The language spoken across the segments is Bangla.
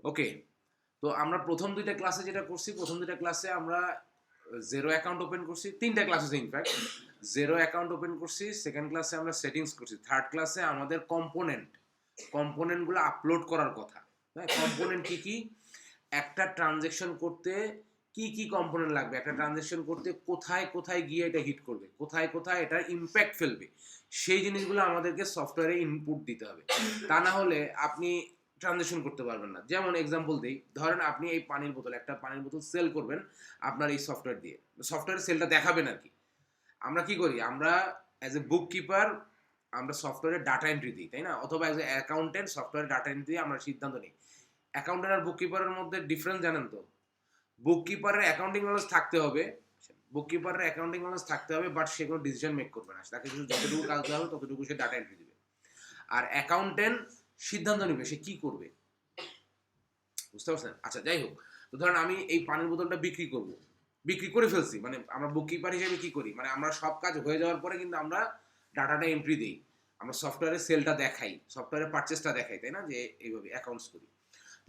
ওকে, তো আমরা প্রথম দুইটা ক্লাসে যেটা করছি, প্রথম দুইটা ক্লাসে আমরা জিরো অ্যাকাউন্ট ওপেন করছি, তিনটা ক্লাস আছে ইনফ্যাক্ট। জিরো অ্যাকাউন্ট ওপেন করছি, সেকেন্ড ক্লাসে আমরা সেটিংস করছি, থার্ড ক্লাসে আমাদের কম্পোনেন্টগুলো আপলোড করার কথা। হ্যাঁ, কম্পোনেন্ট কি কি, একটা ট্রানজেকশন করতে কি কি কম্পোনেন্ট লাগবে, একটা ট্রানজেকশন করতে কোথায় কোথায় গিয়ে এটা হিট করবে, কোথায় কোথায় এটার ইম্প্যাক্ট ফেলবে, সেই জিনিসগুলো আমাদেরকে সফটওয়্যারে ইনপুট দিতে হবে। তা না হলে আপনি ট্রানজেকশন করতে পারবেন না। যেমন এক্সাম্পল দিই, ধরেন আপনি এই একটা পানির বোতল সেল করবেন আপনার এই সফটওয়্যার দিয়ে, সফটওয়্যার সেলটা দেখাবেন আর কি। আমরা কি করি, আমরা অ্যাজ এ বুক কিপার আমরা সফটওয়্যারে ডাটা এন্ট্রি দিই, তাই না? অথবা অ্যাজ এ অ্যাকাউন্টেন্ট সফটওয়্যারে ডাটা এন্ট্রি দিয়ে আমরা সিদ্ধান্ত নিই। অ্যাকাউন্টেন্ট আর বুক কিপারের মধ্যে ডিফারেন্স জানেন তো? বুক কিপারের অ্যাকাউন্টিং নলেজ থাকতে হবে, বাট সে কোনো ডিসিশন মেক করবে না, তাকে শুধু যতটুকু কাজ দেওয়া হবে ততটুকু সে ডাটা এন্ট্রি দিবে। আর অ্যাকাউন্টেন্ট সিদ্ধান্ত নেবে সে কি করবে, বুঝতে পারছেন? আচ্ছা, যাই হোক, তো ধরেন আমি এই পানির বোতলটা বিক্রি করে ফেলছি, মানে আমরা বুক কিপার হিসেবে কি করি, মানে আমরা সব কাজ হয়ে যাওয়ার পরে কিন্তু আমরা ডাটাটা এন্ট্রি দিই, আমরা সফটওয়্যারে সেলটা দেখাই, সফটওয়্যারে পারচেসটা দেখাই, তাই না? যে এইভাবে অ্যাকাউন্টস করি।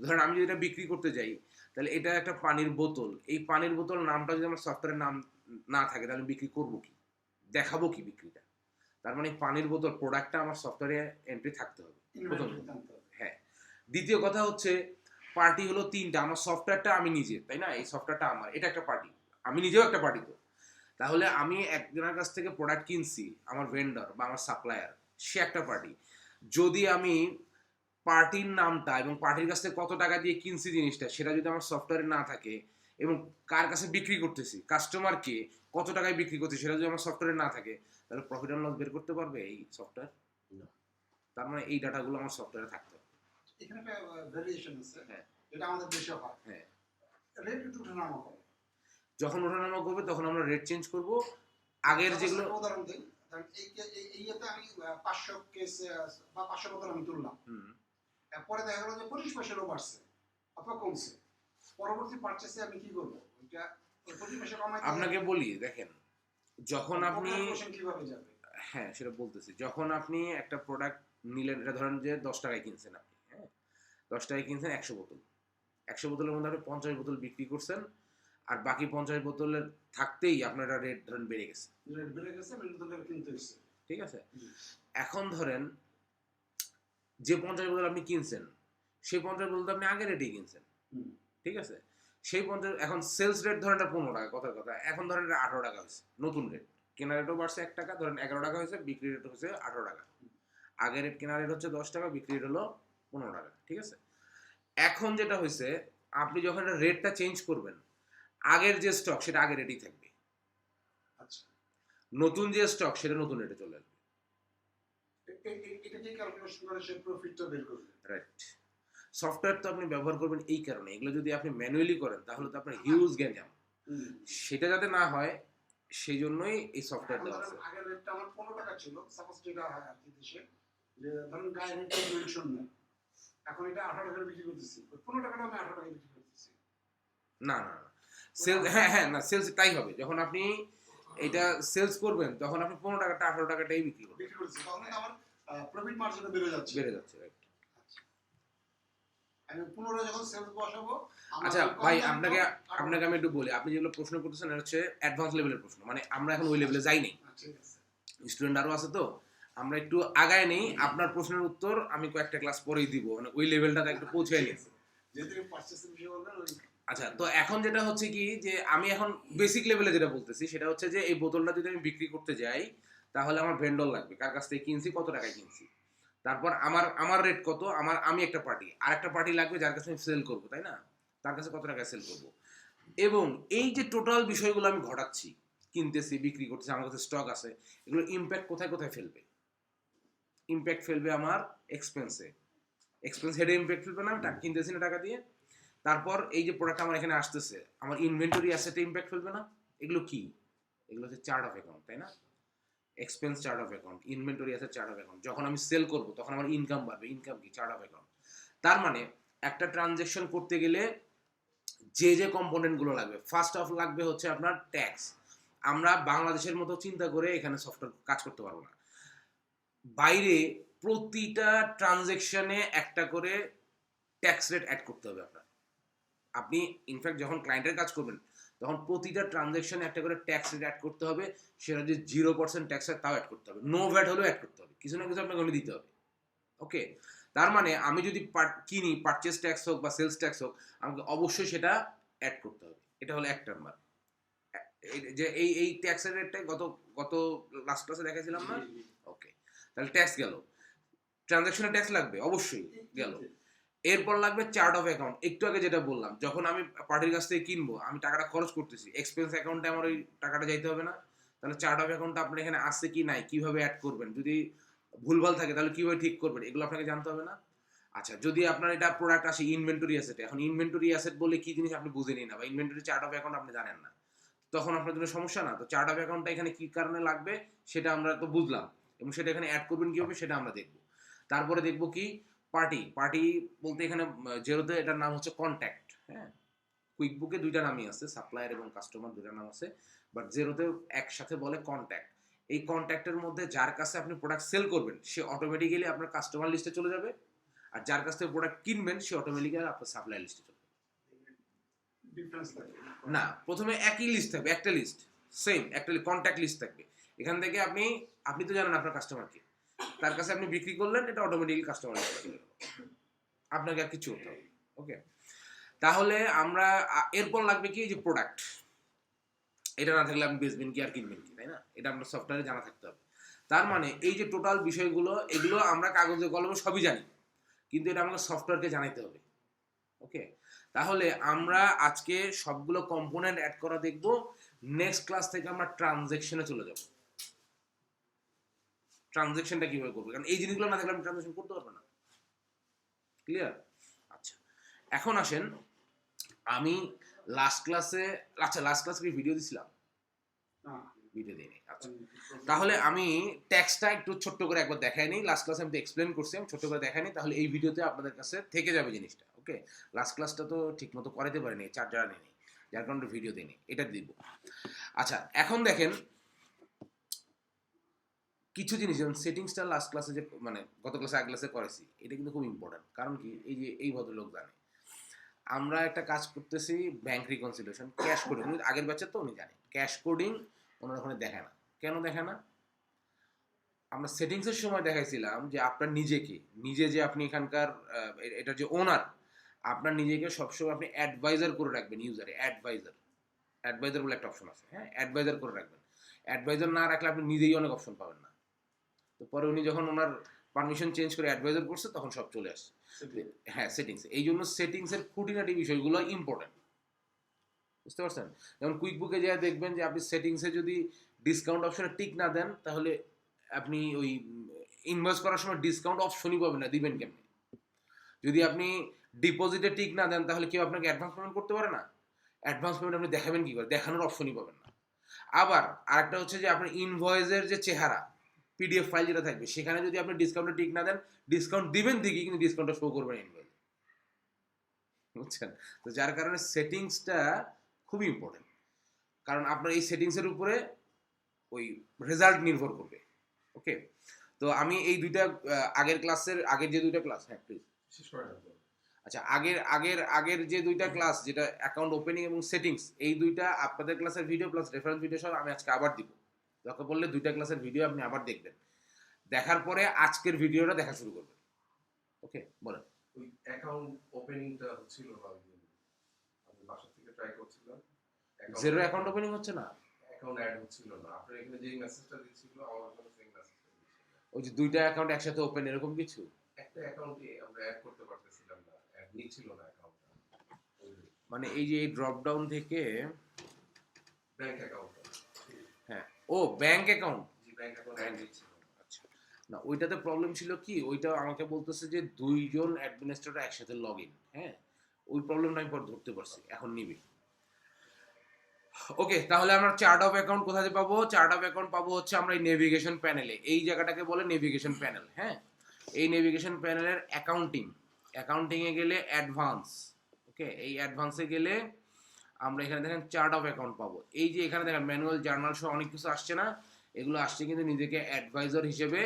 ধরেন আমি যদি এটা বিক্রি করতে যাই, তাহলে এটা একটা পানির বোতল, এই পানির বোতল নামটা যদি আমার সফটওয়্যারের নাম না থাকে, তাহলে বিক্রি করবো কি, দেখাবো কি বিক্রিটা? তার মানে পানির বোতল প্রোডাক্টটা আমার সফটওয়্যারে এন্ট্রি থাকতে হবে প্রথম। হ্যাঁ, দ্বিতীয় কথা হচ্ছে পার্টি হলো তিনটা, আমার সফটওয়্যারটা আমি নিজে, তাই না? এই সফটওয়্যারটা আমার, এটা একটা পার্টি, আমি নিজেও একটা পার্টি। তো তাহলে আমি একজনের কাছ থেকে প্রোডাক্ট কিনছি, আমার ভেন্ডর বা আমার সাপ্লায়ার, সে একটা পার্টি। যদি আমি পার্টির নামটা এবং পার্টির কাছ থেকে কত টাকা দিয়ে কিনছি জিনিসটা, সেটা যদি আমার সফটওয়্যারে না থাকে, এবং কার কাছে বিক্রি করতেছি, কাস্টমারকে কত টাকায় বিক্রি করছি, সেটা যদি আমার সফটওয়্যারে না থাকে, তাহলে প্রফিট অ্যান্ড লস বের করতে পারবে এই সফটওয়্যার? তার মানে এই ডাটাগুলো আমার সফটওয়্যারে থাকতে হবে। এখানে একটা ভেরিয়েশন আছে, হ্যাঁ, এটা আমাদের দেশে হয়। হ্যাঁ, রেট একটু ওঠানামা করে, যখন ওঠানামা করবে তখন আমরা রেট চেঞ্জ করব। আগের যেগুলো উদাহরণ দিই, এইতে আমি 500 কেস বা 500 বোতল আমি তুললাম, পরে দেখা গেল যে 25 পয়সারও বাড়ছে অথবা কমছে, পরবর্তী পারচেসে আমি কি করব? এটা 25 পয়সা কমাইতে আপনাকে বলি, দেখেন, যখন আপনি কিভাবে যাবে, হ্যাঁ সেটা বলতেছি, যখন আপনি একটা প্রোডাক্ট নিলেন, এটা ধরেন যে 10 টাকায় কিনছেন আপনি, হ্যাঁ 10 টাকায় কিনছেন 100 বোতল, 100 বোতলের মধ্যে আপনি 50 বোতল বিক্রি করছেন, আর বাকি 50 বোতলের থাকতেই আপনার রেট ধরেন বেড়ে গেছে, ঠিক আছে? এখন ধরেন যে 50 বোতল আপনি কিনছেন, সেই 50 বোতল আপনি আগের রেটেই কিনছেন, ঠিক আছে? সেই 50, এখন সেলস রেট ধরেন 15 টাকা, কথার কথা, এখন ধরেন 18 টাকা হয়েছে, নতুন রেট, কেনা রেটও বাড়ছে 1 টাকা, ধরেন 11 টাকা হয়েছে, বিক্রি রেট হচ্ছে 18 টাকা। আগের রেট, কেনা রেট হচ্ছে 10 টাকা, বিক্রি রেট হলো 15 টাকা, ঠিক আছে? এখন যেটা হয়েছে, আপনি যখন রেটটা চেঞ্জ করবেন, আগের যে স্টক সেটা আগের রেটেই থাকবে, আচ্ছা, নতুন যে স্টক সেটা নতুন রেটে চলে আসবে। রাইট। সফটওয়্যার তো আপনি ব্যবহার করবেন এই কারণে, এগুলো যদি আপনি ম্যানুয়ালি করেন তাহলে তো আপনার হিউজ গ্যাঞ্জাম, সেটা যাতে না হয় সেই জন্যই এই সফটওয়্যার দেওয়া আছে। আগের রেটটা আমার 15 টাকা ছিল, সাপোজ যেটা হয় আর কি দেশে, যে ধরুন গায়ে রেটটা মেনশন নেই, এখন এটা 18 টাকা বিক্রি করতেছি, 15 টাকাটা আমি 18 টাকা বিক্রি করতেছি। না না না, সেলস, হ্যাঁ না, সেলস তাই হবে, যখন আপনি এটা সেলস করবেন তখন আপনি 15 টাকাটা 18 টাকাটাই বিক্রি করছেন, তখন আমার প্রফিট মার্জিনটা বেড়ে যাচ্ছে, রাইট। আমি পুনরায় যখন সেলস বসাবো, আচ্ছা ভাই, আপনাকে আমি একটু বলি, আপনি যেগুলো প্রশ্ন করতেছেন এটা হচ্ছে অ্যাডভান্স লেভেলের প্রশ্ন, মানে আমরা এখন ওই লেভেলে যাই নাই, স্টুডেন্ট আরো আছে, তো আমরা একটু আগায় নেই, আপনার প্রশ্নের উত্তর আমি কয়েকটা ক্লাস পরেই দিব, মানে ওই লেভেলটাতে একটু পৌঁছাই নিই। আচ্ছা, তো এখন যেটা হচ্ছে কি, যে আমি এখন বেসিক লেভেলে যেটা বলতেছি সেটা হচ্ছে যে এই বোতলটা যদি আমি বিক্রি করতে যাই, তাহলে আমার ভেন্ডর লাগবে, কার কাছ থেকে কিনছি, কত টাকায় কিনছি, তারপর আমার রেট কত, আমি একটা পার্টি, আর একটা পার্টি লাগবে যার কাছে আমি সেল করবো, তাই না? তার কাছে কত টাকায় সেল করবো, এবং এই যে টোটাল বিষয়গুলো আমি ঘটাচ্ছি, কিনতেছি, বিক্রি করতেছি, আমার কাছে স্টক আছে, এগুলো ইম্প্যাক্ট কোথায় কোথায় ফেলবে? ইম্প্যাক্ট ফেলবে আমার এক্সপেন্সে, এক্সপেন্স হেডে ইম্প্যাক্ট ফেলবে না, টাকা কিনতেছি না টাকা দিয়ে। তারপর এই যে প্রোডাক্ট আমার এখানে আসতেছে, আমার ইনভেন্টরি অ্যাসেটে ইম্প্যাক্ট ফেলবে না? এগুলো কি? এগুলো হচ্ছে চার্ট অফ অ্যাকাউন্ট, তাই না? Expense chart of account, inventory asset chart of account, যখন আমি সেল করব তখন আমার ইনকাম বাড়বে, ইনকাম কি? Chart of account. তার মানে একটা ট্রানজ্যাকশন করতে গেলে যে যে কম্পোনেন্টগুলো লাগবে, ফার্স্ট অফ লাগবে হচ্ছে আপনার ট্যাক্স। আমরা বাংলাদেশের মতো চিন্তা করে এখানে সফটওয়্যার কাজ করতে পারবো না, বাইরে প্রতিটা ট্রানজ্যাকশনে একটা করে ট্যাক্স রেট অ্যাড করতে হবে আপনার। আপনি ইনফ্যাক্ট যখন ক্লায়েন্টের কাজ করবেন তখন প্রতিটা ট্রানজ্যাকশনে একটা করে ট্যাক্স রেট অ্যাড করতে হবে। সেটা যদি 0% ট্যাক্স হয় তাও অ্যাড করতে হবে, নো ভ্যাট হলেও অ্যাড করতে হবে, কিছু না কিছু আপনাকে ওখানে দিতে হবে। ওকে, তার মানে আমি যদি কিনি, পারচেস ট্যাক্স হোক বা সেলস ট্যাক্স হোক, আমাকে অবশ্যই সেটা অ্যাড করতে হবে। এটা হলো এক নাম্বার। যে এই ট্যাক্সের রেটটা গত গত লাস্ট ক্লাসে দেখাইছিলাম না? ওকে, তাহলে ট্যাক্স গেল। ট্রানজ্যাকশনে ট্যাক্স লাগবে অবশ্যই, গেল। এরপর লাগবে চার্ট অফ অ্যাকাউন্ট। একটু আগে যেটা বললাম, যখন আমি পার্টির কাছ থেকে কিনবো, আমি টাকাটা খরচ করতেছি, এক্সপেন্স অ্যাকাউন্টে আমার ওই টাকাটা যাইতে হবে না? তাহলে চার্ট অফ অ্যাকাউন্টটা আপনার এখানে আছে কি নাই, কিভাবে অ্যাড করবেন, যদি ভুলভাল থাকে তাহলে কিভাবে ঠিক করবেন, এগুলো আপনাকে জানতে হবে না? আচ্ছা, যদি আপনার এটা প্রোডাক্ট আসে ইনভেন্টরি অ্যাসেটে, এখন ইনভেন্টরি অ্যাসেট বলে কি জিনিস আপনি বুঝেনি না, বা ইনভেন্টরি চার্ট অফ অ্যাকাউন্ট আপনি জানেন না, তখন আপনার জন্য সমস্যা না? তো চার্ট অফ অ্যাকাউন্টটা এখানে কি কারণে লাগবে সেটা আমরা তো বুঝলাম, এবং সেটা এখানে অ্যাড করবেন কিভাবে সেটা আমরা দেখব। তারপরে দেখব কি পার্টি। পার্টি বলতে এখানে যেহেতু এটার নাম হচ্ছে কন্ট্যাক্ট। হ্যাঁ, কুইকবুকে দুইটা নামই আছে, সাপ্লায়ার এবং কাস্টমার দুইটা নাম আছে, বাট জেরোতে একসাথে বলে কন্ট্যাক্ট। এই কন্ট্যাক্টের মধ্যে যার কাছে আপনি প্রোডাক্ট সেল করবেন সে অটোমেটিক্যালি আপনার কাস্টমার লিস্টে চলে যাবে, আর যার কাছ থেকে প্রোডাক্ট কিনবেন সে অটোমেটিক্যালি আপনার সাপ্লায়ার লিস্টে চলে যাবে। ডিফারেন্স থাকে না, প্রথমে একই লিস্ট থাকবে, একটা লিস্ট, সেম একটা কন্ট্যাক্ট লিস্ট থাকবে। এখান থেকে আপনি আপনি তো জানেন আপনার কাস্টমারকে, তার কাছে আপনি বিক্রি করলেন, এটা অটোমেটিক্যালি কাস্টমার লিস্টে চলে গেল, আপনাকে আর কিছু করতে হবে। ওকে, তাহলে আমরা এরপর লাগবে কি, যে প্রোডাক্ট। এটা না থাকলে আপনি বেচবেন কি আর কিনবেন কি, তাই না? এটা আপনার সফটওয়্যারে জানা থাকতে হবে। তার মানে এই যে টোটাল বিষয়গুলো, এগুলো আমরা কাগজে কলমে সবই জানি, কিন্তু এটা আমাকে সফটওয়্যারকে জানাইতে হবে। ওকে, তাহলে আমরা আজকে সবগুলো কম্পোনেন্ট অ্যাড করা দেখব। নেক্সট ক্লাস থেকে আমরা ট্রানজ্যাকশনে চলে যাব। ট্রানজ্যাকশনটা কিভাবে করবো, কারণ এই জিনিসগুলো না থাকলে আপনি ট্রানজ্যাকশন করতে পারবেন না। ক্লিয়ার? আচ্ছা, এখন আসেন, আমি লাস্ট ক্লাসে কি ভিডিও দিছিলাম? ভিডিও দিইনি। আচ্ছা, তাহলে আমি ট্যাক্সটা একটু ছোট্ট করে একবার দেখাই নিই। লাস্ট ক্লাসে আমি তো এক্সপ্লেন করছি, আমি ছোট্ট করে দেখাই নিই, তাহলে এই ভিডিওতে আপনাদের কাছে থেকে যাবে জিনিসটা। ওকে, লাস্ট ক্লাসটা তো ঠিক মতো করাতে পারিনি, চার্জার আনিনি, যার কারণে ভিডিও দিইনি, এটা দিব। আচ্ছা, এখন দেখেন কিছু জিনিস, যেমন সেটিংসটা লাস্ট ক্লাসে যে মানে গত ক্লাসে আগ ক্লাসে করেছি, এটা কিন্তু খুব ইম্পর্টেন্ট। কারণ কি, এই যে এই ভদ্রলোক জানে আমরা একটা কাজ করতেছি, ব্যাংক রিকনসিলিয়েশন, ক্যাশ কোডিং। উনি আগের ব্যাচের তো, উনি জানেন ক্যাশ কোডিং ওনার ওখানে দেখে না। কেন দেখে না? আমরা সেটিংসের সময় দেখাইছিলাম যে আপনার নিজে যে আপনি এখানকার এটা যে ওনার, আপনার নিজেকে সবসময় আপনি অ্যাডভাইজার করে রাখবেন। ইউজারে অ্যাডভাইজার বলে একটা অপশন আছে, হ্যাঁ, অ্যাডভাইজার করে রাখবেন। অ্যাডভাইজার না রাখলে আপনি নিজেই অনেক অপশন পাবেন না। তো পরে উনি যখন ওনার পারমিশন চেঞ্জ করে অ্যাডভাইজার করছে তখন সব চলে আসছে। হ্যাঁ, সেটিংস, এই জন্য সেটিংসের খুঁটিনাটি বিষয়গুলো ইম্পর্টেন্ট, বুঝতে পারছেন? যেমন কুইকবুকে যা দেখবেন যে আপনি সেটিংসে যদি ডিসকাউন্ট অপশনে টিক না দেন, তাহলে আপনি ওই ইনভয়েস করার সময় ডিসকাউন্ট অপশনই পাবেন না, দিবেন কেমনে? যদি আপনি ডিপোজিটে টিক না দেন, তাহলে কেউ আপনাকে অ্যাডভান্স পেমেন্ট করতে পারে না। অ্যাডভান্স পেমেন্ট আপনি দেখাবেন কি করে? দেখানোর অপশনই পাবেন না। আবার আরেকটা হচ্ছে যে আপনার ইনভয়েসের যে চেহারা, পিডিএফ ফাইল যেটা থাকবে, সেখানে যদি আপনি ডিসকাউন্টে টিক না দেন, ডিসকাউন্ট দিবেন ঠিকই, কিন্তু ডিসকাউন্টটা শো করবেন ইনভয়েসে, বুঝছেন? তো যার কারণে সেটিংসটা খুবই ইম্পর্টেন্ট, কারণ আপনার এই সেটিংসের উপরে ওই রেজাল্ট নির্ভর করবে। ওকে, তো আমি এই দুইটা আগের যে দুইটা ক্লাস, হ্যাঁ প্লিজ। আচ্ছা, আগের যে দুইটা ক্লাস, যেটা অ্যাকাউন্ট ওপেনিং এবং সেটিংস, এই দুইটা আপনাদের ক্লাসের ভিডিও প্লাস রেফারেন্স ভিডিও সব আমি আজকে আবার দিব। দরকার পড়লে দুইটা ক্লাসের ভিডিও আপনি আবার দেখবেন, দেখার পরে আজকের ভিডিওটা দেখা শুরু করবেন। ওকে, বলেন। ওই অ্যাকাউন্ট ওপেনিংটা হচ্ছিল না, ওই দিন আমি বাসা থেকে ট্রাই করছিলাম, জেরো অ্যাকাউন্ট ওপেনিং হচ্ছে না, অ্যাকাউন্ট অ্যাড হচ্ছিল না। আপনার এখানে যেই মেসেজটা দিচ্ছিল আমার কাছে সেম মেসেজটা দিচ্ছিল। ওই যে দুইটা অ্যাকাউন্ট একসাথে ওপেন, এরকম কিছু? একটা অ্যাকাউন্টে আমরা অ্যাড করতে পারতেছিলাম না, অ্যাড নিচ্ছিল না অ্যাকাউন্টটা। মানে এই যে এই ড্রপ ডাউন থেকে ব্যাংক অ্যাকাউন্ট, হ্যাঁ, ও ব্যাংক অ্যাকাউন্ট, জি ব্যাংক অ্যাকাউন্ট অ্যাড নিচ্ছিল। আচ্ছা, না ওইটাতে প্রবলেম ছিল কি, ওইটা আমাকে বলতেছে যে দুইজন অ্যাডমিনিস্ট্রেটর একসাথে লগ ইন। হ্যাঁ, ওই প্রবলেমটা আমি পর ধরতে পারছি, এখন নিবি। ওকে, তাহলে আমরা চার্ট অফ অ্যাকাউন্ট কোথায় পাবো? চার্ট অফ অ্যাকাউন্ট পাবো হচ্ছে আমরা এই নেভিগেশন প্যানেলে, এই জায়গাটাকে বলে নেভিগেশন প্যানেল। হ্যাঁ, এই নেভিগেশন প্যানেলের অ্যাকাউন্টিংয়ে গেলে অ্যাডভান্স। ওকে, এই অ্যাডভান্সে গেলে আমরা এখানে দেখেন চার্ট অফ অ্যাকাউন্ট পাবো। এই যে এখানে দেখেন ম্যানুয়াল, জার্নাল সহ অনেক কিছু আসছে না, এগুলো আসছে কিন্তু নিজেকে অ্যাডভাইজার হিসেবে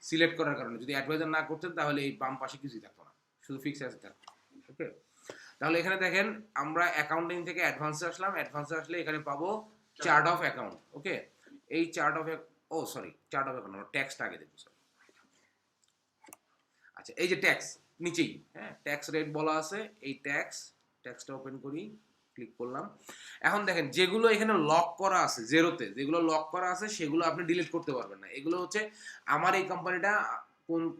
সিলেক্ট করার কারণে। যদি অ্যাডভাইজার না করতেন তাহলে এই বাম পাশে কিছুই থাকতো না, শুধু ফিক্স অ্যাসেট থাকতো। ওকে, তাহলে এখানে দেখেন আমরা অ্যাকাউন্টিং থেকে অ্যাডভান্সে আসলাম, অ্যাডভান্সে আসলে এখানে পাবো চার্ট অফ অ্যাকাউন্ট। ওকে, এই chart of chart of account আমরা ট্যাক্সটা আগে দেখব। আচ্ছা, এই যে ট্যাক্স নিচেই, হ্যাঁ, ট্যাক্স রেট বলা আছে, এই ট্যাক্সটা ওপেন করি, ক্লিক করলাম। এখন দেখেন যেগুলো এখানে লক করা আছে জেরোতে, যেগুলো লক করা আছে সেগুলো আপনি ডিলিট করতে পারবেন না। এগুলো হচ্ছে আমার এই কোম্পানিটা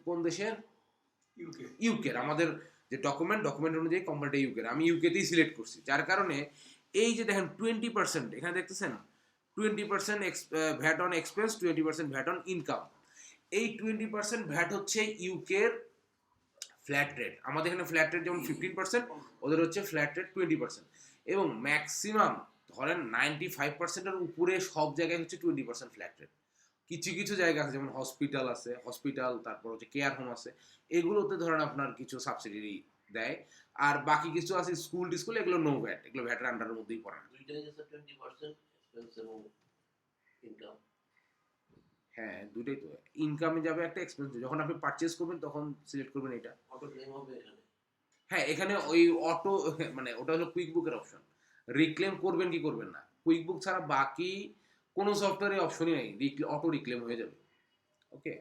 কোন দেশের, ইউকের। আমাদের যে ডকুমেন্ট অনুযায়ী কোম্পানিটা ইউকের, আমি ইউকেতেই সিলেক্ট করছি, যার কারণে এই যে দেখেন 20% এখানে দেখতেছেন 20% VAT on expense, 20% VAT on income. এই 20% ভ্যাট হচ্ছে ইউকের ফ্ল্যাট রেট। আমাদের এখানে ফ্ল্যাট রেট যেমন 15%, ওদের হচ্ছে ফ্ল্যাট রেট 20%। এবং ম্যাক্সিমাম ধরেন 95%-এর উপরে সব জায়গায় হচ্ছে 20% ফ্ল্যাট রেট। কিছু কিছু জায়গা আছে যেমন হসপিটাল, তারপর হচ্ছে কেয়ার হোম আছে, এগুলোতে ধরেন আপনার কিছু সাবসিডি দেয়। আর বাকি কিছু আছে স্কুল এগুলো নো ভ্যাট, এগুলো ভ্যাটের আন্ডারের মধ্যেই পড়ে না। দুইটাই আছে 20% এক্সপেন্স এবং ইনকাম। হ্যাঁ, দুটোই তো, ইনকামে যাবে একটা, এক্সপেন্স যখন আপনি পারচেজ করবেন তখন সিলেক্ট করবেন এটা। অটো ক্লেম হবে এখানে। হ্যাঁ, এখানে ওই অটো, মানে ওটা হলো কুইক বুকের অপশন। রিক্লেম করবেন কি করবেন না, কুইক বুক ছাড়া বাকি কোনো সফটওয়্যারে অপশনই নেই, অটো রিক্লেম হয়ে যাবে। ওকে,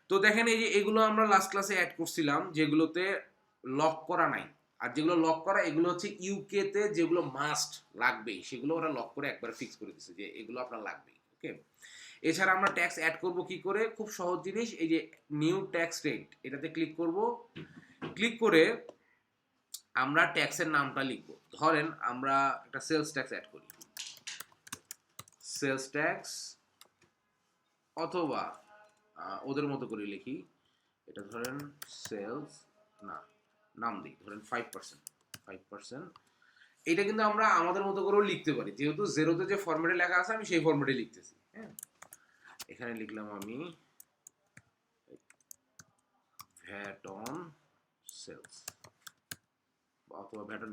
তো দেখেন এই যে এগুলো আমরা লাস্ট ক্লাসে অ্যাড করছিলাম যেগুলোতে লক করা নাই, আর যেগুলো লক করা এগুলো হচ্ছে ইউকেতে যেগুলো মাস্ট লাগবেই, সেগুলো ওরা লক করে একবার ফিক্স করে দিচ্ছে যে এগুলো আপনার লাগবেই। ওকে, এছাড়া আমরা ট্যাক্স অ্যাড করব কি করে, খুব সহজ জিনিস, এই যে নিউ ট্যাক্স রেট এটাতে ক্লিক করব, ক্লিক করে আমরা ট্যাক্সের নামটা লিখব। ধরেন আমরা একটা সেলস ট্যাক্স অ্যাড করি, সেলস ট্যাক্স, অথবা ওদের মতো করে লিখি, এটা ধরেন সেলস, নাম দিই ধরেন 5%। এটা কিন্তু আমরা আমাদের মতো করেও লিখতে পারি, যেহেতু জেরোতে যে ফরম্যাটে লেখা আছে আমি সেই ফরম্যাটে লিখতেছি। হ্যাঁ, এখানে লিখলাম আমি ভ্যাট অন সেলস অথবা ভ্যাট অন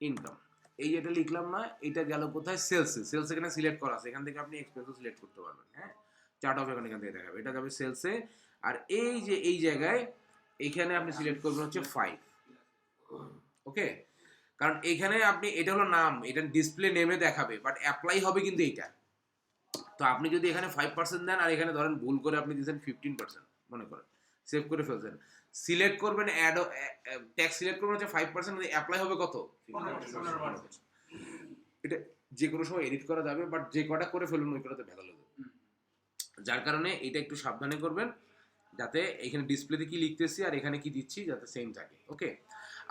ইনকাম, এই যেটা লিখলাম না, এটা গেল কোথায়, সেলস এখানে সিলেক্ট করা আছে, এখান থেকে আপনি এক্সপেন্সও সিলেক্ট করতে পারবেন। হ্যাঁ, চার্ট অফ এখান থেকে দেখাবে, এটা যাবে সেলসে। আর এই যে এই জায়গায় এইখানে আপনি সিলেক্ট করবেন হচ্ছে 5। ওকে, কারণ এখানে আপনি, এটা হলো নাম, এটা ডিসপ্লে নেমে দেখাবে, বাট অ্যাপ্লাই হবে কিন্তু এইটা। তো আপনি যদি এখানে 5% দেন আর এখানে ধরেন ভুল করে আপনি দিয়েছেন 15%, মনে করেন সেভ করে ফেলছেন, সিলেক্ট করবেন অ্যাড ট্যাক্স সিলেক্ট করবেন হচ্ছে 5%, অ্যাপ্লাই হবে কত, 15%। এটা যে কোনো সময় এডিট করা যাবে, বাট যে কটা করে ফেলুন ওই কটাতে ভ্যালু দেবে। যার কারণে এটা একটু সাবধানে করবেন, যাতে এখানে ডিসপ্লেতে কি লিখতেছি আর এখানে কি দিচ্ছি যাতে সেম থাকে। ওকে,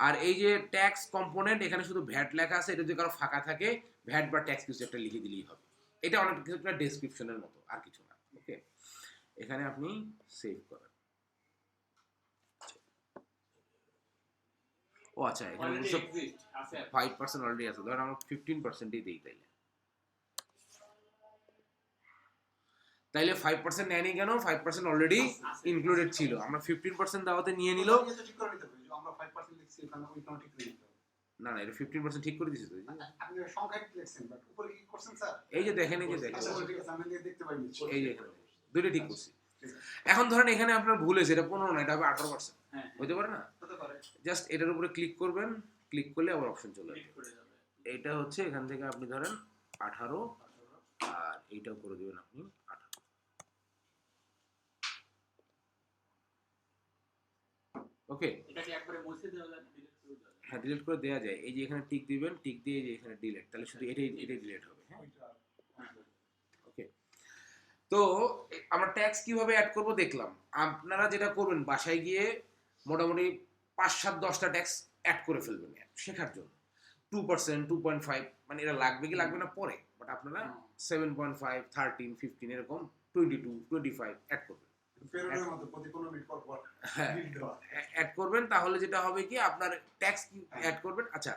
আর এই যে ট্যাক্স কম্পোনেন্ট, এখানে শুধু ভ্যাট লেখা আছে, এটা যদি কারো ফাঁকা থাকে ভ্যাট বা ট্যাক্স কিছু একটা লিখে দিলেই হবে। এটা অনেক কিছু একটা ডেসক্রিপশনের মতো, আর কিছু না। ওকে, এখানে আপনি সেভ করেন। ও আচ্ছা, এখানে 5% অলরেডি আছে, ধরেন আমরা 15%ই দিই, তাইলে 5% নেয়নি কেন, 5% অলরেডি ইনক্লুডেড ছিল, আমরা 15% দাওয়াতে নিয়ে নিল। আমরা 5% লিখছি, এখানে ওইখানে ঠিক করে দিতে হবে। না, এটা 15% ঠিক করে দিয়েছে তো। আপনি সংখ্যা কি লিখছেন, বাট উপরে কি করছেন স্যার? এই যে দেখেন, এই যে দেখেন, আচ্ছা ঠিক আছে, আমি দেখতে পাইনি। এই যে এখানে দুটো ঠিক করছি। এখন ধরেন এখানে আপনার ভুল হয়েছে, এটা 15 না, এটা হবে 18%, হতে পারে না? হতে পারে। জাস্ট এটার উপরে ক্লিক করবেন, ক্লিক করলে আবার অপশন চলে আসবে। এটা হচ্ছে এখান থেকে আপনি ধরেন 18, আর এইটাও করে দিবেন আপনি 18। ওকে, এটাকে একবারে মুছে দেওয়া যায়, ডিলিট করে দেওয়া যায়। হ্যাঁ, ডিলিট করে দেওয়া যায়। এই যে এখানে টিক দিবেন, টিক দিয়ে এই যে এখানে ডিলিট, তাহলে শুধু এটাই ডিলিট হবে। হ্যাঁ, ওকে, তো আমরা ট্যাক্স কিভাবে অ্যাড করব দেখলাম। আপনারা যেটা করবেন, বাসায় গিয়ে মোটামুটি 5-7-10টা ট্যাক্স অ্যাড করে ফেলবেন শেখার জন্য। 2%, 2.5, মানে এটা লাগবে কি লাগবে না পরে, বাট আপনারা 7.5, 13, 15 এরকম 22, 25 অ্যাড করবেন। ফেরোনের মতো প্রতি 15 মিনিট পর পর ডিলিট দেওয়া। অ্যাড করবেন, তাহলে যেটা হবে কি আপনার ট্যাক্স অ্যাড করবেন। আচ্ছা,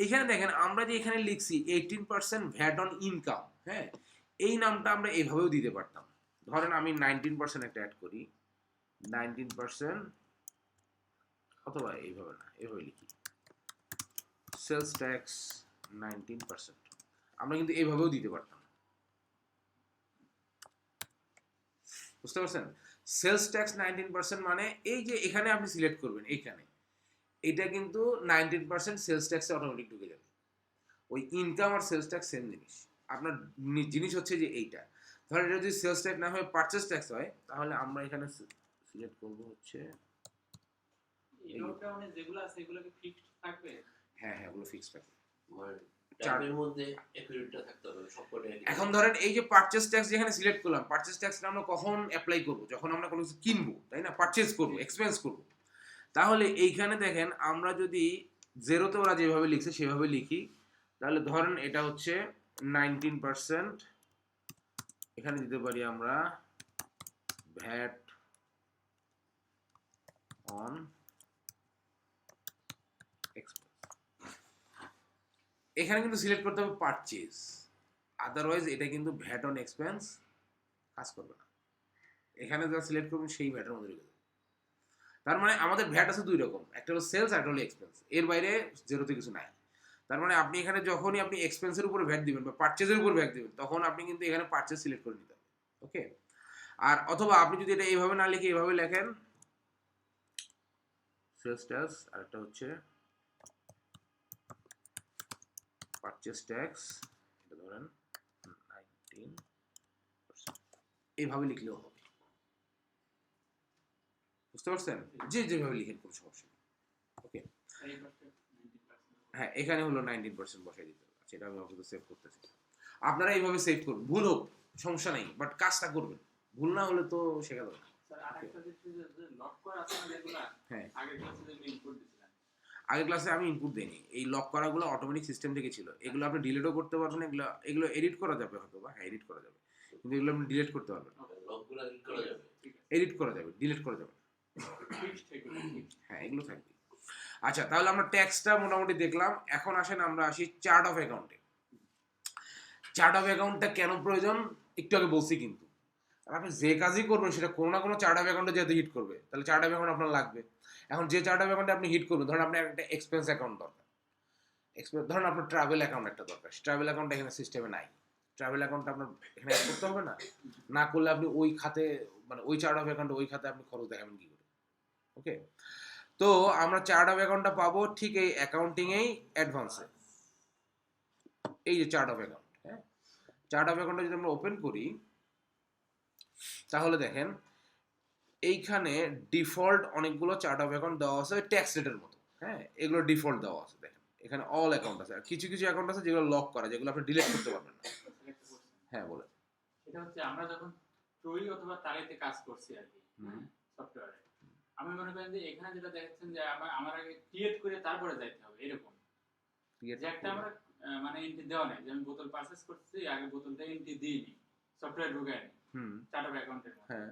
এখানে দেখেন আমরা যে এখানে লিখছি 18% ভ্যাট অন ইনকাম, হ্যাঁ, এই নামটা আমরা এইভাবেও দিতে পারতাম। ধরেন আমি 19% একটা অ্যাড করি, 19%, অথবা এইভাবে না, এইভাবে লিখি সেলস ট্যাক্স 19%, আমরা কিন্তু এইভাবেও দিতে পারতাম। বুঝতে পারছেন? সেলস ট্যাক্স 19% মানে এই যে এখানে আপনি সিলেক্ট করবেন এইখানে, এটা কিন্তু 19% সেলস ট্যাক্সে অটোমেটিক ঢুকে যাবে। ওই ইনকাম আর সেলস ট্যাক্স সেম জিনিস। আপনার জিনিস হচ্ছে যে এইটা, ধরেন এটা যদি সেলস ট্যাক্স না হয়ে পারচেস ট্যাক্স হয়, তাহলে আমরা এখানে সিলেক্ট করব হচ্ছে এই লকডাউনে যেগুলো আছে এগুলো কি ফিক্সড থাকবে? হ্যাঁ হ্যাঁ, ওগুলো ফিক্সড থাকবে। মানে টাইমের মধ্যে একুরেটটা থাকতে হবে সবকটা একই। এখন ধরেন এই যে পারচেস ট্যাক্স যেখানে সিলেক্ট করলাম, পারচেস ট্যাক্সটা আমরা কখন অ্যাপ্লাই করব? যখন আমরা কোনো কিছু কিনবো, তাই না? পারচেস করব, এক্সপেন্স করব। তাহলে এইখানে দেখেন আমরা যদি জেরোতে ওরা যেভাবে লিখছে সেভাবে লিখি, তাহলে ধরেন এটা হচ্ছে 19%, এখানে দিতে পারি আমরা ভ্যাট অন এক্সপেন্স। এখানে কিন্তু সিলেক্ট করতে হবে পারচেজ, আদারওয়াইজ এটা কিন্তু ভ্যাট অন এক্সপেন্স কাজ করবে না। এখানে যা সিলেক্ট করবেন সেই ভ্যাটের মধ্যে ঢুকে যাবে। তার মানে আমাদের ভ্যাট আছে দুই রকম, একটা হলো সেলস আর একটা হলো এক্সপেন্স, এর বাইরে জেরোতে কিছু নাই। তার মানে আপনি এখানে যখনই আপনি এক্সপেন্সের উপর ভ্যাট দিবেন বা পারচেজের উপর ভ্যাট দিবেন, তখন আপনি কিন্তু এখানে পারচেজ সিলেক্ট করে নিতে হবে। ওকে, আর অথবা আপনি যদি এটা এইভাবে না লিখে এইভাবে লেখেন সেলস ট্যাক্স আর একটা হচ্ছে পারচেজ ট্যাক্স, এটা ধরেন 19%, এইভাবে লিখলেও হবে। বুঝতে পারছেন? যে যেভাবে লিখেন কোনো সমস্যা নেই। ওকে, এই পাশে 90%। হ্যাঁ এখানে হলো 19% বসাই দিতে হবে। সেটা আমি আপনাকে সেভ করতেছি। আপনারা এইভাবে সেভ করুন, ভুল হোক সমস্যা নেই, বাট কাজটা করবেন। ভুল না হলে তো শেখা যাবে না। স্যার আরেকটা জিনিস যে লক করা আছে না যেগুলা, হ্যাঁ, আগের ক্লাসে যে ইনপুট দিছিলেন, আগের ক্লাসে আমি ইনপুট দেইনি, এই লক করাগুলো অটোমেটিক সিস্টেম থেকে ছিল। এগুলো আপনি ডিলিটও করতে পারবেন, এগুলো এডিট করা যাবে হয়তো বা, হ্যাঁ এডিট করা যাবে, কিন্তু এগুলো আপনি ডিলিট করতে পারবেন না। লকগুলো কি করা যাবে? ঠিক আছে, এডিট করা যাবে, ডিলিট করা যাবে না। ফিক্সড এগুলো fixed। হ্যাঁ এগুলো থাকবে। আচ্ছা, তাহলে আমরা ট্যাক্সটা মোটামুটি দেখলাম। এখন আসেন আমরা আসি চার্ট অফ অ্যাকাউন্টে। চার্ট অফ অ্যাকাউন্টটা কেন প্রয়োজন একটু আগে বলছি, কিন্তু আর আপনি যে কাজই করবেন সেটা কোনো না কোনো চার্ট অফ অ্যাকাউন্টে যেহেতু হিট করবে, তাহলে চার্ট অফ অ্যাকাউন্ট আপনার লাগবে। এখন যে চার্ট অফ অ্যাকাউন্টে আপনি হিট করবেন, ধরেন আপনার একটা এক্সপেন্স অ্যাকাউন্ট দরকার, ধরেন আপনার ট্রাভেল অ্যাকাউন্ট একটা দরকার, ট্রাভেল অ্যাকাউন্ট এখানে সিস্টেমে নাই, ট্রাভেল অ্যাকাউন্টটা আপনার এখানে অ্যাড করতে হবে না? না করলে আপনি ওই খাতে, মানে ওই চার্ট অফ অ্যাকাউন্টে ওই খাতে আপনি খরচ দেখাবেন কি করে? ওকে, তো আমরা চার্ট অফ অ্যাকাউন্টটা পাবো ঠিক এই অ্যাকাউন্টিংয়েই অ্যাডভান্সে, এই যে চার্ট অফ অ্যাকাউন্ট। হ্যাঁ, চার্ট অফ অ্যাকাউন্টটা যদি আমরা ওপেন করি, তাহলে দেখেন এইখানে ডিফল্ট অনেকগুলো চার্ট অফ অ্যাকাউন্ট দেওয়া আছে ট্যাক্স রেটের মতো। হ্যাঁ, এগুলো ডিফল্ট দেওয়া আছে। দেখেন এখানে অল অ্যাকাউন্ট আছে, আর কিছু কিছু অ্যাকাউন্ট আছে যেগুলো লক করা, যেগুলো আপনি ডিলিট করতে পারবেন না। Select করছেন। হ্যাঁ বলে, এটা হচ্ছে আমরা যখন ট্রই অথবা তারিতে কাজ করছি আর কি হুম। সফটওয়্যারে, আমি মনে করেন যে এখানে যেটা দেখাচ্ছেন যে আমার আগে ক্রিয়েট করে তারপরে যাইতে হবে এরকম, যে একটা আমরা মানে এন্ট্রি দেওয়া নাই, যে আমি বোতল পারচেজ করছি, আগে বোতলটা এন্ট্রি দিইনি, সফটওয়্যার ঢুকাইনি হুম, চার্ট অফ অ্যাকাউন্টের মধ্যে। হ্যাঁ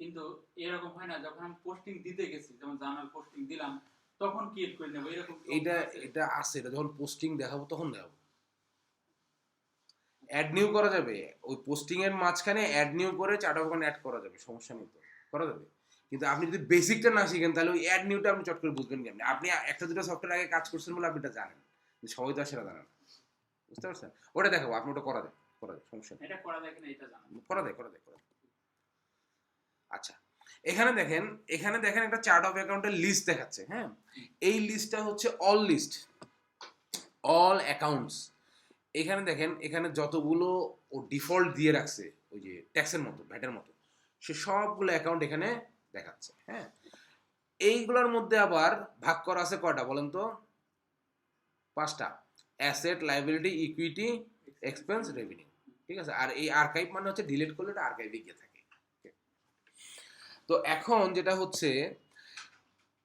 কিন্তু এরকম হয় না, যখন আমি পোস্টিং দিতে গেছি, যেমন জার্নাল পোস্টিং দিলাম তখন ক্রিয়েট করে নেব এরকম কি এটা option আছে? এটা আছে, এটা যখন পোস্টিং দেখাবো তখন দেখাবো। অ্যাড নিউ করা যাবে, ওই পোস্টিং এর মাঝখানে অ্যাড নিউ করে চার্ট অফ অ্যাকাউন্ট অ্যাড করা যাবে, সমস্যা নেই তো, করা যাবে। কিন্তু আপনি যদি বেসিকটা না শিখেন, তাহলে ওই অ্যাড নিউটা আপনি চট করে বুঝবেন কেমনি? আপনি একটা দুটো সফটওয়্যার আগে কাজ করছেন বলে আপনি এটা জানেন, কিন্তু সবাই তো আর সেটা জানেন না। বুঝতে পারছেন? ওটা দেখাবো, আপনি ওটা করা যায়, সমস্যা নেই, এটা করা যায় কিনা এটা জানা করা যায়। আচ্ছা, এখানে দেখেন একটা চার্ট অফ অ্যাকাউন্টের লিস্ট দেখাচ্ছে। হ্যাঁ, এই লিস্টটা হচ্ছে অল লিস্ট, অল অ্যাকাউন্টস। এখানে দেখেন, এখানে যতগুলো ও ডিফল্ট দিয়ে রাখছে ওই যে ট্যাক্সের মতো, ভ্যাটের মতো, সে সবগুলো অ্যাকাউন্ট এখানে দেখাচ্ছে। হ্যাঁ, এইগুলোর মধ্যে আবার ভাগ করা আছে কয়টা বলেন তো? 5টা: asset, liability, equity, expense, revenue. ঠিক আছে, আর এই আর্কাইভ মানে হচ্ছে ডিলিট করলে এটা আর্কাইভে গিয়ে থাকে। তো এখন যেটা হচ্ছে,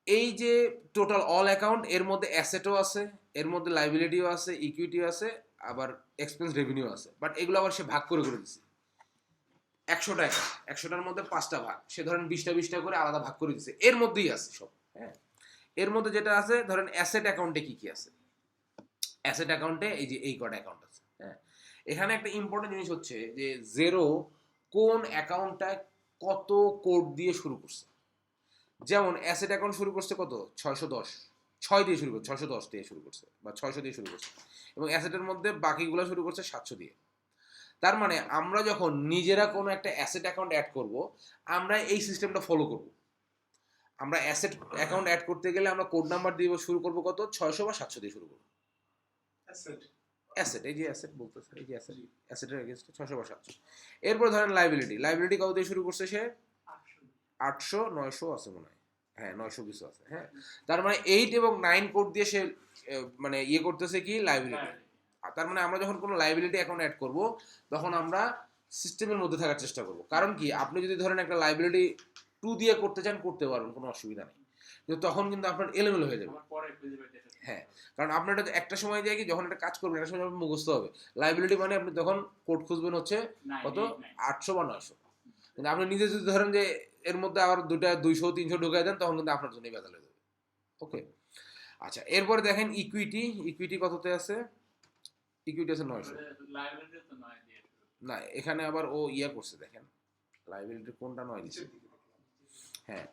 এই যে টোটাল অল অ্যাকাউন্ট, এর মধ্যে অ্যাসেটও আছে, এর মধ্যে লায়াবিলিটিও আছে, ইকুইটিও আছে, আবার এক্সপেন্স, রেভিনিউ আছে। বাট এগুলো আবার সে ভাগ করে দিচ্ছে। 100 টাকা, 100টার মধ্যে 5টা ভাগ, সে ধরেন 20টা করে আলাদা ভাগ করে দিচ্ছে, এর মধ্যেই আছে সব। হ্যাঁ, এর মধ্যে যেটা আছে, ধরেন অ্যাসেট অ্যাকাউন্টে কি কি আছে? অ্যাসেট অ্যাকাউন্টে এই যে এই কটা অ্যাকাউন্ট আছে। হ্যাঁ, এখানে একটা ইম্পর্টেন্ট জিনিস হচ্ছে যে জেরো কোন অ্যাকাউন্টটা কত কোড দিয়ে শুরু করছে। যেমন অ্যাসেট অ্যাকাউন্ট শুরু করছে কত? 610, 6 দিয়ে শুরু করছে, 610 দিয়ে শুরু করছে বা 600 দিয়ে শুরু করছে, এবং অ্যাসেটের মধ্যে বাকিগুলো শুরু করছে 700 দিয়ে। তার মানে আমরা যখন নিজেরা কোনো একটা অ্যাসেট অ্যাকাউন্ট অ্যাড করব, আমরা এই সিস্টেমটা ফলো করব। আমরা অ্যাসেট অ্যাকাউন্ট অ্যাড করতে গেলে আমরা কোড নাম্বার দিয়ে শুরু করব কত, 600 বা 700 দিয়ে শুরু করব। অ্যাসেট অ্যাসেট, এই যে অ্যাসেট বলতেছে, এই যে অ্যাসেট, অ্যাসেটের এগেইনস্টে 600 বা 700। এরপর ধরেন লাইবিলিটি কত দিয়ে শুরু করছে সে, 800 900 আছে মনে হয়, হ্যাঁ 900 কিছু আছে, হ্যাঁ। তার মানে 8 এবং 9 কোড দিয়ে সে মানে ইয়ে করতেছে কি, লাইবিলিটি। তার মানে আমরা যখন কোনো লাইবিলিটি অ্যাকাউন্ট অ্যাড করব, তখন আমরা সিস্টেমের মধ্যে থাকার চেষ্টা করব। কারণ কি, আপনি যদি ধরেন একটা লাইবিলিটি 2 দিয়ে করতে চান, করতে পারবেন, কোনো অসুবিধা নেই, কিন্তু তখন কিন্তু আপনার এলোমেলো হয়ে যাবে। আমার পরে খুঁজে পাইতেছে। হ্যাঁ, কারণ আপনার এটা একটা সময় যায় কি, যখন একটা কাজ করবেন একটা সময় আপনার মুখস্থ হবে লাইবিলিটি, মানে আপনি তখন কোড খুঁজবেন হচ্ছে কত, 800 বা 900। কিন্তু আপনি নিজে যদি ধরেন যে এর মধ্যে আবার 200 300 ঢুকাই দেন, তখন কিন্তু আপনার জন্যই বেজাল হয়ে যাবে। ওকে, আচ্ছা এরপরে দেখেন ইকুইটি কততে আছে, ইকুইটি আছে 900। লাইব্রেরি তো 9 দিয়ে শুরু। না, এখানে আবার ও ইয়া করছে, দেখেন লাইবিলিটি কোনটা 9 দিচ্ছে, হ্যাঁ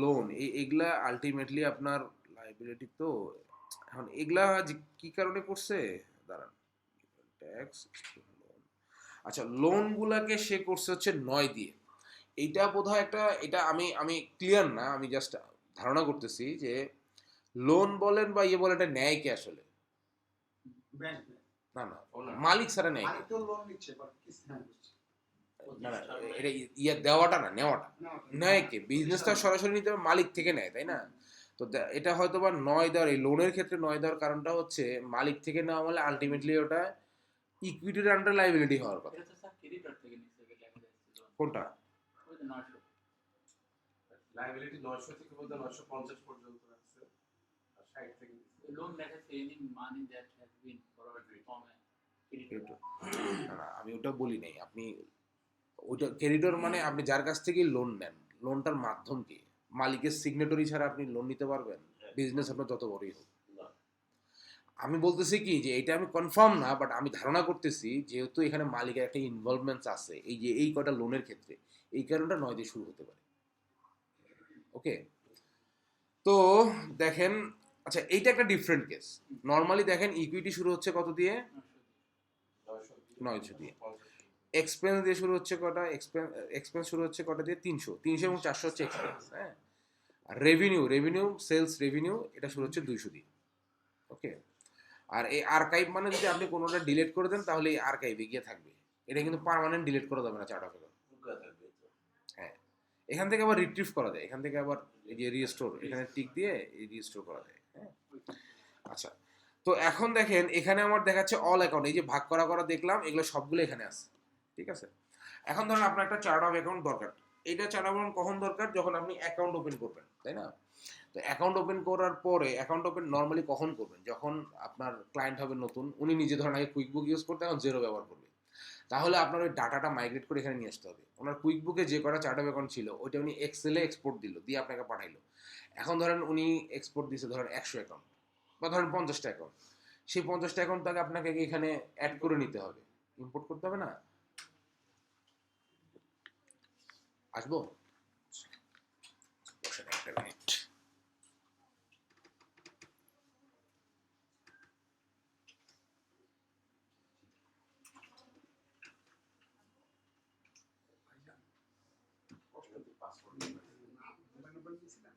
লোন, এগুলা আলটিমেটলি আপনার লাইবিলিটি। তো এখন এগুলা কি কারণে করছে, দাঁড়ান, ট্যাক্স লোন, আচ্ছা লোন গুলাকে সে করছে হচ্ছে 9 দিয়ে। এইটা বোধহয় একটা, এটা আমি ক্লিয়ার না, আমি জাস্ট ধারণা করতেছি যে লোন বলেন বা ইয়ে বলেন, এটা নেয় কে আসলে, ব্যাংক না না মালিক ছাড়া নেয় কে, মালিক তো লোন নিচ্ছে বাট কিস্তি দিচ্ছে না না এটা ইয়ে দেওয়াটা না, নেওয়াটা না নেয় কে, বিজনেসটা সরাসরি নিতে হবে, মালিক থেকে নেয়, তাই না? তো এটা হয়তো বা 9 দেওয়ার, এই লোনের ক্ষেত্রে 9 দেওয়ার কারণটা হচ্ছে মালিক থেকে নেওয়া, মানে আলটিমেটলি ওটা ইকুইটির আন্ডার লাইবিলিটি হওয়ার কথা। এটা তো স্যার ক্রেডিটর থেকে নিচ্ছে, লেখা যাচ্ছে লোন। কোনটা? ওই যে 900। লাইবিলিটি 900 থেকে বোধ হয় 950 পর্যন্ত আছে, আর 60 থেকে লোন দেখাচ্ছে any money that has been provided from a creditor. না না, আমি ওটা বলি নাই। আপনি ওইটা ক্রেডিটর মানে আপনি যার কাছ থেকে লোন নেন, লোনটার মাধ্যম কি, মালিকের সিগনেটরি ছাড়া আপনি লোন নিতে পারবেন? বিজনেস আপনার যত বড়ই হোক। আমি বলতেছি কি যে এটা আমি কনফার্ম না, বাট আমি ধারণা করতেছি যেহেতু এখানে মালিকের একটা ইনভলভমেন্ট আছে এই যে এই কটা লোনের ক্ষেত্রে, এই কারণটা 9 দিয়ে শুরু হতে পারে। ওকে, তো দেখেন, আচ্ছা এইটা একটা ডিফারেন্ট কেস। নর্মালি দেখেন ইকুইটি শুরু হচ্ছে কত দিয়ে, 900 দিয়ে। এক্সপেন্স দিয়ে শুরু হচ্ছে কটা, এক্সপেন্স শুরু হচ্ছে কটা দিয়ে, 300 এবং 400 হচ্ছে এক্সপেন্স, হ্যাঁ। আর রেভিনিউ সেলস রেভিনিউ এটা শুরু হচ্ছে 200 দিয়ে। ওকে, আর এই আর্কাইভ মানে যদি আপনি কোনোটা ডিলিট করে দেন, তাহলে এই আর্কাইভে গিয়ে থাকবে, এটা কিন্তু পার্মানেন্ট ডিলিট করা যাবে না চার্ট অফ অ্যাকাউন্ট। হ্যাঁ, এখান থেকে আবার রিট্রিভ করা যায়, এখান থেকে আবার এই যে রিস্টোর, এখানে টিক দিয়ে রিস্টোর করা যায়, হ্যাঁ। আচ্ছা, তো এখন দেখেন এখানে আমার দেখাচ্ছে অল অ্যাকাউন্ট, এই যে ভাগ করা করা দেখলাম, এগুলো সবগুলো এখানে আছে, ঠিক আছে। এখন ধরেন আপনার একটা চার্ট অফ অ্যাকাউন্ট দরকার, এইটা চার্ট অফ অ্যাকাউন্ট কখন দরকার, যখন আপনি অ্যাকাউন্ট ওপেন করবেন, তাই না? তো অ্যাকাউন্ট ওপেন করার পরে, অ্যাকাউন্ট ওপেন নর্মালি কখন করবেন, যখন আপনার ক্লায়েন্ট হবে নতুন, উনি নিজে ধরেন আগে কুইকবুক ইউজ করতে, এখন জেরো ব্যবহার করবে, তাহলে আপনার ওই ডাটাটা মাইগ্রেট করে এখানে নিয়ে আসতে হবে। ওনার কুইকবুকে যে কটা চার্ট অফ অ্যাকাউন্ট ছিল, ওইটা উনি এক্সেলে এক্সপোর্ট দিল, দিয়ে আপনাকে পাঠাইলো। এখন ধরেন উনি এক্সপোর্ট দিয়েছে ধরেন 100 অ্যাকাউন্ট বা ধরেন 50টা অ্যাকাউন্ট, সেই 50টা অ্যাকাউন্ট তাকে আপনাকে এখানে অ্যাড করে নিতে হবে, ইম্পোর্ট করতে হবে না। আসবো, বসেন একটা মিনিট। মোবাইল নাম্বার দিয়েছিলেন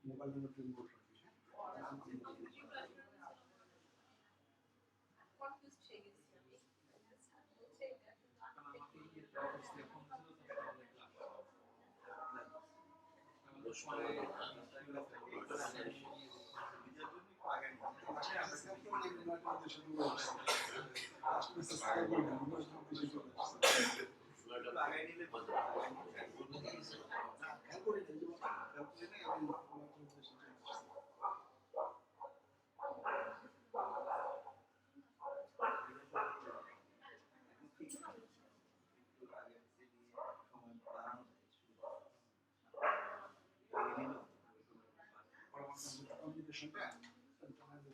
মোবাইল নাম্বার রিমুভ হয়তো বলতে গিয়েছে না, খেয়াল করি নাই, যে খেয়াল করি নাই, আমি কমিউনিকেশনটা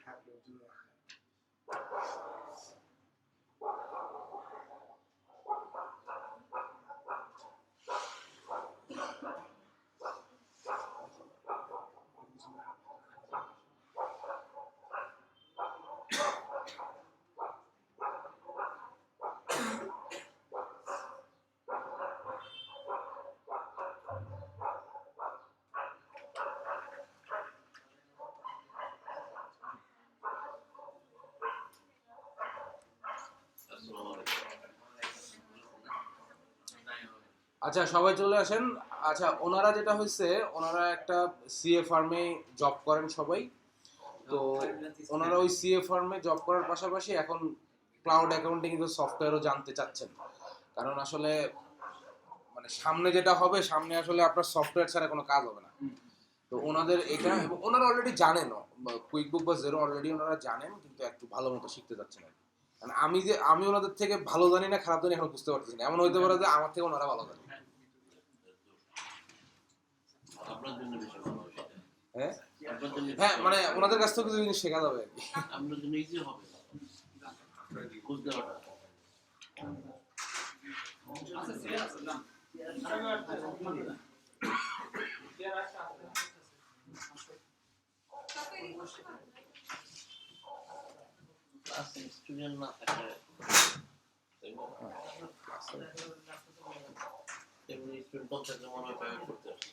থাকলে ওর জন্য রাখা। আচ্ছা সবাই চলে আসেন। আচ্ছা ওনারা যেটা হয়েছে, ওনারা একটা সিএ ফার্মে জব করেন সবাই। তো ওনারা ওই সিএ ফার্মে জব করার পাশাপাশি এখন ক্লাউড অ্যাকাউন্টিং এর সফটওয়্যারও জানতে চাচ্ছেন। কারণ আসলে মানে সামনে যেটা হবে, সামনে আসলে আপনার সফটওয়্যার ছাড়া কোনো কাজ হবে না। তো ওনাদের এটা, এবং ওনারা অলরেডি জানেন কুইক বুক বা জেরো অলরেডি ওনারা জানেন, কিন্তু একটু ভালো মতো শিখতে যাচ্ছেন আর কি। মানে আমি ওনাদের থেকে ভালো জানি না খারাপ জানি এখন বুঝতে পারতেছি না। এমন হইতে পারে যে আমার থেকে ওনারা ভালো জানে। আপনার জন্য বেশি ভালো হবে সেটা। হ্যাঁ আপনার জন্য হ্যাঁ, মানে ওনাদের কাছ থেকে কিছু জিনিস শেখা যাবে আর কি। আপনার জন্য ইজি হবে খোঁজ দেওয়াটা। আচ্ছা সিরিয়াস আছে না ক্লাসে স্টুডেন্ট না থাকলে এমনি স্টুডেন্ট কম থাকলে মনে হয় প্রাইভেট করতে আসে।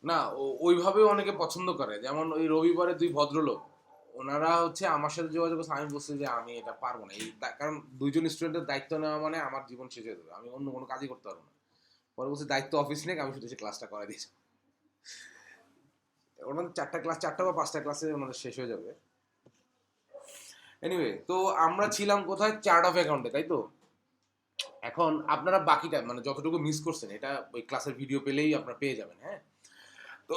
না ওইভাবে অনেকে পছন্দ করে। যেমন ওই রবিবারে দুই ভদ্রলোক, ওনারা হচ্ছে আমার সাথে যোগাযোগ করছে, আমি বলছি যে আমি এটা পারবো না, কারণ দুইজন স্টুডেন্টের দায়িত্ব নেওয়া মানে আমার জীবন শেষ হয়ে যাবে, আমি অন্য কোনো কাজই করতে পারবো না। পরে বলছি দায়িত্ব অফিস নেই, আমি শুধু এসে ক্লাসটা করাই দিয়েছি। ওনাদের 4টা বা 5টা ক্লাসে ওনাদের শেষ হয়ে যাবে। এনিওয়ে, তো আমরা ছিলাম কোথায়? চার্ট অফ অ্যাকাউন্টে, তাই তো? এখন আপনারা বাকিটা মানে যতটুকু মিস করছেন এটা ওই ক্লাসের ভিডিও পেলেই আপনারা পেয়ে যাবেন। হ্যাঁ, তো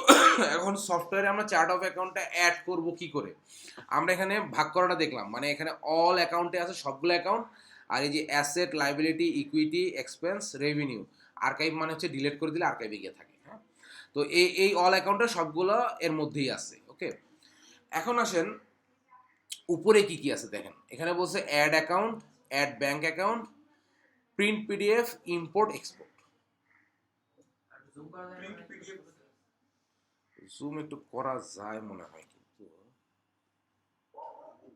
এখন সফটওয়্যারে আমরা চার্ট অফ অ্যাকাউন্টটা অ্যাড করব কি করে? আমরা এখানে ভাগ করাটা দেখলাম, মানে এখানে অল অ্যাকাউন্টে আছে সবগুলো অ্যাকাউন্ট, আর এই যে asset, liability, equity, expense, revenue, archive মানে হচ্ছে ডিলিট করে দিলে আর্কাইভে গিয়ে থাকে। হ্যাঁ, তো এই অল অ্যাকাউন্টে সবগুলো এর মধ্যেই আছে। ওকে, এখন আসেন উপরে কি কি আছে দেখেন। এখানে বলছে add account, add bank account, print PDF, import export. Zoom একটু করা যায় মনে হয়, কিন্তু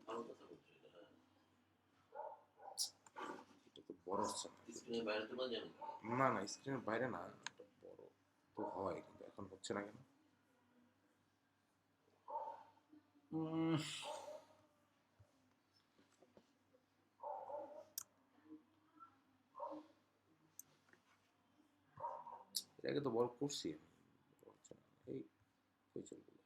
ভালো কথা বলছো এটা। এটা তো বড় হচ্ছে না। স্ক্রিনের বাইরে তোলা যায় না। না না, স্ক্রিনের বাইরে না, এটা বড় তো হয়, কিন্তু এখন হচ্ছে না কেন? এটাকে তো বড় করছি আমি, হচ্ছে না। এই কই চলে গেল?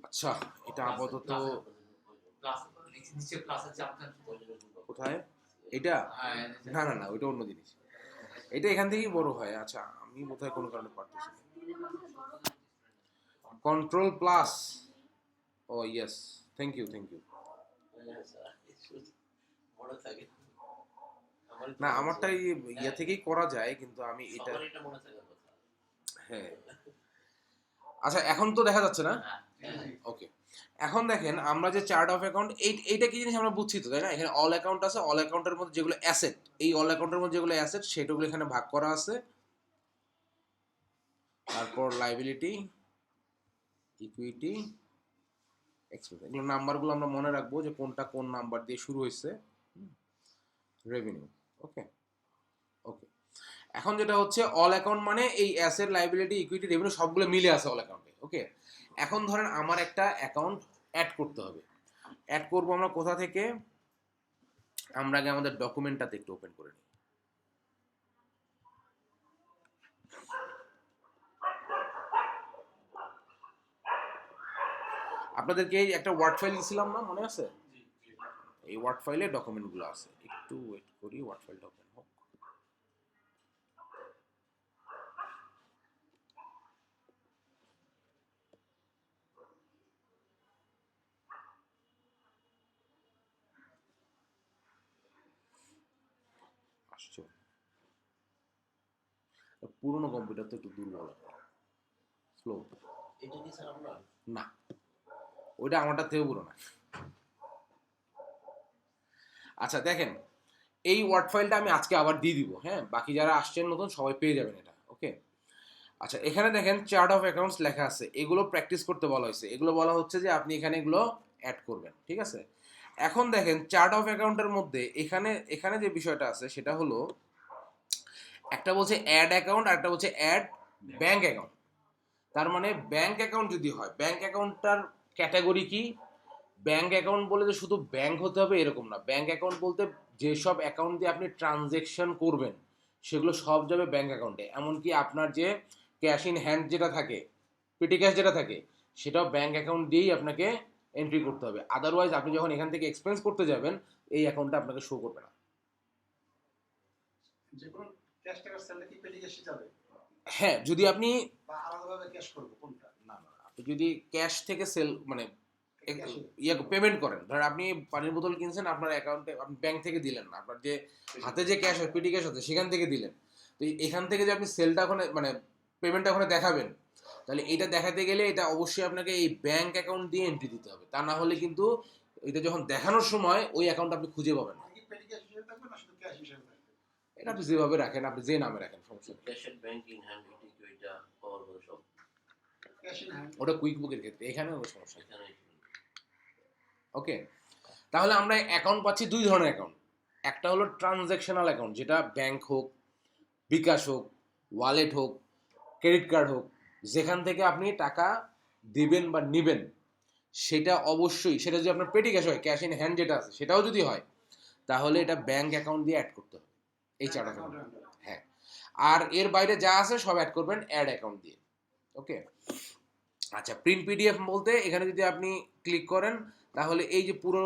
আচ্ছা, এটা আপাতত কোথায়? এটা না না না, ওইটা অন্য জিনিস। এটা এখান থেকেই বড় হয়। আচ্ছা, আমি বোধহয় কোনো কারণে পারতেছি না। Control plus. Oh yes, thank you. মনে থাকে না, আমারটা ইয়ে থেকেই করা যায়, কিন্তু আমি এটা এটা মনে থাকার কথা। হ্যাঁ। আচ্ছা, এখন তো দেখা যাচ্ছে না? হ্যাঁ। ওকে, এখন দেখেন আমরা যে চার্ট অফ অ্যাকাউন্ট, এইটা কি জিনিস আমরা বুঝছি তো, তাই না? এখানে অল অ্যাকাউন্ট আছে, অল অ্যাকাউন্টের মধ্যে যেগুলো অ্যাসেট, এই অল অ্যাকাউন্টের মধ্যে যেগুলো অ্যাসেট সেটাগুলো এখানে ভাগ করা আছে। তারপর লাইবিলিটি, ইকুইটি, এক্সপেন্স, এগুলো নাম্বারগুলো আমরা মনে রাখবো যে কোনটা কোন নাম্বার দিয়ে শুরু হয়েছে। রেভিনিউ। ওকে, এখন যেটা হচ্ছে অল অ্যাকাউন্ট মানে এই অ্যাসেট, লাইবিলিটি, ইকুইটি, রেভিনিউ সবগুলো মিলে আছে অল অ্যাকাউন্টে। ওকে, এখন ধরেন আমার একটা অ্যাকাউন্ট অ্যাড করতে হবে। অ্যাড করব আমরা কোথা থেকে? আমরা আগে আমাদের ডকুমেন্টটাতে একটু ওপেন করে নিই। আপনাদেরকে এই একটা ওয়ার্ড ফাইল দিছিলাম না, মনে আছে? জি জি। এই ওয়ার্ড ফাইলে ডকুমেন্টগুলো আছে, একটু ওয়েট করি ওয়ার্ড ফাইলটা ওপেন হোক। আসছো, পুরোনো কম্পিউটার তো একটু দুর্বল, স্লো। এটা কি স্যার আপনার? না, ওইটা আমারটা থেকেও পুরোনো। আচ্ছা দেখেন, এই ওয়ার্ড ফাইলটা আমি আজকে আবার দিয়ে দিব, হ্যাঁ, বাকি যারা আসছেন নতুন সবাই পেয়ে যাবেন এটা, ওকে। আচ্ছা এখানে দেখেন চার্ট অফ অ্যাকাউন্টস লেখা আছে, এগুলো প্র্যাকটিস করতে বলা হয়েছে, এগুলো বলা হচ্ছে যে আপনি এখানে এগুলো অ্যাড করবেন, ঠিক আছে। এখন দেখেন চার্ট অফ অ্যাকাউন্টের মধ্যে এখানে এখানে যে বিষয়টা আছে সেটা হলো, একটা বলছে অ্যাড অ্যাকাউন্ট আর একটা বলছে অ্যাড ব্যাংক অ্যাকাউন্ট। তার মানে ব্যাংক অ্যাকাউন্ট যদি হয়, ব্যাংক অ্যাকাউন্টটার ক্যাটাগরি কি? ব্যাংক অ্যাকাউন্ট বলে যে শুধু ব্যাংক হতে হবে এরকম না, ব্যাংক অ্যাকাউন্ট বলতে যেসব অ্যাকাউন্ট দিয়ে আপনি ট্রানজেকশন করবেন সেগুলো সব যাবে ব্যাংক অ্যাকাউন্টে। এমনকি আপনার যে ক্যাশ ইন হ্যান্ড যেটা থাকে, পেটি ক্যাশ যেটা থাকে, সেটাও ব্যাংক অ্যাকাউন্ট দিয়েই আপনাকে এন্ট্রি করতে হবে। আদারওয়াইজ আপনি যখন এখান থেকে এক্সপেন্স করতে যাবেন এই অ্যাকাউন্টটা আপনাকে শো করবে না। যে কোনো ক্যাশ টাকার সেলটা কি পেটি ক্যাশে যাবে হ্যাঁ, যদি আপনি বা আলাদাভাবে ক্যাশ করবো কোনটা? না না, আপনি যদি ক্যাশ থেকে সেল মানে ক্যাশে ইয়ে পেমেন্ট করেন, ধরেন আপনি পানির বোতল কিনছেন, আপনার অ্যাকাউন্টে আপনি ব্যাংক থেকে দিলেন না, আপনার যে হাতে যে ক্যাশ হয় পেটি ক্যাশ আছে সেখান থেকে দিলেন। তো এখান থেকে যে আপনি সেলটা ওখানে মানে পেমেন্টটা ওখানে দেখাবেন, তাহলে এটা দেখাতে গেলে এটা অবশ্যই আপনাকে এই ব্যাংক অ্যাকাউন্ট দিয়ে এন্ট্রি দিতে হবে, তা না হলে কিন্তু এটা যখন দেখানোর সময় ওই অ্যাকাউন্ট আপনি খুঁজে পাবেন না। কি পেটি ক্যাশ হিসেবে থাকবে না শুধু ক্যাশ হিসেবে থাকবে? এটা আপনি যেভাবে রাখেন, আপনি যে নামে রাখেন সমস্যা নেই। Cash and bank in hand এটা কি ওইটা কভার করে সব? ক্যাশ ইন হ্যান্ড ওটা কুইক বুকের ক্ষেত্রে, এখানে কোনো সমস্যা নেই, এখানে ওকে। তাহলে আমরা অ্যাকাউন্ট পাচ্ছি দুই ধরনের অ্যাকাউন্ট, একটা হলো ট্রানজ্যাকশনাল অ্যাকাউন্ট, যেটা ব্যাংক হোক, বিকাশ হোক, ওয়ালেট হোক, ক্রেডিট কার্ড হোক, যেখান থেকে আপনি টাকা দিবেন বা নিবেন, সেটা অবশ্যই, সেটা যদি আপনার পেটি ক্যাশ হয়, ক্যাশ ইন হ্যান্ড যেটা আছে সেটাও যদি হয়, তাহলে এটা ব্যাংক অ্যাকাউন্ট দিয়ে অ্যাড করতে হবে এই চার্ট অফ অ্যাকাউন্ট। হ্যাঁ, আর এর বাইরে যা আছে সব অ্যাড করবেন অ্যাড অ্যাকাউন্ট দিয়ে, ওকে। আচ্ছা প্রিন্ট পিডিএফ বলতে এখানে যদি আপনি ক্লিক করেন তাহলে এই যে পুরো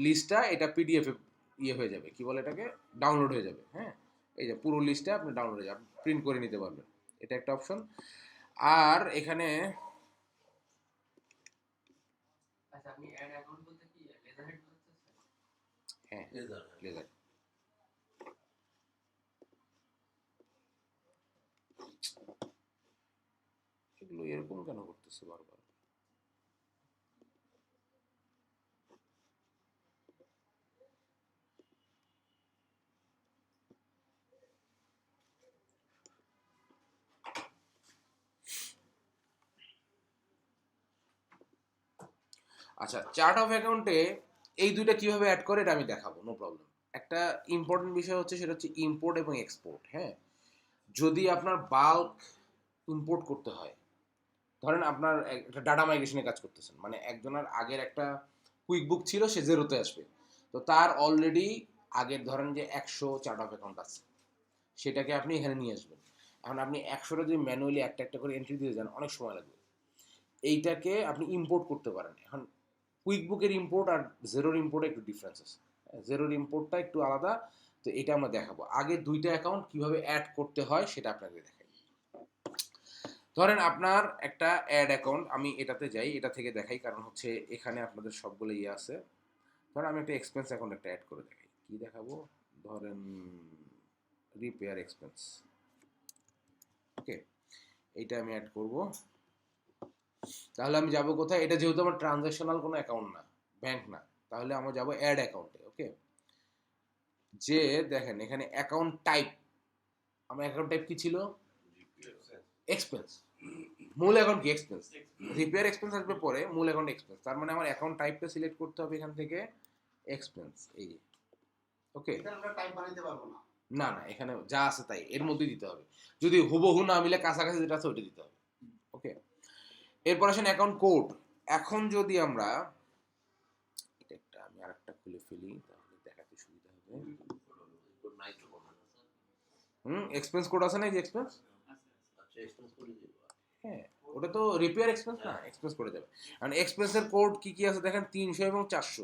লিস্টটা এটা পিডিএফ এ ইয়ে হয়ে যাবে, কি বলে এটাকে, ডাউনলোড হয়ে যাবে, হ্যাঁ। এই যে পুরো লিস্টটা আপনি ডাউনলোড হয়ে যাবে, প্রিন্ট করে নিতে পারবেন, এটা একটা অপশন। আর এখানে আচ্ছা আপনি অ্যাড অ্যাকাউন্ট বলতে কি লেজারহেড বোঝাচ্ছেন? হ্যাঁ লেজার লেজার, এগুলো এরকম কেন করতেছে বারবার? আচ্ছা চার্ট অফ অ্যাকাউন্টে এই দুইটা কিভাবে অ্যাড করে এটা আমি দেখাবো, নো প্রবলেম। একটা ইম্পর্টেন্ট বিষয় হচ্ছে সেটা হচ্ছে ইম্পোর্ট এবং এক্সপোর্ট, হ্যাঁ। যদি আপনার বাল্ক ইম্পোর্ট করতে হয়, ধরেন আপনার একটা ডাটা মাইগ্রেশনের কাজ করতেছেন, মানে একজনের আগের একটা কুইক বুক ছিল সে জেরোতে আসবে, তো তার অলরেডি আগের ধরেন যে 100 চার্ট অফ অ্যাকাউন্ট আছে, সেটাকে আপনি এখানে নিয়ে আসবেন। এখন আপনি 100টা যদি ম্যানুয়ালি একটা একটা করে এন্ট্রি দিয়ে যান অনেক সময় লাগবে, এইটাকে আপনি ইম্পোর্ট করতে পারেন। এখন কুইক বুকের ইম্পোর্ট আর জেরোর ইম্পোর্টে একটু ডিফারেন্স আছে, জেরোর ইম্পোর্টটা একটু আলাদা, তো এটা আমরা দেখাবো। আগে দুইটা অ্যাকাউন্ট কিভাবে অ্যাড করতে হয় সেটা আপনাকে দেখাই। ধরেন আপনার একটা অ্যাড অ্যাকাউন্ট, আমি এটাতে যাই, এটা থেকে দেখাই, কারণ হচ্ছে এখানে আপনাদের সবগুলো ইয়ে আছে। ধরেন আমি একটা এক্সপেন্স অ্যাকাউন্ট একটা অ্যাড করে দেখাই, কি দেখাবো, ধরেন রিপেয়ার এক্সপেন্স, ওকে। এইটা আমি অ্যাড করব। তাহলে আমি যাব কোথায়, এটা যেহেতু আমার ট্রানজ্যাকশনাল কোনো অ্যাকাউন্ট না, ব্যাংক না, তাহলে আমরা যাব অ্যাড অ্যাকাউন্টে, ওকে। যে দেখেন এখানে অ্যাকাউন্ট টাইপ, আমার অ্যাকাউন্ট টাইপ কি ছিল, এক্সপেন্স, মূল অ্যাকাউন্ট কি এক্সপেন্স, রিপেয়ার এক্সপেন্স আসবে পরে, মূল অ্যাকাউন্ট এক্সপেন্স, তার মানে আমার অ্যাকাউন্ট টাইপটা সিলেক্ট করতে হবে এখান থেকে এক্সপেন্স, এই যে, ওকে। এখানে আমরা টাইপ বানাইতে পারবো না। না না, এখানে যা আছে তাই এর মধ্যেই দিতে হবে, যদি হুবহু না মিলে কাছাকাছি যেটা আছে ওইটা দিতে হবে, ওকে। এরপর আসেন অ্যাকাউন্ট কোড। এখন যদি আমরা এটা একটা আমি আরেকটা খুলে ফেলি তাহলে দেখাতে সুবিধা হবে। নাইট্রো কোড আছে এক্সপেন্স কোড আছে না, এই যে এক্সপেন্স, আচ্ছা এক্সপেন্স করে দিব হ্যাঁ, ওটা তো রিপেয়ার এক্সপেন্স না, এক্সপেন্স করে দেবে। কারণ এক্সপেন্সের কোড কি কি আছে দেখেন, 300 এবং 400।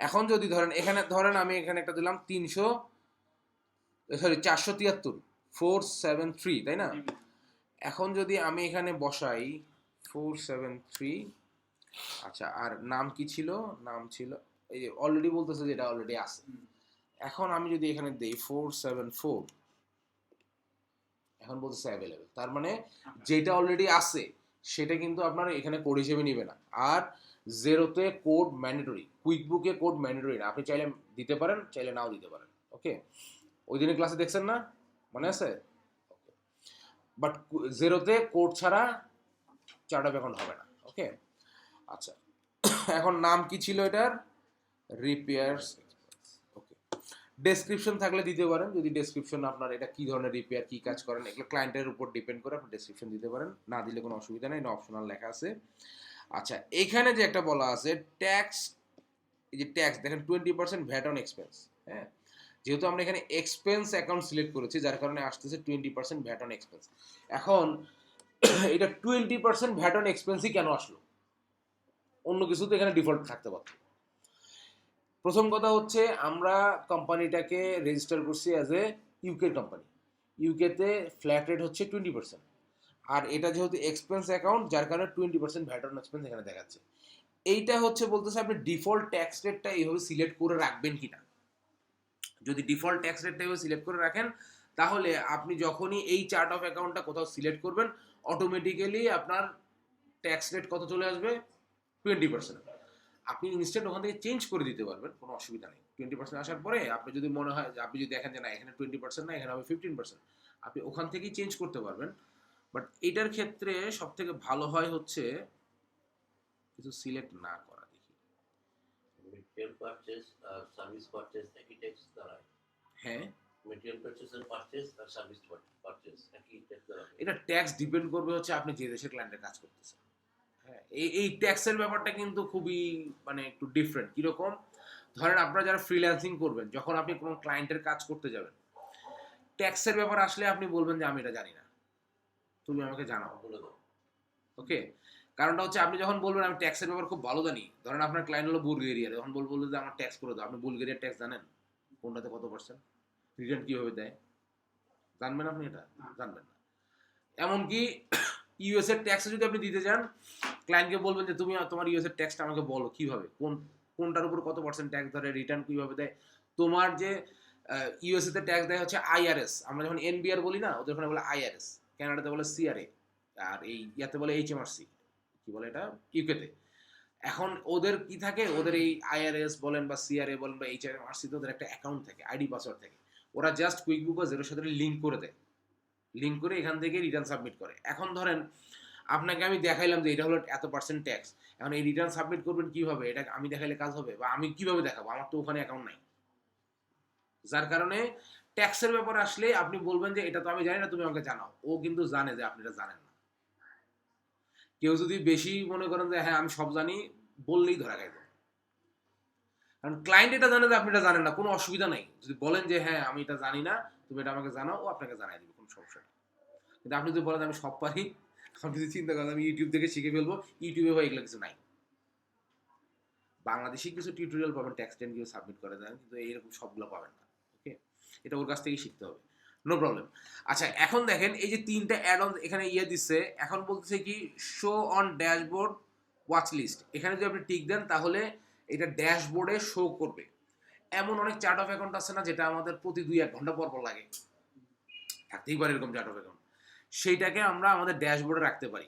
এখন যদি ধরেন এখানে ধরেন আমি এখানে একটা দিলাম 473 473, তাই না? এখন যদি আমি এখানে বসাই 473, আচ্ছা, আর নাম কি ছিল, নাম ছিল এই যে অলরেডি বলতেছে যে এটা অলরেডি আছে। এখন আমি যদি এখানে দেই 474, এখন বলতেছে অ্যাভেলেবেল, তার মানে যেটা অলরেডি আছে সেটা কিন্তু আপনার এখানে কোড হিসেবে নিবে না। আর জেরোতে কোড ম্যান্ডেটরি, কুইক বুকে কোড ম্যান্ডেটরি না, আপনি চাইলে দিতে পারেন, চাইলে নাও দিতে পারেন। ওকে, ওই দিনের ক্লাসে দেখছেন না, মনে আছে? বাট জেরোতে কোড ছাড়া চার্ট অফ অ্যাকাউন্ট হবে না। ওকে, আচ্ছা, এখন নাম কি ছিল এটার, রিপেয়ার্স। ওকে, ডেসক্রিপশন থাকলে দিতে পারেন, যদি ডেসক্রিপশন আপনার এটা কি ধরনের রিপেয়ার, কি কাজ করেন, এগুলো ক্লায়েন্টের উপর ডিপেন্ড করে আপনি ডেসক্রিপশন দিতে পারেন, না দিলে কোনো অসুবিধা নেই, অপশনাল লেখা আছে। আচ্ছা, এখানে যে একটা বলা আছে ট্যাক্স, এই যে ট্যাক্স দেখেন 20% ভ্যাট অন এক্সপেন্স। হ্যাঁ, যেহেতু আমরা এখানে এক্সপেন্স অ্যাকাউন্ট সিলেক্ট করেছি, যার কারণে আসতেছে 20% ভ্যাট অন এক্সপেন্স। এখন এটা 20% ভ্যাট অন এক্সপেন্সই কেন আসলো, অন্য কিছু তো এখানে ডিফল্ট থাকতে পারত। প্রথম কথা হচ্ছে আমরা কোম্পানিটাকে রেজিস্টার করছি অ্যাজ এ ইউকে কোম্পানি, ইউকেতে ফ্ল্যাট রেট হচ্ছে 20%, আর এটা যেহেতু এক্সপেন্স অ্যাকাউন্ট, যার কারণে 20% ভ্যাট অন এক্সপেন্স এখানে দেখাচ্ছে। এইটা হচ্ছে বলতেছে আপনি ডিফল্ট ট্যাক্স রেটটা এইভাবে সিলেক্ট করে রাখবেন কিনা। যদি ডিফল্ট ট্যাক্স রেটটা এইভাবে সিলেক্ট করে রাখেন, তাহলে আপনি যখনই এই চার্ট অফ অ্যাকাউন্টটা কোথাও সিলেক্ট করবেন, অটোমেটিক্যালি আপনার ট্যাক্স রেট কত চলে আসবে, 20%। আপনি ইনস্ট্যান্ট ওখান থেকে চেঞ্জ করে দিতে পারবেন, কোনো অসুবিধা নেই। 20% আসার পরে আপনি যদি মনে হয়, আপনি যদি দেখেন যে না এখানে 20% না, এখানে হবে 15%, আপনি ওখান থেকেই চেঞ্জ করতে পারবেন। বাট এটার ক্ষেত্রে সব থেকে ভালো হয় হচ্ছে কিছু সিলেক্ট না করা। দেখি, মেটেরিয়াল পারচেজ আর সার্ভিস পারচেজ একই ট্যাক্স দাঁড়ায়। হ্যাঁ, মেটেরিয়াল পারচেজ আর পারচেজ আর সার্ভিস পারচেজ একই ট্যাক্স দাঁড়ায়। এটা ট্যাক্স ডিপেন্ড করবে হচ্ছে আপনি যে দেশের ক্লায়েন্টের কাজ করতেছেন। হ্যাঁ, এই ট্যাক্সের ব্যাপারটা কিন্তু খুবই মানে একটু ডিফারেন্ট। কিরকম, ধরেন আপনারা যারা ফ্রিল্যান্সিং করবেন, যখন আপনি কোনো ক্লায়েন্টের কাজ করতে যাবেন, ট্যাক্সের ব্যাপার আসলে আপনি বলবেন যে আমি এটা জানি না, তুমি আমাকে জানাও, বলে দাও। ওকে। কারণটা হচ্ছে আপনি যখন বলবেন আমি ট্যাক্সের ব্যাপার খুব ভালো জানি, ধরেন আপনার ক্লায়েন্ট হলো বুলগেরিয়া, যখন বলবো যে আমার ট্যাক্স করে দাও, আপনি বুলগেরিয়ার ট্যাক্স জানেন কোনটাতে কত পার্সেন্ট, রিটার্ন কিভাবে দেয়, জানবেন আপনি? এটা জানবেন না। এমনকি ইউএস এর ট্যাক্স যদি আপনি দিতে চান, ক্লায়েন্টকে বলবেন যে তুমি তোমার ইউএস এর ট্যাক্সটা আমাকে বলো কিভাবে, কোনটার উপর কত পার্সেন্ট ট্যাক্স ধরে, রিটার্ন কিভাবে দেয়। তোমার যে ইউএসএ তে ট্যাক্স দেয় হচ্ছে আইআরএস, আমরা যখন এনবিআর বলি না, ওদের ওখানে বলে আইআরএস, কানাডাতে বলে সিআরএ, আর এই ইয়াতে বলে এইচএমআরসি, কি বলে এটা ইউকেতে। এখন ওদের কি থাকে, ওদের এই আইআরএস বলেন বা সিআরএ বলেন বা এইচএমআরসি তে ওদের একটা অ্যাকাউন্ট থাকে, আইডি পাসওয়ার্ড থাকে, ওরা জাস্ট কুইক বুক বা জেরোর সাথে লিঙ্ক করে দেয়, লিঙ্ক করে এখান থেকে রিটার্ন সাবমিট করে। এখন ধরেন আপনাকে আমি দেখাইলাম যে এটা হলো এত পার্সেন্ট ট্যাক্স, এখন এই রিটার্ন সাবমিট করবেন কিভাবে, এটা আমি দেখাইলে কাজ হবে, বা আমি কিভাবে দেখাবো, আমার তো ওখানে অ্যাকাউন্ট নাই। যার কারণে ট্যাক্সের ব্যাপারে আসলে আপনি বলবেন যে এটা তো আমি জানি না, তুমি আমাকে জানাও, ও কিন্তু জানে যে আপনি এটা জানেন না। কেউ যদি বেশি মনে করেন যে হ্যাঁ আমি সব জানি, বললেই ধরা খাইব। কারণ ক্লায়েন্ট এটা জানে যে আপনি এটা জানেন না, কোনো অসুবিধা নেই, যদি বলেন যে হ্যাঁ আমি এটা জানি না, তুমি এটা আমাকে জানাও, ও আপনাকে জানাই দিবে, কোনো সমস্যা নেই। কিন্তু আপনি যদি বলেন আমি সব পারি, আপনি যদি চিন্তা করেন আমি ইউটিউব থেকে শিখে ফেলবো, ইউটিউবে বা এগুলো কিছু নাই। বাংলাদেশি কিছু টিউটোরিয়াল পাবেন ট্যাক্স টেন কেউ সাবমিট করে দেন, কিন্তু এইরকম সবগুলো পাবেন না। ওকে, এটা ওর কাছ থেকেই শিখতে হবে, নো প্রবলেম। আচ্ছা, এখন দেখেন এই যে তিনটা অ্যাড অন এখানে ইয়ে দিচ্ছে, এখন বলতেছে কি show on dashboard watch list, এখানে যদি আপনি টিক দেন তাহলে এটা ড্যাশবোর্ডে শো করবে। এমন অনেক চার্ট অফ অ্যাকাউন্ট আছে না, যেটা আমাদের প্রতি 2-1 ঘন্টা পর পর লাগে, থাকতেই পারে এরকম চার্ট অফ অ্যাকাউন্ট, সেইটাকে আমরা আমাদের ড্যাশবোর্ডে রাখতে পারি।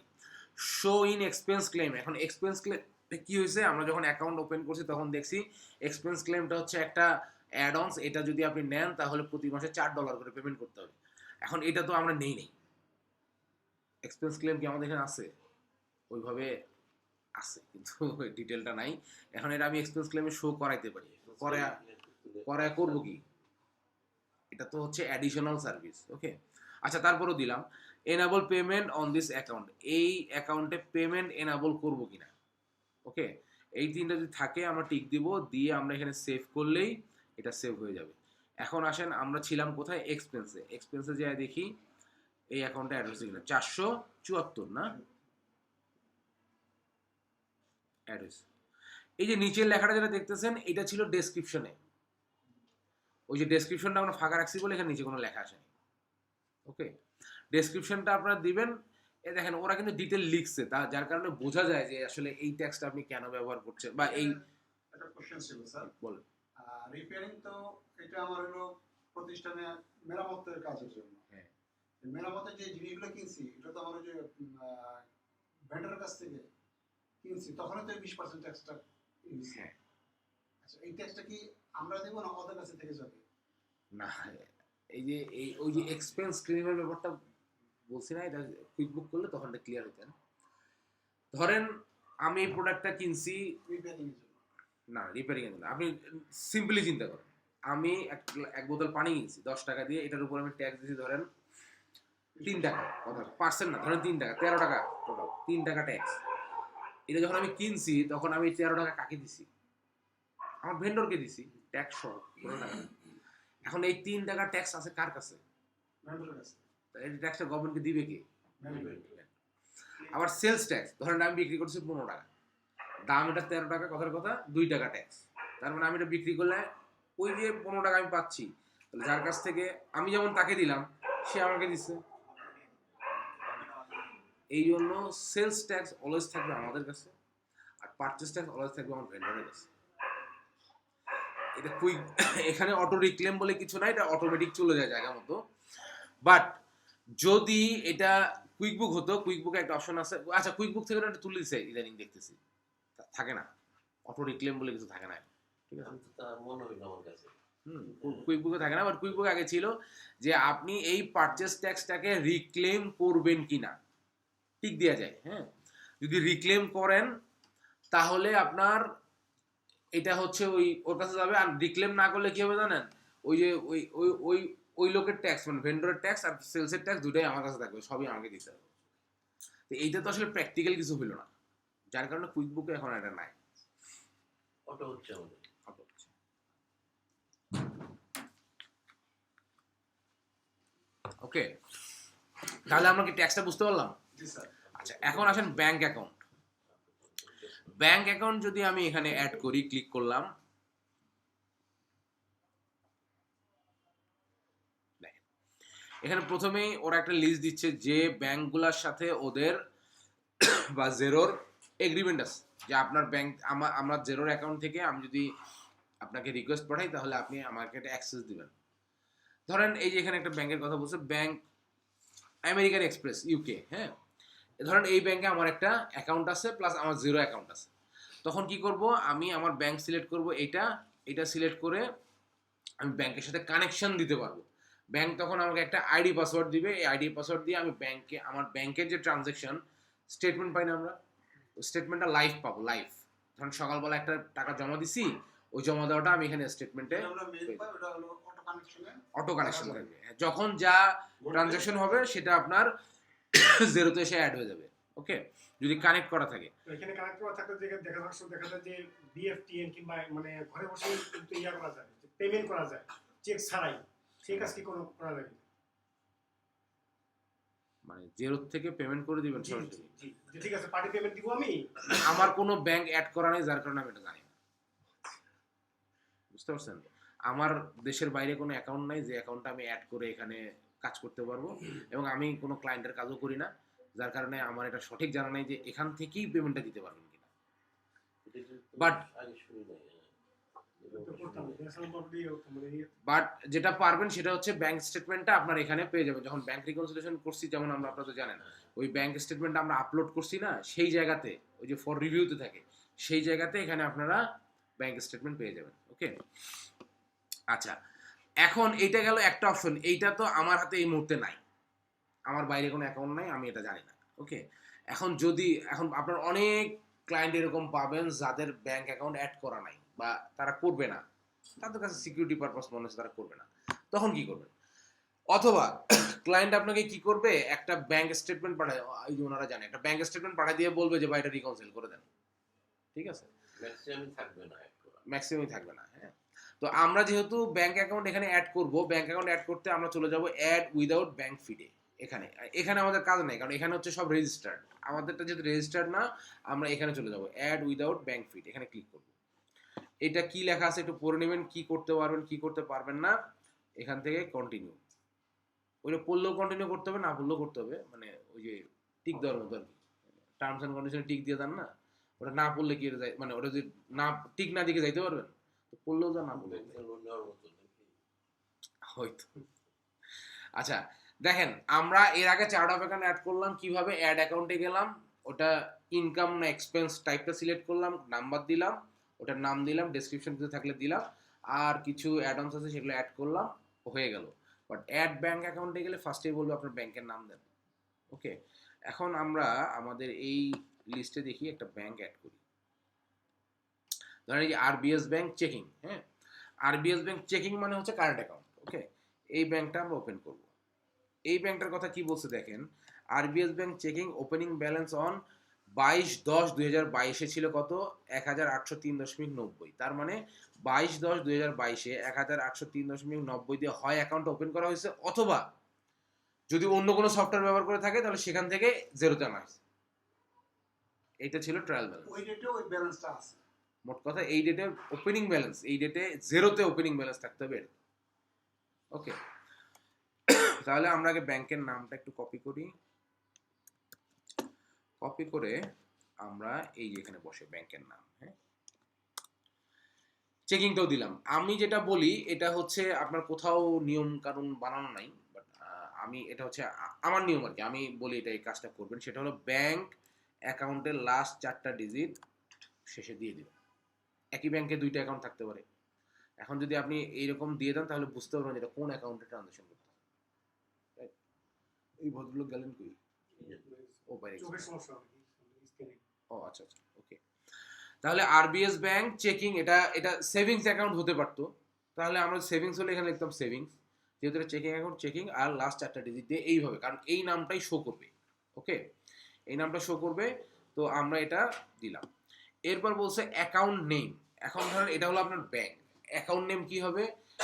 শো ইন এক্সপেন্স ক্লেম, এখন এক্সপেন্স ক্লেম কি হয়েছে, আমরা যখন অ্যাকাউন্ট ওপেন করছি তখন দেখছি এক্সপেন্স ক্লেমটা হচ্ছে একটা অ্যাড অনস, এটা যদি আপনি নেন তাহলে প্রতি মাসে $4 করে পেমেন্ট করতে হবে। এখন এটা তো আমরা নেই, এক্সপেন্স ক্লেম কি আমাদের এখানে আছে, ওইভাবে আছে কিন্তু ডিটেলটা নাই। এখন এটা আমি এক্সপেন্স ক্লেমে শো করাইতে পারি, করায় করবো কি, এটা তো হচ্ছে অ্যাডিশনাল সার্ভিস। ওকে, আচ্ছা, তারপরও দিলাম enable payment on this account, এই অ্যাকাউন্টে পেমেন্ট এনাবল করবো কিনা। ওকে, এই তিনটা যদি থাকে আমরা টিক দিব, দিয়ে আমরা এখানে সেভ করলেই এটা সেভ হয়ে যাবে। এখন আসেন আমরা ছিলাম কোথায়, এক্সপেন্সে, এক্সপেন্সে যাই দেখি এই অ্যাকাউন্টে অ্যাড হচ্ছে কিনা, 474 না, অ্যাড হয়েছে। এই যে নিচের লেখাটা যেটা দেখতেছেন এটা ছিল ডেসক্রিপশনে, ওই যে ডেসক্রিপশনটা আমরা ফাঁকা রাখছি বলে এখানে নিচে কোনো লেখা আসেনি। ওকে, ডেসক্রিপশনটা আপনারা দিবেন। এ দেখেন ওরা কিন্তু ডিটেল লিখছে, তা যার কারণে বোঝা যায় যে আসলে এই ট্যাক্সটা আপনি কেন ব্যবহার করছেন বা এই একটা কোশ্চেন ছিল স্যার, বলেন। রিপেয়ারিং তো এটা আমার হলো প্রতিষ্ঠানে মেরামতের কাজের জন্য। হ্যাঁ। মেরামতের যে জিনিসগুলো কিনছি এটা তো আমার ওই যে ভেন্ডারের কাছ থেকে কিনছি, তখনই তো 20% ট্যাক্সটা নিছি। হ্যাঁ। আচ্ছা, এই ট্যাক্সটা কি আমরা দেব না ওদের কাছে থেকে যাবে? না, এই যে ওই যে এক্সপেন্স ক্লেমের ব্যাপারটা বলছি না, এটা কুইক বুক করলে তখন এটা ক্লিয়ার হতেন। ধরেন আমি এই প্রোডাক্টটা কিনছি, রিপেয়ারিং এর জন্য। না রিপেয়ারিং এর জন্য। আপনি সিম্পলি চিন্তা করেন, আমি এক বোতল পানি কিনছি 10 টাকা দিয়ে, এটার উপর আমি ট্যাক্স দিছি ধরেন 3 টাকা, কথা পার্সেন্ট না, ধরেন 3 টাকা, 13 টাকা টোটাল, 3 টাকা ট্যাক্স। এটা যখন আমি কিনছি তখন আমি 13 টাকা কাকে দিছি? আমার ভেন্ডরকে দিছি, ট্যাক্স সহ কোনো টাকা না। এখন এই 3 টাকা ট্যাক্স আছে কার কাছে? ভেন্ডারের কাছে। এই ট্যাক্সটা গভর্নমেন্টকে দিবে কে? ভেন্ডার। আবার সেলস ট্যাক্স, ধরেন আমি বিক্রি করছি 15 টাকা, দাম এটা 13 টাকা, কথার কথা 2 টাকা ট্যাক্স। তার মানে আমি এটা বিক্রি করলে ওই যে 15 টাকা আমি পাচ্ছি, তাহলে যার কাছ থেকে আমি যেমন তাকে দিলাম সে আমাকে দিচ্ছে। এই জন্য সেলস ট্যাক্স অলওয়েজ থাকবে আমাদের কাছে, আর পারচেস ট্যাক্স অলওয়েজ থাকবে আমার ভেন্ডরের কাছে। এটা কুইক, এখানে অটো রিক্লেম বলে কিছু নাই, এটা অটোমেটিক চলে যায় জায়গা মতো। বাট যদি এটা কুইক বুক হতো, কুইক বুকে একটা অপশন আছে, আচ্ছা কুইক বুক থেকে এটা তুলে দিছে ইদানিং দেখতেছি, থাকে না অটো রিক্লেম বলে কিছু থাকে না, ঠিক আছে? আমি তো তা মনে হইল আমার কাছে। কুইক বুকে থাকে না, বাট কুইক বুক আগে ছিল যে আপনি এই পারচেস ট্যাক্সটাকে রিক্লেম করবেন কিনা টিক দেওয়া যায়। হ্যাঁ, যদি রিক্লেম করেন তাহলে আপনার এটা হচ্ছে ওর কাছে যাবে, আর রিক্লেম না করলে কি হবে জানেন? ওই যে ওই ওই ওই ওই লোকের ট্যাক্স, মানে ভেন্ডরের ট্যাক্স আর সেলসের ট্যাক্স দুটাই আমার কাছে থাকবে, সবই আমাকে দিতে হবে। তো এইটা তো আসলে প্র্যাকটিক্যাল কিছু হলো না, যার কারণে কুইক বুকে এখন এটা নাই। অটো হচ্ছে আমাদের। ওকে, তাহলে আমরা কি ট্যাক্সটা বুঝতে পারলাম? জি স্যার। আচ্ছা, এখন আসেন ব্যাংক অ্যাকাউন্ট। ব্যাংক অ্যাকাউন্ট যদি আমি এখানে অ্যাড করি, ক্লিক করলাম, এখানে প্রথমেই ওরা একটা লিস্ট দিচ্ছে যে ব্যাংকগুলোর সাথে ওদের বা জেরোর এগ্রিমেন্ট আছে, যে আপনার ব্যাংক আমার জেরোর অ্যাকাউন্ট থেকে আমি যদি আপনাকে রিকোয়েস্ট পাঠাই তাহলে আপনি আমাকে একটা অ্যাক্সেস দিবেন। ধরেন এই যে এখানে একটা ব্যাংকের কথা বলছে, ব্যাংক আমেরিকান এক্সপ্রেস ইউকে। হ্যাঁ, ধরেন এই ব্যাংকে আমার একটা অ্যাকাউন্ট আছে প্লাস আমার জিরো অ্যাকাউন্ট আছে। তখন কি করব, আমি আমার ব্যাংক সিলেক্ট করব, এটা সিলেক্ট করে আমি ব্যাংকের সাথে কানেকশন দিতে পারবো। ব্যাংক তখন আমাকে একটা আইডি পাসওয়ার্ড দিবে, এই আইডি পাসওয়ার্ড দিয়ে আমি ব্যাংকে আমার ব্যাংকের যে ট্রানজ্যাকশন স্টেটমেন্ট পাই না আমরা, ওই স্টেটমেন্টটা লাইভ পাবো। লাইভ, ধরুন সকালবেলা একটা টাকা জমা দিছি, ওই জমা দেওয়াটা আমি এখানে স্টেটমেন্টে আমরা মেইল পাই, ওটা হলো অটো কানেকশনে। অটো কানেকশন থাকবে। যখন যা ট্রানজ্যাকশন হবে সেটা আপনার জেরোতে এসে অ্যাড হয়ে যাবে। ওকে, যদি কানেক্ট করা থাকে। তো এখানে কানেক্ট করা থাকলে দেখা যায় যে বিএফটিএন কিংবা মানে ঘরে বসে কিন্তু ইয়া করা যায়, পেমেন্ট করা যায় চেক ছাড়াই, সেই কাজ কি কোনো করা যায়? মানে জেরো থেকে পেমেন্ট করে দিবেন জি সরাসরি? জি জি, ঠিক আছে, পার্টি পেমেন্ট দিব আমি। আমার কোনো ব্যাংক অ্যাড করা নেই, যার কারণে আমি এটা জানি না। বুঝতে পারছেন? আমার দেশের বাইরে কোনো অ্যাকাউন্ট নাই যে অ্যাকাউন্টটা আমি অ্যাড করে এখানে কাজ করতে পারবো, এবং আমি কোনো ক্লায়েন্টের কাজও করি না, যার কারণে আমার এটা সঠিক জানা নাই যে এখান থেকেই পেমেন্টটা দিতে পারবেন কিনা। But- আগে শুনি নাই। তো করতাম ন্যাশনাল বোর্ড দিয়ে মানে বাট যেটা পারবেন সেটা হচ্ছে ব্যাংক স্টেটমেন্টটা আপনার এখানে পেয়ে যাবেন। যখন ব্যাংক রিকনসিলিয়েশন করছি, যেমন আমরা, আপনারা তো জানেন, ওই ব্যাংক স্টেটমেন্টটা আমরা আপলোড করছি না, সেই জায়গাতে ওই যে ফর রিভিউতে থাকে, সেই জায়গাতে এখানে আপনারা ব্যাংক স্টেটমেন্ট পেয়ে যাবেন। ওকে, আচ্ছা, এখন এইটা গেল একটা অপশন, এইটা তো আমার হাতে এই মুহূর্তে নাই, আমার বাইরে কোনো অ্যাকাউন্ট নাই, আমি এটা জানি না। ওকে, এখন আপনার অনেক ক্লায়েন্ট এরকম পাবেন যাদের ব্যাংক অ্যাকাউন্ট অ্যাড করা নাই বা তারা করবে না, তাদের কাছে সিকিউরিটি পারপাস মনে হচ্ছে তারা করবে না, তখন কি করবেন? অথবা ক্লায়েন্ট আপনাকে কি করবে, একটা ব্যাংক স্টেটমেন্ট পাঠায়, এই যে ওনারা জানে, একটা ব্যাংক স্টেটমেন্ট পাঠিয়ে দিয়ে বলবে যে ভাই এটা রিকনসিল করে দেন। ঠিক আছে, ম্যাক্সিমাম থাকবে না অ্যাড করা। ম্যাক্সিমামই থাকবে না। হ্যাঁ, তো আমরা যেহেতু ব্যাংক অ্যাকাউন্ট এখানে অ্যাড করব, ব্যাংক অ্যাকাউন্ট অ্যাড করতে আমরা চলে যাব অ্যাড উইদাউট ব্যাংক ফিডে। এখানে এখানে আমাদের কাজ নেই, কারণ এখানে হচ্ছে সব রেজিস্টার্ড। আমাদেরটা যেহেতু রেজিস্টার্ড না, আমরা এখানে চলে যাব অ্যাড উইদাউট ব্যাংক ফিট, এখানে ক্লিক করব। এটা কি লেখা আছে একটু পড়ে নেবেন, কি করতে পারবেন কি করতে পারবেন না। এখান থেকে কন্টিনিউ, ওইটা পড়লেও কন্টিনিউ করতে হবে, না পড়লেও করতে হবে, মানে ওই যে টিক দেওয়ার মতো আর কি, টার্মস অ্যান্ড কন্ডিশনে টিক দিয়ে দেন না, ওটা না পড়লে কি যায়, মানে ওটা যদি না টিক না দিকে যাইতে পারবেন, তো পড়লেও যা না পড়লেও যা। নেওয়ার মতো নাকি? হয়তো। আচ্ছা দেখেন, আমরা এর আগে চার্ট অফ অ্যাকাউন্ট অ্যাড করলাম কিভাবে, অ্যাড অ্যাকাউন্টে গেলাম, ওটা ইনকাম না এক্সপেন্স টাইপটা সিলেক্ট করলাম, নাম্বার দিলাম, ওটার নাম দিলাম, ডেসক্রিপশন কিছু থাকলে দিলাম, আর কিছু অ্যাডঅনস আছে সেগুলো অ্যাড করলাম, হয়ে গেল। বাট অ্যাড ব্যাংক অ্যাকাউন্টে গেলে ফার্স্টেই বলবো আপনার ব্যাংকের নাম দেন। ওকে, এখন আমরা আমাদের এই লিস্টে দেখি একটা ব্যাংক অ্যাড করি। ধরেন এই যে আরবিএস ব্যাংক চেকিং, হ্যাঁ, আরবিএস ব্যাংক চেকিং মানে হচ্ছে কারেন্ট অ্যাকাউন্ট। ওকে, এই ব্যাংকটা আমরা ওপেন করব। এই ব্যাংকটার কথা কি বলছে দেখেন, RBS bank checking opening balance on 22/10/2022 ছিল কত, 1803.90। তার মানে 22/10/2022 1803.90 দিয়ে হয় অ্যাকাউন্ট ওপেন করা হয়েছে, অথবা যদি অন্য কোনো সফটওয়্যার ব্যবহার করে থাকে তাহলে সেখান থেকে জেরোতে আনা হয়েছে। এটা ছিল ট্রায়াল ব্যালেন্স। ওই ডেটে ওই ব্যালেন্সটা আছে। মোট কথা এই ডেটে ওপেনিং ব্যালেন্স, এই ডেটে জেরোতে ওপেনিং ব্যালেন্স থাকতে হবে। ওকে, তাহলে আমরা আগে ব্যাংকের নামটা একটু কপি করি, কপি করে আমরা এই যে এখানে বসে ব্যাংকের নাম, হ্যাঁ, চেকিংটাও দিলাম। আমি যেটা বলি এটা হচ্ছে আপনার কোথাও নিয়ম কানুন বানানো নাই, বাট আমি এটা হচ্ছে আমার নিয়ম আর কি, আমি বলি এটা এই কাজটা করবেন, সেটা হলো ব্যাংক অ্যাকাউন্টের লাস্ট 4টা ডিজিট শেষে দিয়ে দিবেন। একই ব্যাংকে 2টা অ্যাকাউন্ট থাকতে পারে। এখন যদি আপনি এইরকম দিয়ে দেন তাহলে বুঝতে পারবেন যেটা কোন অ্যাকাউন্টে ট্রানজাকশন করতে হবে। এই ভদ্রলোক গেলেন কই? ও বাইরে গেছে। চোখের সমস্যা হবে স্ক্রিনে। ও আচ্ছা আচ্ছা, ওকে। তাহলে আরবিএস ব্যাংক চেকিং, এটা এটা সেভিংস অ্যাকাউন্ট হতে পারতো, তাহলে আমরা সেভিংস হলে এখানে লিখতাম সেভিংস, যেহেতু এটা চেকিং অ্যাকাউন্ট চেকিং, আর লাস্ট 4টা ডিজিট দিয়ে এইভাবে, কারণ এই নামটাই শো করবে। ওকে, এই নামটা শো করবে, তো আমরা এটা দিলাম। এরপর বলছে অ্যাকাউন্ট নেম। এখন ধরেন এটা হলো আপনার ব্যাংক, অ্যাকাউন্ট নেম কি হবে?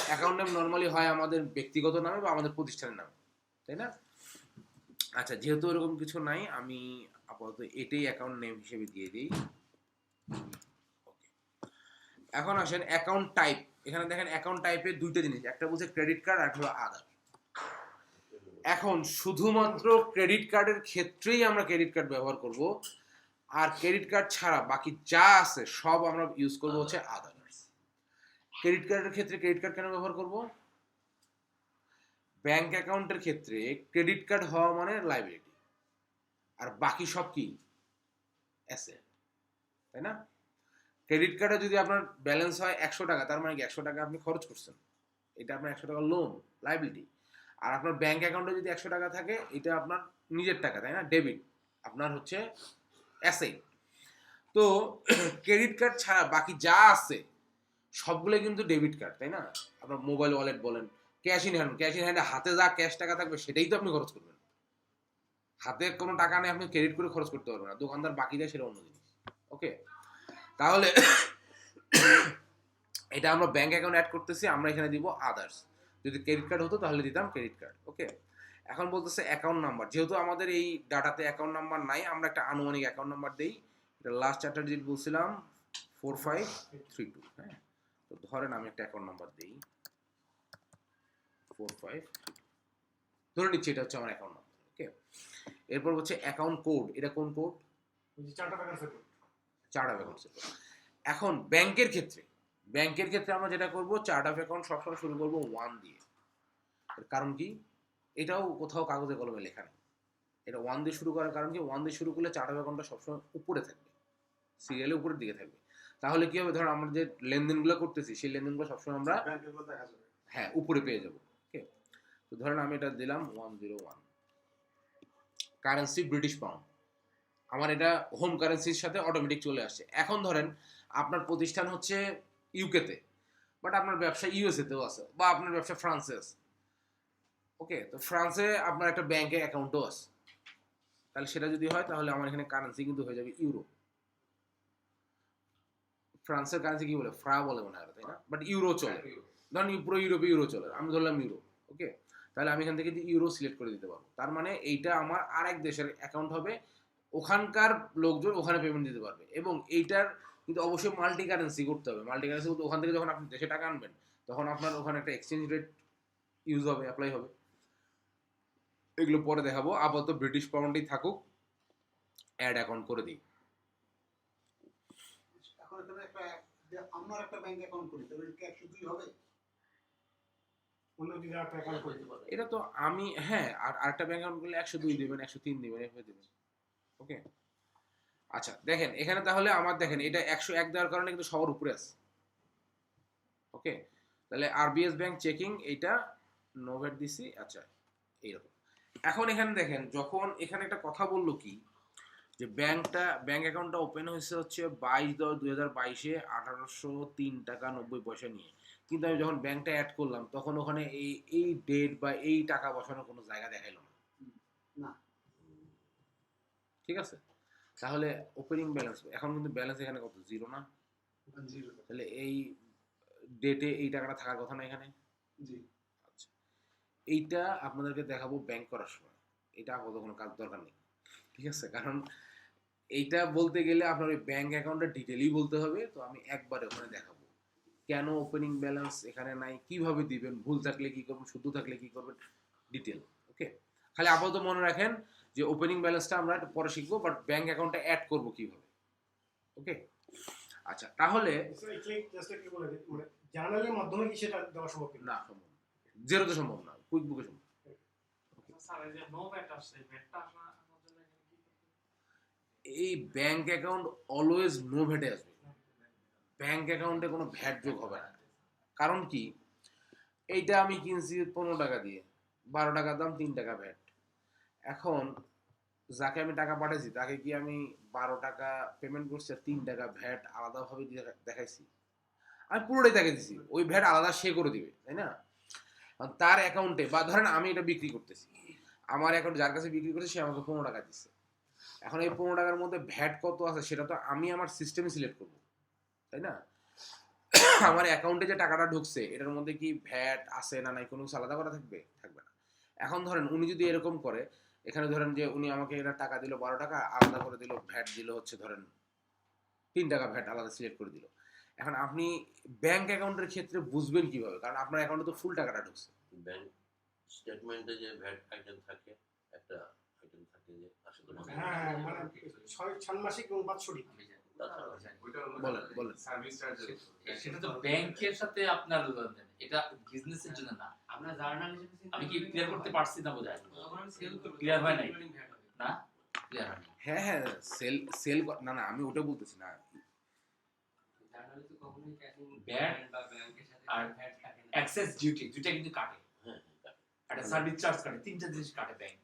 অ্যাকাউন্ট নেম নর্মালি হয় আমাদের ব্যক্তিগত নামে বা আমাদের প্রতিষ্ঠানের নামে, তাই না? আচ্ছা, যেহেতু এরকম কিছু নাই, আমি আপাতত এটাই অ্যাকাউন্ট নেম হিসেবে দিয়ে দিই। ওকে, এখন আসেন অ্যাকাউন্ট টাইপ। এখানে দেখেন অ্যাকাউন্ট টাইপের 2টা জিনিস, একটা বলছে ক্রেডিট কার্ড আর হলো আদার। এখন শুধুমাত্র ক্রেডিট কার্ডের ক্ষেত্রেই আমরা ক্রেডিট কার্ড ব্যবহার করব, আর ক্রেডিট কার্ড ছাড়া বাকি যা আছে সব আমরা ইউজ করব হচ্ছে আদার্স। ক্রেডিট কার্ডের ক্ষেত্রে ক্রেডিট কার্ড কেন ব্যবহার করব? ব্যাংক অ্যাকাউন্টের ক্ষেত্রে ক্রেডিট কার্ড হওয়া মানে লাইবিলিটি, আর বাকি সব কি অ্যাসেট, তাই না? ক্রেডিট কার্ডে যদি আপনার ব্যালেন্স হয় 100 টাকা, তার মানে কি 100 টাকা আপনি খরচ করছেন, এটা আপনার 100 টাকা লোন, লাইবিলিটি। আর আপনার ব্যাংক অ্যাকাউন্টে যদি 100 টাকা থাকে, এটা আপনার নিজের টাকা, তাই না, ডেবিট, আপনার হচ্ছে অ্যাসেট। তো ক্রেডিট কার্ড ছাড়া বাকি যা আছে সবগুলো কিন্তু ডেবিট কার্ড, তাই না? আপনার মোবাইল ওয়ালেট বলেন, cash in hand, cash in হ্যান্ডে হাতে যা ক্যাশ টাকা থাকবে সেটাই তো আপনি খরচ করবেন। হাতে কোনো টাকা নেই, আপনি ক্রেডিট করে খরচ করতে পারবেন না, দোকানদার বাকি দেয় সেটা অন্য জিনিস। ওকে, তাহলে এটা আমরা ব্যাংক অ্যাকাউন্ট অ্যাড করতেছি, আমরা এখানে দিব আদার্স। যদি ক্রেডিট কার্ড হতো তাহলে দিতাম ক্রেডিট কার্ড। ওকে, এখন বলতেছে অ্যাকাউন্ট নাম্বার, যেহেতু আমাদের এই ডাটাতে অ্যাকাউন্ট নাম্বার নাই, আমরা একটা আনুমানিক অ্যাকাউন্ট নাম্বার দেই। এটা লাস্ট 4টা ডিজিট বলছিলাম 4532। হ্যাঁ, তো ধরেন আমি একটা অ্যাকাউন্ট নাম্বার দেই 4532, ধরে নিচ্ছি এটা হচ্ছে আমার অ্যাকাউন্ট নাম্বার। ওকে, এরপর হচ্ছে অ্যাকাউন্ট কোড। এটা কোন কোড? ওই যে 4টা ব্যালেন্স আছে। Chart of account. এখন ব্যাংকের ক্ষেত্রে আমরা যেটা করব, চার্ট অফ অ্যাকাউন্ট সবসময় শুরু করব 1 দিয়ে। এর কারণ কি? এটাও কোথাও কাগজে কলমে লেখা নেই। এটা 1 দিয়ে শুরু করার কারণ কি? 1 দিয়ে শুরু করলে চার্ট অফ অ্যাকাউন্টটা সবসময় উপরে থাকবে, সিরিয়ালে উপরের দিকে থাকবে। তাহলে কি হবে, ধরো আমরা যে লেনদেনগুলো করতেছি সেই লেনদেনগুলো সবসময় আমরা ব্যাংকের দেখা যাবে। হ্যাঁ উপরে পেয়ে যাব। ওকে, তো ধরেন আমি এটা দিলাম 101, কারেন্সি ব্রিটিশ পাউন্ড, আমার এটা হোম কারেন্সির সাথে অটোমেটিক চলে আসছে। এখন ধরেন আপনার প্রতিষ্ঠান হচ্ছে ইউকেতে, বাট আপনার ব্যবসা ইউএসএতেও আছে, বা আপনার ব্যবসা ফ্রান্সে আছে। ওকে, তো ফ্রান্সে আপনার একটা ব্যাংকে অ্যাকাউন্টও আছে, তাহলে সেটা যদি হয় তাহলে আমার এখানে কারেন্সি কিন্তু হয়ে যাবে ইউরো। ফ্রান্সের কারেন্সি কি বলে, ফ্রা বলে মনে হয়, তাই না? বাট ইউরো চলে, ধরেন পুরো ইউরোপে ইউরো চলে, আমি ধরলাম ইউরো। ওকে, তাহলে আমি এখান থেকে ইউরো সিলেক্ট করে দিতে পারবো। তার মানে এইটা আমার আরেক দেশের অ্যাকাউন্ট হবে, ওখানকার লোকজন ওখানে পেমেন্ট দিতে পারবে। এবং এইটার কিন্তু অবশ্যই মাল্টি কারেন্সি করতে হবে। মাল্টি কারেন্সি বলতে ওখান থেকে যখন আপনি দেশে টাকা আনবেন তখন আপনার ওখানে একটা এক্সচেঞ্জ রেট ইউজ হবে, অ্যাপ্লাই হবে। এগুলো পরে দেখাবো, আপাতত ব্রিটিশ পাউন্ডই থাকুক, অ্যাড অ্যাকাউন্ট করে দিই। এখন এখানে একটা আমার একটা ব্যাংক অ্যাকাউন্ট করি, তাহলে কি 102 হবে? অন্য যদি একটা অ্যাকাউন্ট করতে পারে এটা তো আমি, হ্যাঁ, আর আরেকটা ব্যাংক অ্যাকাউন্ট করলে 102 দিবেন, 103 দিবেন, এভাবে দিবেন। ওকে, আচ্ছা দেখেন এখানে তাহলে আমার দেখেন এটা 101 দেওয়ার কারণে কিন্তু সবার উপরে আছে। ওকে, তাহলে আরবিএস ব্যাংক চেকিং, এইটা নো ভ্যাট দিছি। আচ্ছা এইরকম। এখন এখানে দেখেন, যখন এখানে একটা কথা বললো কি, যে ব্যাংক অ্যাকাউন্টটা ওপেন হয়েছে হচ্ছে 22/10/2022 1803 টাকা 90 পয়সা নিয়ে, কিন্তু আমি যখন ব্যাংকটা অ্যাড করলাম তখন ওখানে এই ডেট বা এই টাকা বসানোর কোনো জায়গা দেখাইলো না। না। ঠিক আছে, তাহলে ওপেনিং ব্যালেন্স, এখন কিন্তু ব্যালেন্স এখানে কত, জিরো না? জিরো। তাহলে এই ডেটে এই টাকাটা থাকার কথা না এখানে। জি। আচ্ছা, এইটা আপনাদেরকে দেখাবো ব্যাংক করার সময়, এটা আপাতত কোনো কাজ দরকার নেই। ঠিক আছে, কারণ এইটা বলতে গেলে আপনার ওই ব্যাংক অ্যাকাউন্টের ডিটেলই বলতে হবে। তো আমি একবারে ওখানে দেখাবো কেন ওপেনিং ব্যালেন্স এখানে নাই, কিভাবে দিবেন, ভুল থাকলে কি করবেন, শুদ্ধ থাকলে কি করবেন, ডিটেল। ওকে, খালি আপাতত মনে রাখেন যে ওপেনিং ব্যালেন্সটা আমরা পরে শিখবো, বাট ব্যাংক অ্যাকাউন্টটা অ্যাড করবো কিভাবে। ওকে, আচ্ছা তাহলে জাস্ট কি বলে মানে জার্নালের মাধ্যমে কি সেটা দেওয়া সম্ভব কিনা? না, সম্ভব না, জেরোতে সম্ভব না, কুইক বুকে সম্ভব। স্যার এই যে নো ভ্যাট আসছে, ভ্যাটটা আসার জন্য কি করতে হবে? এই ব্যাংক অ্যাকাউন্ট অলওয়েজ নো ভ্যাটে আসবে, ব্যাংক অ্যাকাউন্টে কোনো ভ্যাট যোগ হবে না। কারণ কি, এইটা আমি কিনছি 15 টাকা দিয়ে, 12 টাকা দাম, 3 টাকা ভ্যাট। এখন যাকে আমি টাকা পাঠাইছি তাকে কি আমি 12 টাকা পেমেন্ট করছি আর 3 টাকা ভ্যাট আলাদাভাবে দেখাইছি? আমি পুরোটাই তাকে দিছি, ওই ভ্যাট আলাদা সে করে দিবে, তাই না? তার অ্যাকাউন্টে, বা ধরেন আমি এটা বিক্রি করতেছি, আমার অ্যাকাউন্ট যার কাছে বিক্রি করছে সে আমাকে 15 টাকা দিচ্ছে। এখন এই 15 টাকার মধ্যে ভ্যাট কত আছে সেটা তো আমি আমার সিস্টেমে সিলেক্ট করবো, তাই না? আমার অ্যাকাউন্টে যে টাকাটা ঢুকছে এটার মধ্যে কি ভ্যাট আছে না নাই কোনো কিছু আলাদা করা থাকবে? থাকবে না। এখন ধরেন উনি যদি এরকম করে, এখানে ধরেন যে উনি আমাকে এটা টাকা দিল 12 টাকা, আলাদা করে দিল ভ্যাট দিল হচ্ছে ধরেন 3 টাকা, ভ্যাট আলাদা সিলেক্ট করে দিল। এখন আপনি ব্যাংক অ্যাকাউন্টের ক্ষেত্রে বুঝবেন কিভাবে? কারণ আপনার অ্যাকাউন্টে তো ফুল টাকাটা ঢুকছে। ব্যাংক স্টেটমেন্টে যে ভ্যাট আইটেম থাকে, একটা আইটেম থাকে যে আসলে হ্যাঁ মানে 6 ষান্মাসিক এবং বাৎসরিক। ওইটা হলো বলেন। Service charge. সেটা তো ব্যাংকের সাথে আপনার লেনদেন, এটা বিজনেসের জন্য না। আমরা জার্নাল হিসেবে আমি কি ক্লিয়ার করতে পারছি না বোঝায়? তখন আমি সেল করব, Clear হয় নাই? ভ্যাট হবে। না ক্লিয়ার হয়নি। হ্যাঁ হ্যাঁ, সেল না না, আমি ওটা বলতেছি না। জার্নালে তো কখনোই ক্যাশিং ভ্যাট বা ব্যাংকের সাথে আর ভ্যাট থাকে না। অ্যাক্সেস ডিউটি দুইটা কিন্তু কাটে, হ্যাঁ একটা সার্ভিস চার্জ কাটে, তিনটা জিনিস কাটে ব্যাংক।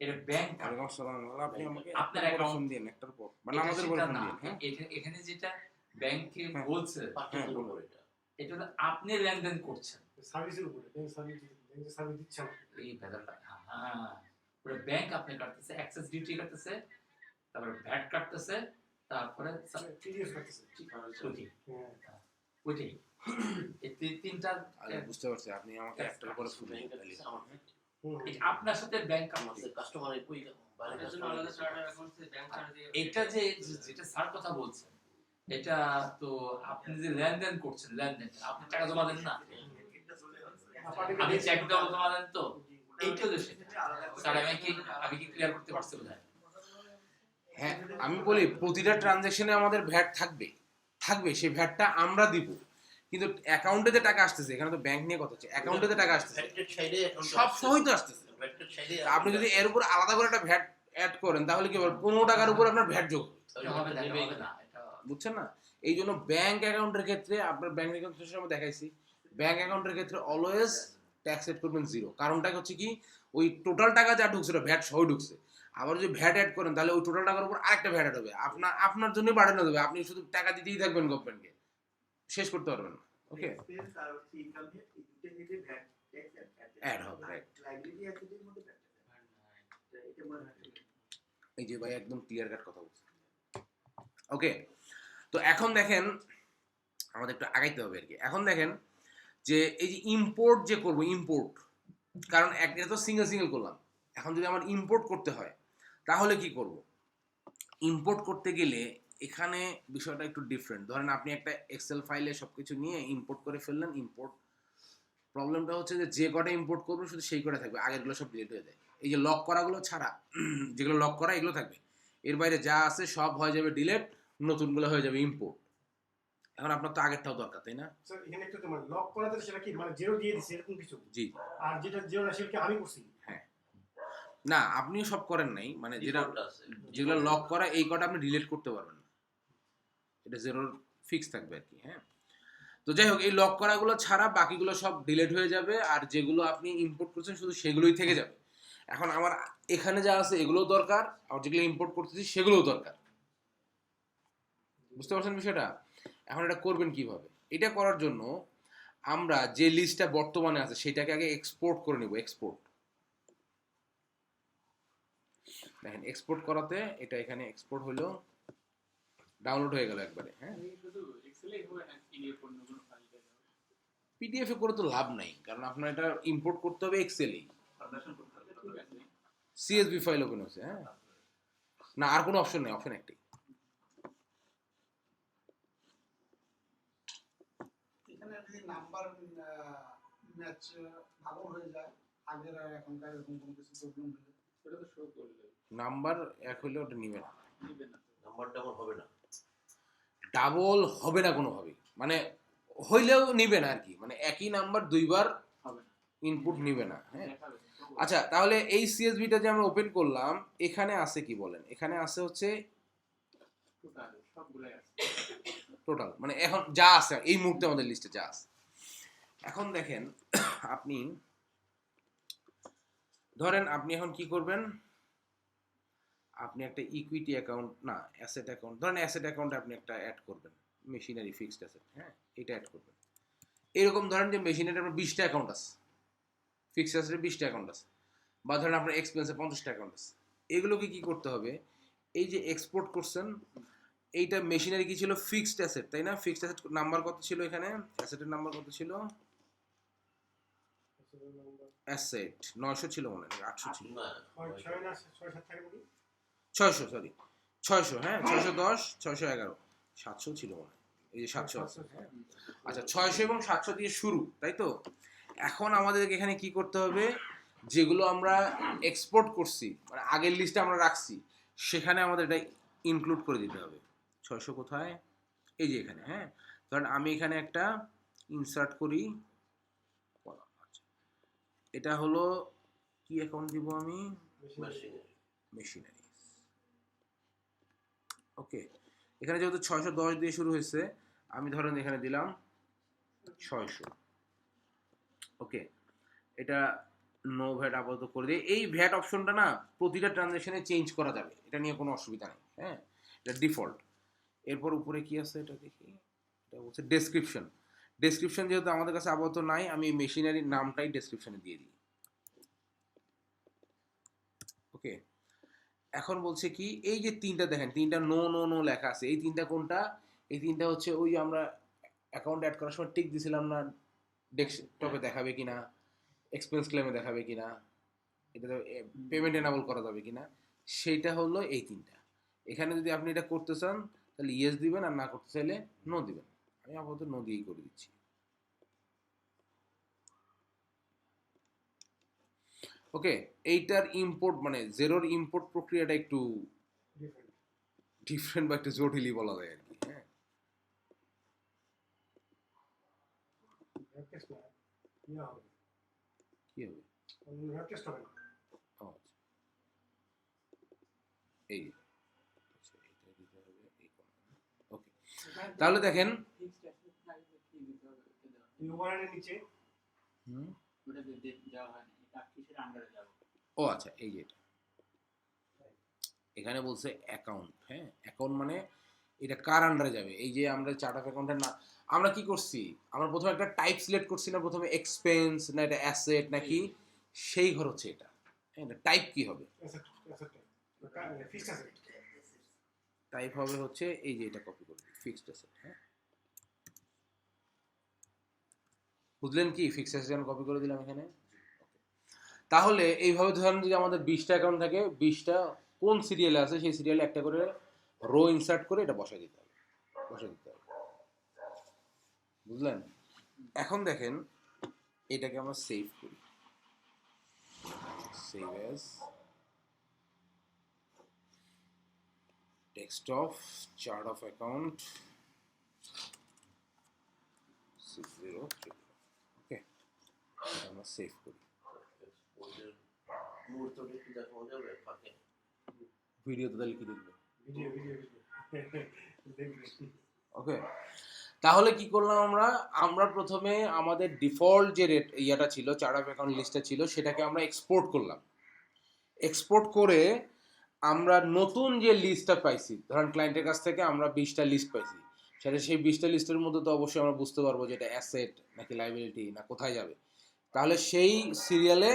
এটা ব্যাংক ওয়ালাইকুম আসসালাম, আপনি আমাকে আপনার একটা account- ফোন দিন, একটার পর, মানে আমাদের বলে ফোন দিন। হ্যাঁ এখানে যেটা ব্যাংকে হ্যাঁ। বলছে পার্টিকুলার উপর এটা এটা হলো আপনি লেনদেন করছেন সার্ভিসের উপরে ব্যাংক সার্ভিস দিচ্ছে না। এই ভেজালটা। হ্যাঁ, ওটা ব্যাংক আপনি কাটতেছে, অ্যাক্সেস ডিউটি কাটতেছে, তারপরে ভ্যাট কাটতেছে, তারপরে টিডিএস করতেছে। ওইটাই হ্যাঁ ওইটাই এই তিনটা আরে বুঝতে পারছি, আপনি আমাকে একটার পরে ফোন দিন ব্যাংক তাহলে। আমার এটা আপনার সাথে ব্যাংক আমাদের কাস্টমারের কই এটার জন্য আলাদা চার্টার অ্যাকাউন্ট থেকে ব্যাংক চার্জ দিয়ে এটা যেটা স্যার কথা বলছেন, এটা তো আপনি যে লেনদেন করছেন, লেনদেন আপনি টাকা জমা দেন না, আমি চেক জমা দেন, তো এইটা তো সেটা। স্যার আমি কি ক্লিয়ার করতে পারছি বোধহয়? হ্যাঁ, আমি বলি প্রতিটা ট্রানজ্যাকশনে আমাদের ভ্যাট থাকবে, সেই ভ্যাটটা আমরা দিব, কিন্তু অ্যাকাউন্টে যে টাকা আসতেছে, এখানে তো ব্যাংক নিয়ে কথা হচ্ছে, অ্যাকাউন্টে যে টাকা আসতেছে ভ্যাটের সাইডে সব সময় তো আসতেছে। ভ্যাটের সাইডে আপনি যদি এর উপর আলাদা করে একটা ভ্যাট অ্যাড করেন তাহলে কি হবে, 15 টাকার উপর আপনার ভ্যাট যোগ হবে। এটা হবে না, এটা হবে না, এটা বুঝছেন না? এই জন্য ব্যাংক অ্যাকাউন্টের ক্ষেত্রে, আপনার ব্যাংক অ্যাকাউন্টের সময় দেখাইছি, ব্যাংক অ্যাকাউন্টের ক্ষেত্রে অলওয়েজ ট্যাক্স সেট করবেন 0। কারণটা হচ্ছে কি, ওই টোটাল টাকা যা ঢুকছে ওটা ভ্যাট সহ ঢুকছে। আবার যদি ভ্যাট অ্যাড করেন তাহলে ওই টোটাল টাকার উপর আরেকটা ভ্যাট অ্যাড হবে, আপনার জন্য বাড়ানো দেবে, আপনি শুধু টাকা দিতেই থাকবেন গভর্নমেন্টকে, শেষ করতে পারবেন না। ওকে, অ্যাড হবে, রাইট। এই যে ভাই একদম ক্লিয়ার কাট কথা বলছে। ওকে, তো এখন দেখেন আমাদের একটু আগাইতে হবে আর কি। এখন দেখেন যে এই যে ইম্পোর্ট যে করব, ইম্পোর্ট কারণ এটা তো সিঙ্গেল সিঙ্গেল করলাম। এখন যদি আমার ইম্পোর্ট করতে হয় তাহলে কি করব? ইম্পোর্ট করতে গেলে এখানে বিষয়টা একটু ডিফারেন্ট। ধরেন আপনি একটা এক্সেল ফাইলে সবকিছু নিয়ে ইম্পোর্ট করে ফেললেন। ইম্পোর্ট প্রবলেমটা হচ্ছে যে কটা ইম্পোর্ট করবেন শুধু সেই কটা থাকবে, আগেরগুলো সব ডিলিট হয়ে যায়। এই যে লক করাগুলো ছাড়া যেগুলো লক করা এগুলো থাকবে, এর বাইরে যা আছে সব হয়ে যাবে ডিলিট, নতুনগুলো হয়ে যাবে ইম্পোর্ট। এখন আপনার তো আগেরটাও দরকার, তাই না? স্যার এখানে একটু তোমার লক করা তো সেটা কি মানে জিরো দিয়ে দিচ্ছে এরকম কিছু, জি। আর যেটা জিরো না সেটা কি আমি করছি? না, আপনিও সব করেন নাই, মানে যেটা Default আছে। যেগুলো লক করা এই কটা আপনি ডিলিট করতে পারবেন না, এটা জিরোর ফিক্স থাকবে আর কি। হ্যাঁ, তো যাই হোক, এই লক করাগুলো ছাড়া বাকিগুলো সব ডিলিট হয়ে যাবে, আর যেগুলো আপনি ইম্পোর্ট করছেন শুধু সেগুলোই থেকে যাবে। এখন আমার এখানে যা আছে এগুলোও দরকার, আর যেগুলো ইম্পোর্ট করতেছি সেগুলোও দরকার। বুঝতে পারছেন বিষয়টা? এখন এটা করবেন কিভাবে? এটা করার জন্য আমরা যে লিস্টটা বর্তমানে আছে সেটাকে আগে এক্সপোর্ট করে নিব। এক্সপোর্ট, দেখেন এক্সপোর্ট করাতে এটা এখানে এক্সপোর্ট হলো, ডাউনলোড হয়ে গেল একবারে। হ্যাঁ, শুধু এক্সেলেই হবে না পিডিএফ অন্য কোনো ফাইল দেওয়া হবে? পিডিএফ এ করে তো লাভ নাই, কারণ আপনার এটা ইম্পোর্ট করতে হবে এক্সেলেই। ঠিক আছে। সিএসভি ফাইল ওপেন হচ্ছে। হ্যাঁ, না আর কোনো অপশন নেই, অপশন একটাই। এখানে যদি নাম্বার ম্যাচ ভালো হয়ে যায়, আগের আর এখনকার এরকম কোনো কিছু প্রবলেম হলে সেটা তো শো করলে নাম্বার এক হইলে ওটা নিবে না, নিবে না। নাম্বার ডাবল হবে না। ডাবল হবে না কোনোভাবেই, মানে হইলেও নিবে না আর কি, মানে একই নাম্বার দুইবার হবে না, ইনপুট নিবে না। হ্যাঁ, দেখাবে। আচ্ছা, তাহলে এই সিএসভিটা যে আমরা ওপেন করলাম, এখানে আছে কি বলেন? এখানে আছে হচ্ছে টোটাল সবগুলাই আছে। টোটাল, মানে এখন যা আছে এই মুহূর্তে আমাদের লিস্টে যা আছে। এখন দেখেন আপনি ধরেন আপনি এখন কি করবেন? আপনি একটা ইকুইটি অ্যাকাউন্ট, না অ্যাসেট অ্যাকাউন্ট, ধরেন অ্যাসেট অ্যাকাউন্টে আপনি একটা অ্যাড করবেন মেশিনারি ফিক্সড অ্যাসেট। হ্যাঁ, এটা অ্যাড করবেন। এরকম ধরেন যে মেশিনারি আপনার 20টা অ্যাকাউন্ট আছে, ফিক্সড অ্যাসেটে 20টা অ্যাকাউন্ট আছে, বা ধরেন আপনার এক্সপেন্সে 50টা অ্যাকাউন্ট আছে। এগুলোকে কি করতে হবে? এই যে এক্সপোর্ট করছেন, এইটা মেশিনারি কি ছিল? ফিক্সড অ্যাসেট, তাই না? ফিক্সড অ্যাসেট নাম্বার কত ছিল এখানে? অ্যাসেটের নাম্বার কত ছিল? অ্যাসেট 900 ছিল মনে হয়, 800 ছিল, না, 6 না 6-7 থাকে নাকি? 600, সরি 600, হ্যাঁ 610, 611, 700 ছিল মনে হয়, এই যে 700 আছে। হ্যাঁ, আচ্ছা 600 এবং 700 দিয়ে শুরু, তাই তো? এখন আমাদের এখানে কি করতে হবে? যেগুলো আমরা এক্সপোর্ট করছি, মানে আগের লিস্টে আমরা রাখছি, সেখানে আমাদের এটা ইনক্লুড করে দিতে হবে। 600 কোথায়? এই যে এখানে। হ্যাঁ, ধরেন আমি এখানে একটা ইনসার্ট করি। আচ্ছা, এটা হলো কি অ্যাকাউন্ট দিব আমি? মেশিনারি। মেশিনারি। ওকে, এখানে যেহেতু 610 দিয়ে শুরু হয়েছে, আমি ধরেন এখানে দিলাম 600। ওকে, এটা নো ভ্যাট আপাতত করে দিই। এই ভ্যাট অপশনটা না প্রতিটা ট্রানজ্যাকশনে চেঞ্জ করা যাবে, এটা নিয়ে কোনো অসুবিধা নেই। হ্যাঁ, এটা ডিফল্ট। এরপর উপরে কি আছে এটা দেখি, এটা বলছে ডেসক্রিপশন। ডেসক্রিপশন যেহেতু আমাদের কাছে আপাতত নাই, আমি মেশিনারির নামটাই ডেসক্রিপশনে দিয়ে দিই। ওকে, এখন বলছে কি, এই যে তিনটা দেখেন, তিনটা নো নো নো লেখা আছে, এই তিনটা কোনটা? এই তিনটা হচ্ছে ওই আমরা অ্যাকাউন্ট অ্যাড করার সময় টিক দিছিলাম না, ডেস্কটপে দেখাবে কিনা, এক্সপেন্স ক্লেমে দেখাবে কিনা, এটা পেমেন্ট এনাবল করা যাবে কিনা, সেইটা হলো এই তিনটা। এখানে যদি আপনি এটা করতে চান তাহলে ইয়েস দিবেন, আর না করতে চাইলে নো দিবেন। আমি আপাতত নো দিয়েই করে দিচ্ছি। ওকে, এইটার ইম্পোর্ট মানে জেরোর ইম্পোর্ট প্রক্রিয়াটা একটু ডিফারেন্ট বা একটু জটিলই বলা যায় আর কি। হ্যাঁ, ওয়েব টেস্ট না ইয়া হবে, কি হবে? ওয়েব টেস্ট হবে না। ও, আচ্ছা। এই আচ্ছা, এটা দিতে হবে এই কোণে। ওকে, তাহলে দেখেন ফিক্সড অ্যাসেট থাকলে কি দিতে হবে? ওটা দেওয়া হয়। এই ওভারহেডের নিচে ওটা দেওয়া হয় না, এটা কিসের আন্ডারে যাবে? ও আচ্ছা, এই যে এটা এখানে বলছে অ্যাকাউন্ট। হ্যাঁ, অ্যাকাউন্ট মানে এটা কার আন্ডারে যাবে? এই যে আমরা চার্ট অফ অ্যাকাউন্টের না, আমরা কি করছি? আমরা প্রথমে একটা টাইপ সিলেক্ট করছি না, প্রথমে এক্সপেন্স না এটা অ্যাসেট নাকি, সেই ঘর হচ্ছে এটা। হ্যাঁ, এটা টাইপ কি হবে? Asset fixed asset. টাইপ হবে হচ্ছে এই যে এটা কপি করবে, ফিক্সড অ্যাসেট। হ্যাঁ, বুঝলেন কি? ফিক্সড অ্যাসেট আমি কপি করে দিলাম এখানে। তাহলে এইভাবে ধরেন যদি আমাদের 20টা অ্যাকাউন্ট থাকে, 20টা কোন সিরিয়ালে আছে সেই সিরিয়ালে একটা করে রো ইনসার্ট করে এটা বসাই দিতে হবে, বসাই দিতে হবে, বুঝলেন? এখন দেখেন এটাকে আমরা সেভ করি, save as desktop chart of account 6030, ওকে, আমরা সেভ করি। ওদের মুহূর্তটা একটু দেখানো যাবে ফাঁকে? ভিডিও তো তাহলে কি দেখবে? ভিডিও ভিডিও দেখবেন। ওকে, তাহলে কি করলাম আমরা? আমরা প্রথমে আমাদের ডিফল্ট যে রেট ইয়াটা ছিল, চার্ট অফ অ্যাকাউন্ট লিস্টটা ছিল, সেটাকে আমরা এক্সপোর্ট করলাম। এক্সপোর্ট করে আমরা নতুন যে লিস্টটা পাইছি, ধরেন ক্লায়েন্টের কাছ থেকে আমরা 20টা লিস্ট পাইছি, সেটা সেই 20টা লিস্টের মধ্যে তো অবশ্যই আমরা বুঝতে পারবো যে এটা অ্যাসেট নাকি লাইবিলিটি না কোথায় যাবে। তাহলে সেই সিরিয়ালে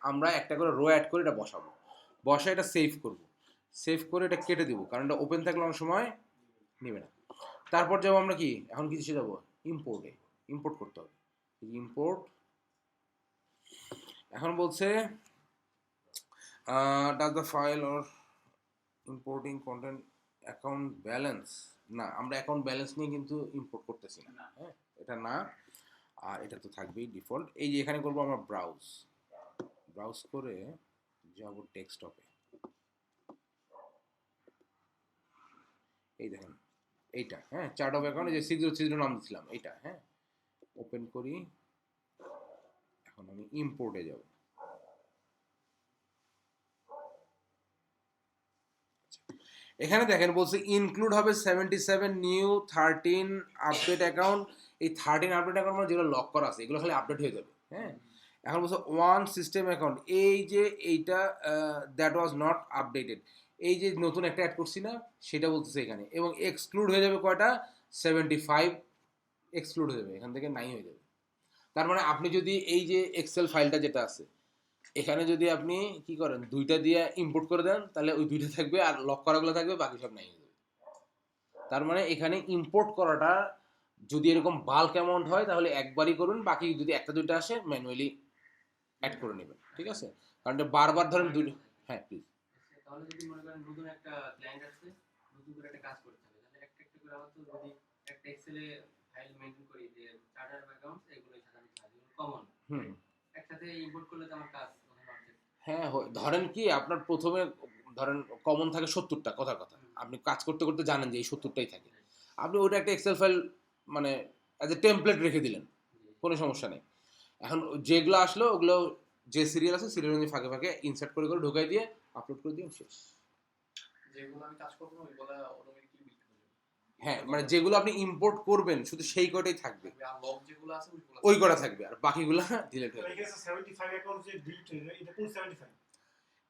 আমরা একটা করে রো অ্যাড করে এটা বসাবো, বসে এটা সেভ করব, সেভ করে এটা কেটে দিব, কারণ এটা ওপেন থাকলে অনেক সময় নেবে না। তারপর যাবো আমরা কি, এখন কি দেশে যাবো? ইম্পোর্টে, ইম্পোর্ট করতে হবে, ইম্পোর্ট। এখন বলছে does the file or importing content account balance, না আমরা অ্যাকাউন্ট ব্যালেন্স নিয়ে কিন্তু ইম্পোর্ট করতেছি না, না। হ্যাঁ এটা না, আর এটা তো থাকবেই ডিফল্ট। এই যে এখানে করবো আমরা ব্রাউজ, ব্রাউজ করে যাব ডেস্কটপে, এই দেখেন এইটা, হ্যাঁ চার্ট অফ অ্যাকাউন্টে যে 6030 নাম দিছিলাম এইটা, হ্যাঁ ওপেন করি। এখন আমি ইম্পোর্টে যাব, এখানে দেখেন বলছে ইনক্লুড হবে 77 নিউ 13 আপডেট অ্যাকাউন্ট। এই 13 আপডেট অ্যাকাউন্ট মানে যেগুলো লক করা আছে এগুলো খালি আপডেট হয়ে যাবে, হ্যাঁ। এখন বলছে ওয়ান সিস্টেম অ্যাকাউন্ট, এই যে এইটা দ্যাট ওয়াজ নট আপডেটেড, এই যে নতুন একটা অ্যাড করছি না সেটা বলতেছে এখানে, এবং এক্সক্লুড হয়ে যাবে কয়টা? 75 এক্সক্লুড হয়ে যাবে, এখান থেকে নাই হয়ে যাবে। তার মানে আপনি যদি এই যে এক্সেল ফাইলটা যেটা আছে এখানে যদি আপনি কি করেন, 2টা দিয়ে ইম্পোর্ট করে দেন, তাহলে ওই 2টা থাকবে আর লক করাগুলো থাকবে, বাকি সব নাই হয়ে যাবে। তার মানে এখানে ইম্পোর্ট করাটা যদি এরকম বাল্ক অ্যামাউন্ট হয় তাহলে একবারই করুন, বাকি যদি একটা দুইটা আসে ম্যানুয়ালি অ্যাড করে নেবেন, ঠিক আছে? কারণ এটা বারবার ধরেন হ্যাঁ প্লিজ। তাহলে যদি মনে করেন নতুন একটা ক্লায়েন্ট আসছে, নতুন করে একটা কাজ করতে হবে, তাহলে একটা একটা করে আমার তো যদি একটা এক্সেলে ফাইল মেনটেন করি যে চার্টার অ্যাকাউন্টস এগুলো সাধারণত কমন হুম, একসাথে ইম্পোর্ট করলে তো আমার কাজ ওখানে অর্ধেক। হ্যাঁ ধরেন কি আপনার প্রথমে ধরেন কমন থাকে 70টা, কথার কথা আপনি কাজ করতে করতে জানেন যে এই 70টাই থাকে, আপনি ওটা একটা এক্সেল ফাইল মানে অ্যাজ এ টেমপ্লেট রেখে দিলেন, কোনো সমস্যা নেই। এখন যেগুলো আসলো ওগুলো যে সিরিয়াল আছে সিরিয়াল অনুযায়ী ফাঁকে ফাঁকে ইনসার্ট করে করে ঢোকাই দিয়ে আপলোড করে দিয়ে শেষ। যেগুলো আমি কাজ করবো না ওইগুলো অটোমেটিক্যালি বিক্রি হয়ে যাবে। হ্যাঁ মানে যেগুলো আপনি ইম্পোর্ট করবেন শুধু সেই কটাই থাকবে, আর লগ যেগুলো আছে ওইগুলো ওই কটা থাকবে, আর বাকিগুলো ডিলিট হয়ে যাবে। এখানে 75 অ্যাকাউন্ট যে ডিলিট হয়ে যায়, এটা কোন 75?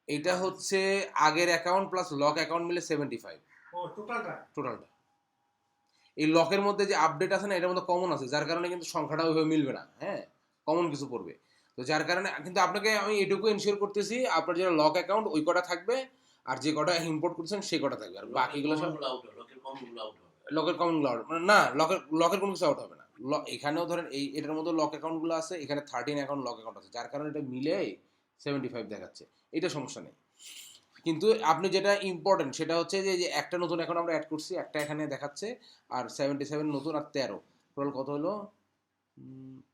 এটা হচ্ছে আগের অ্যাকাউন্ট প্লাস লক অ্যাকাউন্ট মিলে 75 ও টোটালটা। টোটালটা। এই লকের মধ্যে যে আপডেট আছে না এটার মধ্যে কমন আছে, যার কারণে কিন্তু সংখ্যাটা ওইভাবে মিলবে না, হ্যাঁ কমন কিছু পড়বে। তো যার কারণে কিন্তু আপনাকে আমি এটুকু এনশিওর করতেছি আপনার যেটা লক অ্যাকাউন্ট ওই কটা থাকবে, আর যে কটা ইম্পোর্ট করছেন সেই কটা থাকবে, আর বাকিগুলো সব আউট হবে, লোকের কমগুলো আউট হবে। লকের কমনগুলো আউট, মানে না লকের কোনো কিছু আউট হবে না। এখানেও ধরেন এই এটার মধ্যে লক অ্যাকাউন্টগুলো আছে, এখানে 13 অ্যাকাউন্ট লক অ্যাকাউন্ট আছে, যার কারণে এটা মিলে 75 দেখাচ্ছে, এটা সমস্যা নেই। কিন্তু আপনি যেটা ইম্পর্টেন্ট সেটা হচ্ছে যে যে একটা নতুন অ্যাকাউন্ট আমরা অ্যাড করছি, একটা এখানে দেখাচ্ছে, আর 77 নতুন আর 13 টোটাল কত হলো?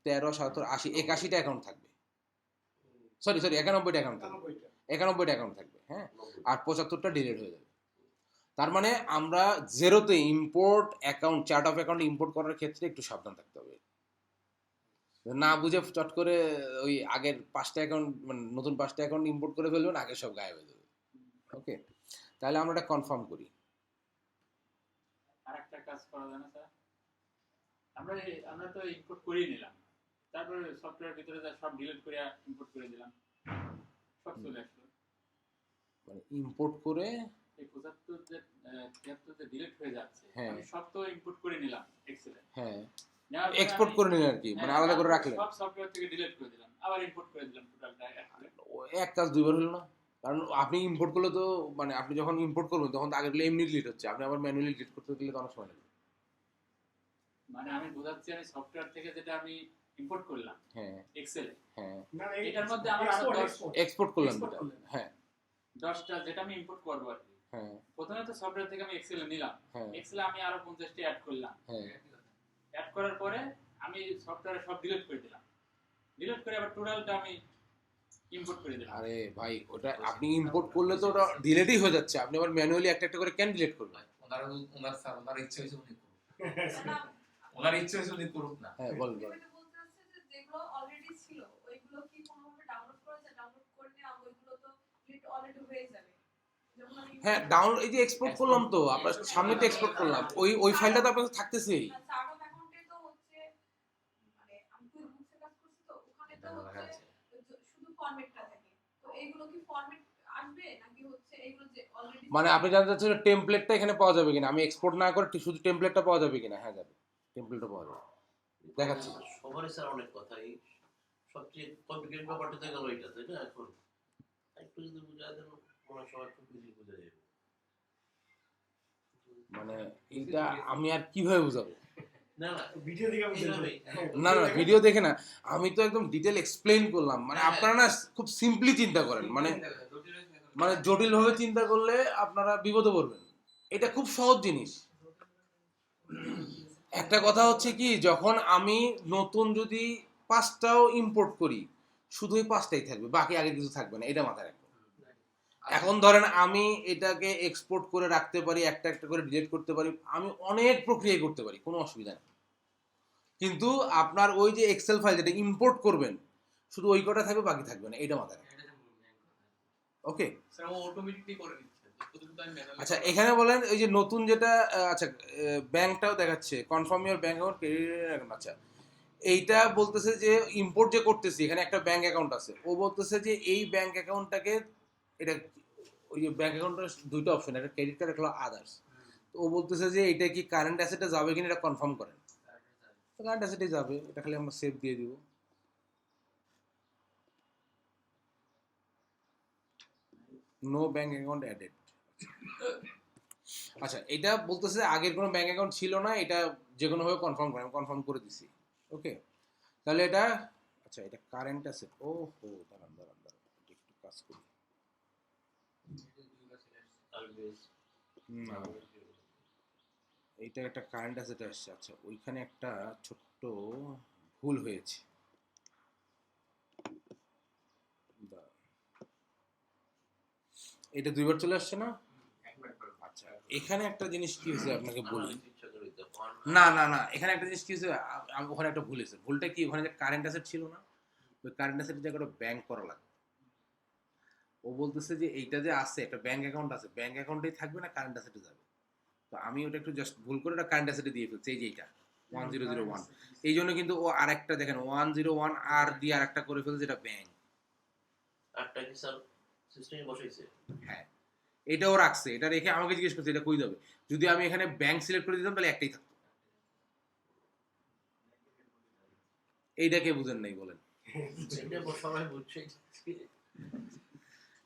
13 77 80 81টা অ্যাকাউন্ট থাকবে, সরি 91টা অ্যাকাউন্ট থাকবে, 91টা অ্যাকাউন্ট থাকবে, হ্যাঁ, আর 75টা ডিলিট হয়ে যাবে। তার মানে আমরা জেরোতে import account chart of account import করার ক্ষেত্রে একটু সাবধান থাকতে হবে, না বুঝে চট করে ওই আগের 5টা অ্যাকাউন্ট মানে নতুন 5টা অ্যাকাউন্ট ইম্পোর্ট করে ফেলবেন, আগে সব গায়েব হয়ে যাবে। ওকে, তাহলে আমরা এটা কনফার্ম করি। আর একটা কাজ করা যায় না স্যার, আমরা তো ইম্পোর্ট করেই নিলাম, তারপরে সফটওয়্যার ভিতরে যা সব ডিলিট করে ইম্পোর্ট করে দিলাম, সব চলে আসলো। মানে ইম্পোর্ট করে এই 75 যে 73 যে ডিলিট হয়ে যাচ্ছে, হ্যাঁ। আমি সব তো ইম্পোর্ট করে নিলাম এক্সেলে, হ্যাঁ নেওয়ার পরে এক্সপোর্ট আমি- করে নিলেন আর কি, মানে হ্যাঁ, আলাদা করে তারপরে রাখলেন। সব সফটওয়্যার থেকে ডিলিট করে দিলাম, আবার ইম্পোর্ট করে দিলাম টোটালটা একবারে। ও এক কাজ দুইবার হলো না, কারণ আপনি ইম্পোর্ট করলে তো মানে আপনি যখন ইম্পোর্ট করবেন তখন তো আগেরগুলো এমনি ডিলিট হচ্ছে, আপনি আবার ম্যানুয়ালি ডিলিট করতে গেলে তো অনেক সময় লাগবে। মানে আমি বোঝাচ্ছি, আমি সফটওয়্যার থেকে যেটা আমি ইম্পোর্ট করলাম হ্যাঁ এক্সেলে, হ্যাঁ না এটার মধ্যে আমার আরো এক্সপোর্ট করলাম Export যেটা। করলেন। হ্যাঁ 10টা যেটা আমি ইম্পোর্ট করবো আর কি। হ্যাঁ প্রথমে তো সফটওয়্যার থেকে আমি এক্সেলে নিলাম, হ্যাঁ এক্সেলে আমি আরো 50টা অ্যাড করলাম, হ্যাঁ অ্যাড করার পরে আমি সফটওয়্যারে সব ডিলিট করে দিলাম, ডিলিট করে আবার টোটালটা আমি ইম্পোর্ট করে দিলাম। আরে ভাই ওটা আপনি ইম্পোর্ট করলে তো ওটা ডিলেটই হয়ে যাচ্ছে, আপনি আবার ম্যানুয়ালি একটা একটা করে কেন ডিলিট করবেন? ওনার ইচ্ছে হয়েছে উনি করুক, ওনার ইচ্ছে হয়েছে উনি করুক না। হ্যাঁ বল বল। এখানে বলতে চাচ্ছে যে যেগুলো অলরেডি ছিল ওইগুলো কি কোনোভাবে ডাউনলোড করা যায়? ডাউনলোড করলে ওইগুলো তো ডিলিট অলরেডি হয়ে যাবে। যেমন আমি হ্যাঁ ডাউনলোড, এই যে এক্সপোর্ট করলাম তো আপনার সামনে তো এক্সপোর্ট করলাম, ওই ফাইলটা তো আপনার কাছে থাকতেছেই। চার্ট অফ অ্যাকাউন্টে তো হচ্ছে মানে আমি কুইকবুকসে কাজ করছি তো ওখানে তো হচ্ছে শুধু ফরম্যাটটা থাকে। তো এইগুলো কি ফরম্যাট আসবে নাকি হচ্ছে এইগুলো যে অলরেডি মানে আপনি জানতে চাচ্ছেন টেমপ্লেটটা এখানে পাওয়া যাবে কিনা, আমি এক্সপোর্ট না করে শুধু টেমপ্লেটটা পাওয়া যাবে কিনা? হ্যাঁ যাবে, টেমপ্লেটটা পাওয়া যাবে, দেখাচ্ছি। সবারই স্যার অনেক কথাই, সবচেয়ে কমপ্লিকেটেড ব্যাপারটা তো গেল এটা, তাই না? এখন একটু যদি বুঝায় দেন মনে হয় সবাই খুব ইজি বুঝে যাবে। মানে এইটা আমি আর কিভাবে বুঝাবো? না না ভিডিও দেখে বুঝতে এইভাবেই। না না ভিডিও দেখে না, আমি তো একদম ডিটেল এক্সপ্লেইন করলাম। মানে আপনারা না খুব সিম্পলি চিন্তা করেন, মানে জটিল ভাবে চিন্তা করলে আপনারা বিপদে পড়বেন। এটা খুব সহজ জিনিস। একটা কথা হচ্ছে কি, যখন আমি নতুন যদি 5টাও ইম্পোর্ট করি, শুধু ওই 5টাই থাকবে, বাকি আগে কিছু থাকবে না, এটা মাথায় রাখবেন। এখন ধরেন আমি এটাকে এক্সপোর্ট করে রাখতে পারি, একটা একটা করে ডিলিট করতে পারি, আমি অনেক প্রক্রিয়া করতে পারি, কোনো অসুবিধা নেই। কিন্তু আপনার ওই যে এক্সেল ফাইল যেটা ইম্পোর্ট করবেন, শুধু ওই কটা থাকবে, বাকি থাকবে না, এটা মাথায় রাখবেন। ওকে স্যার ও অটোমেটিকলি করে দিচ্ছে, প্রথমে তো আমি manually আচ্ছা, এখানে বলেন ওই যে নতুন যেটা আচ্ছা ব্যাংকটাও দেখাচ্ছে, confirm your bank account credit. আচ্ছা এইটা বলতেছে যে ইম্পোর্ট যে করতেছি, এখানে একটা ব্যাংক অ্যাকাউন্ট আছে, ও বলতেছে যে এই ব্যাংক অ্যাকাউন্টটাকে, এটা ওই যে ব্যাংক অ্যাকাউন্টের দুইটা অপশন, একটা ক্রেডিট কার্ড, একটা আদার্স। তো ও বলতেছে যে এটা কি কারেন্ট অ্যাসেটে যাবে কিনা এটা কনফার্ম করেন। তো কারেন্ট অ্যাসেটে যাবে, এটা খালি আমরা সেভ দিয়ে দিব। No bank account added. আচ্ছা এটা বলতেছে আগের কোনো ব্যাংক অ্যাকাউন্ট ছিল না, এটা যে কোনো ভাবে কনফার্ম করেন, কনফার্ম করে দিছি। ওকে তাহলে এটা, আচ্ছা এটা কারেন্ট অ্যাসেট। ও হো দাঁড়ান দাঁড়ান দাঁড়ান, একটু কাজ করি। না এইটা একটা কারেন্ট অ্যাসেট আসছে। আচ্ছা ওইখানে একটা ছোট্ট ভুল হয়েছে, এটা দুইবার চলে আসছে না? আচ্ছা এখানে একটা জিনিস কি হয়েছে আপনাকে বলি। না না না, এখানে একটা জিনিস কি হয়েছে, ওখানে একটা ভুল হয়েছে। ভুলটা কি, ওখানে যে কারেন্ট অ্যাসেট ছিল না, ওই কারেন্ট অ্যাসেটের জায়গাটা ব্যাংক করা লাগবে। ও বলতেছে যে এইটা যে আছে, একটা ব্যাংক অ্যাকাউন্ট আছে, ব্যাংক অ্যাকাউন্টেই থাকবে না, কারেন্ট অ্যাসেটে যাবে। তো আমি ওটা একটু জাস্ট ভুল করে ওটা কারেন্ট অ্যাসেটে দিয়ে ফেলছি, এই যে এইটা 1001। এই জন্য কিন্তু ও আরেকটা দেখেন 101 আর দিয়ে আরেকটা করে ফেলছে, যেটা ব্যাংক। আরটা কি স্যার সিস্টেমে বসাইছে? হ্যাঁ এটাও রাখছে, এটা রেখে আমাকে জিজ্ঞেস করছে এটা কই যাবে। যদি আমি এখানে ব্যাংক সিলেক্ট করে দিতাম তাহলে একটাই থাকতো। এইটাকে বুঝেন নাই বলেন? এটা সবাই বুঝছে।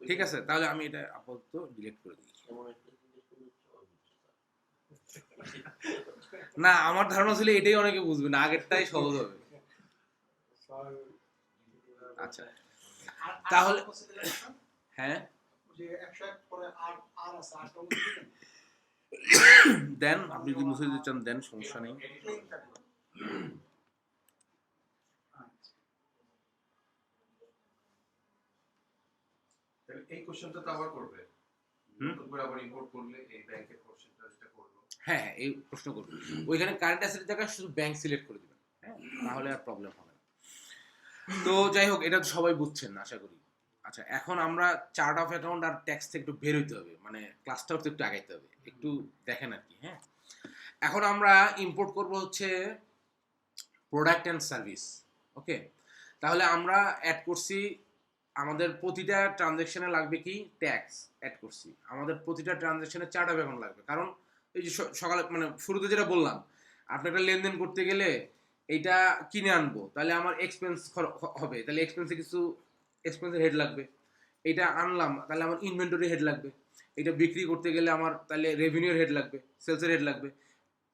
ঠিক আছে তাহলে আমি এটা আপাতত ডিলিট করে দিই। এমন একটা জিনিস করলে সবাই বুঝছে স্যার। না আমার ধারণা ছিল এটাই অনেকে বুঝবে না, আগেরটাই সহজ হবে। আচ্ছা তাহলে হ্যাঁ যে 101 পরে আর আর আছে, আরটা দেন, আপনি যদি মুছে দিতে চান দেন, সমস্যা নেই। তাহলে এই কোশ্চেনটা তো আবার করবে, হুম? নতুন করে আবার ইম্পোর্ট করলে এই ব্যাংকের কোশ্চেনটা যেটা করলো। হ্যাঁ হ্যাঁ এই প্রশ্ন করুন, ওইখানে কারেন্ট অ্যাসেটের জায়গায় শুধু ব্যাংক সিলেক্ট করে দিবেন, হ্যাঁ তাহলে আর প্রবলেম হবে না। তো যাই হোক, এটা তো সবাই বুঝছেন না আশা করি। আচ্ছা এখন আমরা চার্ট অফ অ্যাকাউন্ট আর ট্যাক্স থেকে একটু বের হইতে হবে, মানে ক্লাসটাও তো একটু আগাইতে হবে, একটু দেখেন আর কি। হ্যাঁ এখন আমরা ইম্পোর্ট করব হচ্ছে প্রোডাক্ট অ্যান্ড সার্ভিস। ওকে তাহলে আমরা অ্যাড করছি, আমাদের প্রতিটা ট্রানজ্যাকশনে লাগবে কি ট্যাক্স অ্যাড করছি, আমাদের প্রতিটা ট্রানজ্যাকশনে চার্ট অফ অ্যাকাউন্ট লাগবে। কারণ এই যে সকালে মানে শুরুতে যেটা বললাম, আপনি একটা লেনদেন করতে গেলে এইটা কিনে আনবো, তাহলে আমার এক্সপেন্স হবে, তাহলে এক্সপেন্সে কিছু এক্সপেন্সের হেড লাগবে। এটা আনলাম তাহলে আমার ইনভেন্টরি হেড লাগবে। এটা বিক্রি করতে গেলে আমার তাহলে রেভিনিউর হেড লাগবে, সেলসের হেড লাগবে।